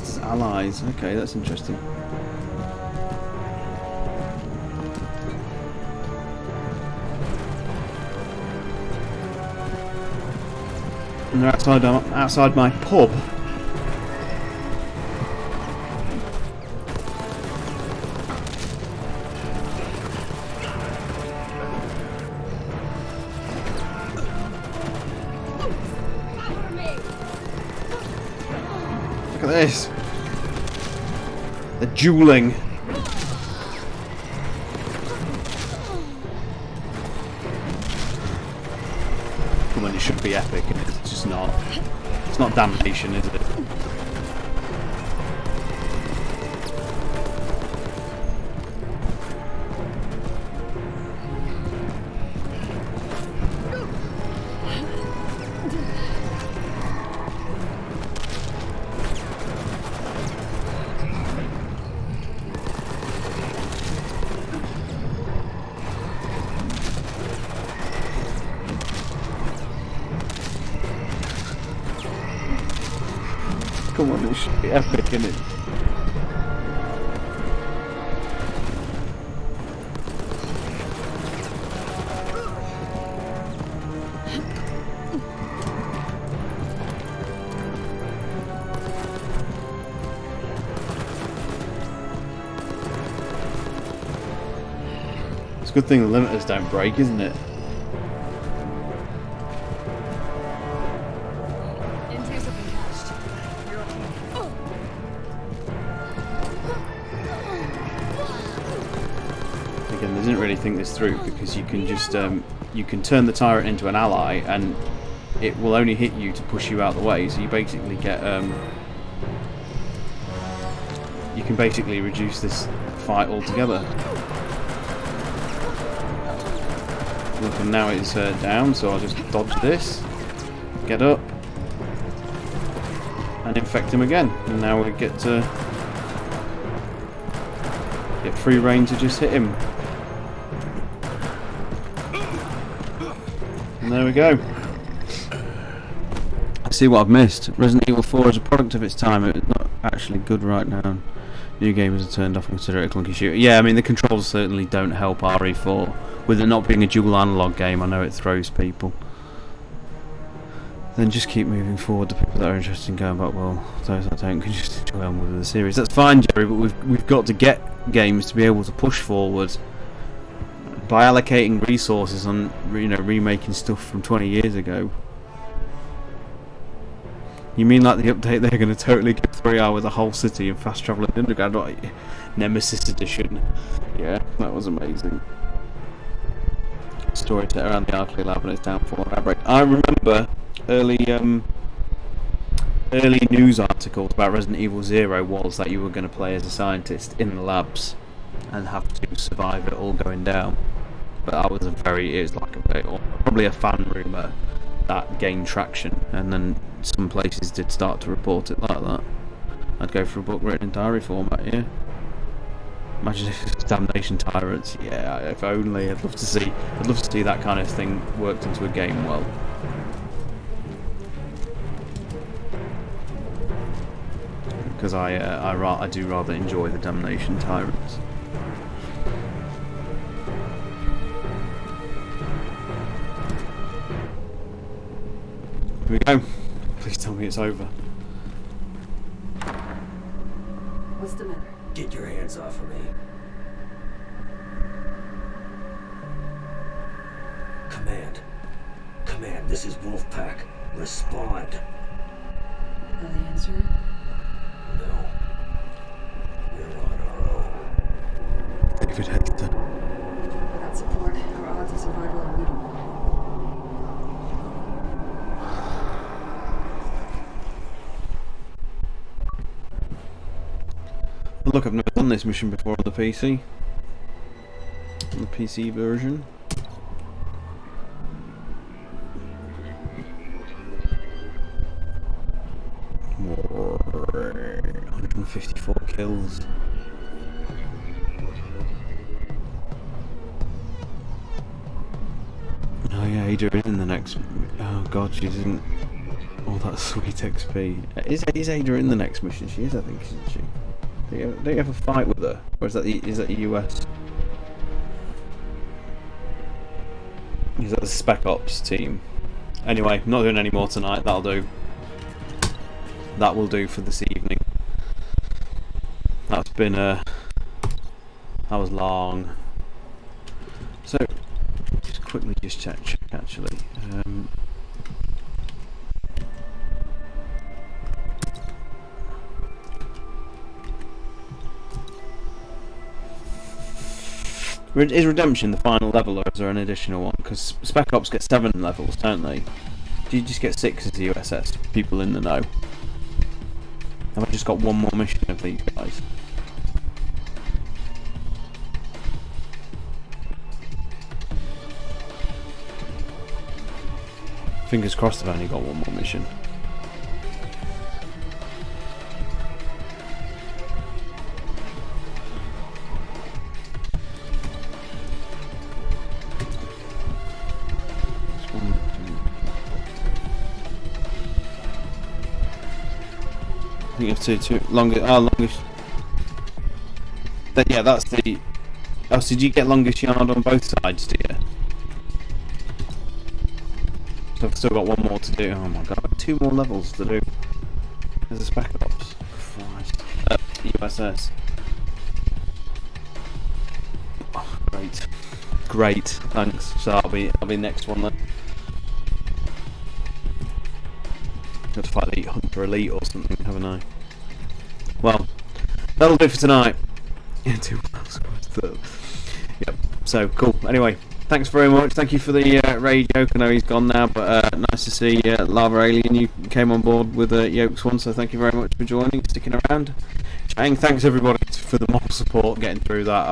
as allies. Okay, that's interesting. And they're outside my pub. Look at this. They're dueling. Come on, it should be epic, and it's just not. It's not Damnation, is it? Come on, it should be epic, innit? It's a good thing the limiters don't break, isn't it? Entries have been patched. You're okay. Again, they didn't really think this through because you can just you can turn the tyrant into an ally and it will only hit you to push you out the way. So you basically get you can basically reduce this fight altogether. Look, and now it's down, so I'll just dodge this, get up, and infect him again. And now we get to get free reign to just hit him. And there we go. I see what I've missed. Resident Evil 4 is a product of its time. It's not actually good right now. New gamers are turned off and consider it a clunky shooter. Yeah, I mean the controls certainly don't help RE4. With it not being a dual analog game, I know it throws people. Then just keep moving forward. The people that are interested in going back, well, those that don't can just enjoy on with the series. That's fine, Jerry, but we've got to get games to be able to push forward by allocating resources on remaking stuff from 20 years ago. You mean like the update they're going to totally give 3R with a whole city and fast travel and underground? Like Nemesis Edition. Yeah, that was amazing. Story set around the Arkley lab and its downfall and outbreak. I remember early news articles about Resident Evil 0 was that you were going to play as a scientist in the labs and have to survive it all going down. But that was probably a fan rumour that gained traction, and then some places did start to report it like that. I'd go for a book written in diary format, yeah. Imagine if it was Damnation Tyrants. Yeah, if only. I'd love to see that kind of thing worked into a game well. Because I do rather enjoy the Damnation Tyrants. Here we go. Please tell me it's over. What's the matter? Get your hands off of me. Command, this is Wolfpack. Respond. Are they answering? No. We're on our own. David Hector. Without support, our odds of survival are minimal. Look, I've never done this mission before on the PC. On the PC version. More 154 kills. Oh yeah, Ada is in the next. Oh god, she's in all that sweet XP. Is Ada in the next mission? She is, I think, isn't she? Don't you have a fight with her, or is that the US? Is that the Spec Ops team? Anyway, not doing any more tonight. That'll do. That will do for this evening. That's been that was long. So just quickly check actually. Is Redemption the final level, or is there an additional one? Because Spec Ops get 7 levels, don't they? Do you just get 6 as the USS? People in the know. Have I just got one more mission of these guys? Fingers crossed I've only got one more mission. I think you have two longest. Yeah, that's the. Oh, so did you get longest yard on both sides, do you? So I've still got one more to do. Oh my god, 2 more levels to do. There's a Spec Ops. Christ. USS. Oh, great, thanks. So I'll be next one then. Got to fight the Hunter Elite or something, haven't I? Well, that'll do for tonight. Yeah, 2 miles. Yep. So cool. Anyway, thanks very much. Thank you for the raid, Yoke. I know he's gone now, but nice to see Lava Alien. You came on board with Yoke's one, so thank you very much for joining, sticking around. Chang, thanks everybody for the moral support, getting through that.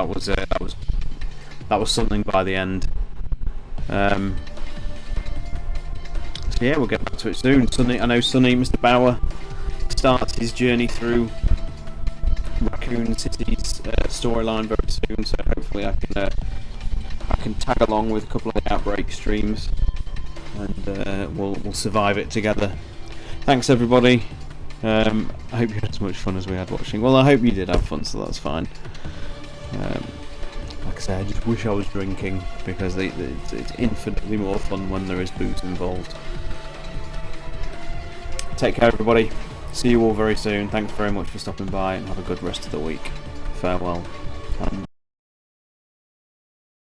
That was something by the end. So yeah, we'll get back to it soon. I know Sonny, Mr. Bauer, starts his journey through Raccoon City's storyline very soon. So hopefully I can tag along with a couple of the Outbreak streams, and we'll survive it together. Thanks everybody. I hope you had as much fun as we had watching. Well, I hope you did have fun, so that's fine. Like I say, I just wish I was drinking, because it's infinitely more fun when there is booze involved. Take care everybody. See you all very soon. Thanks very much for stopping by, and have a good rest of the week. Farewell.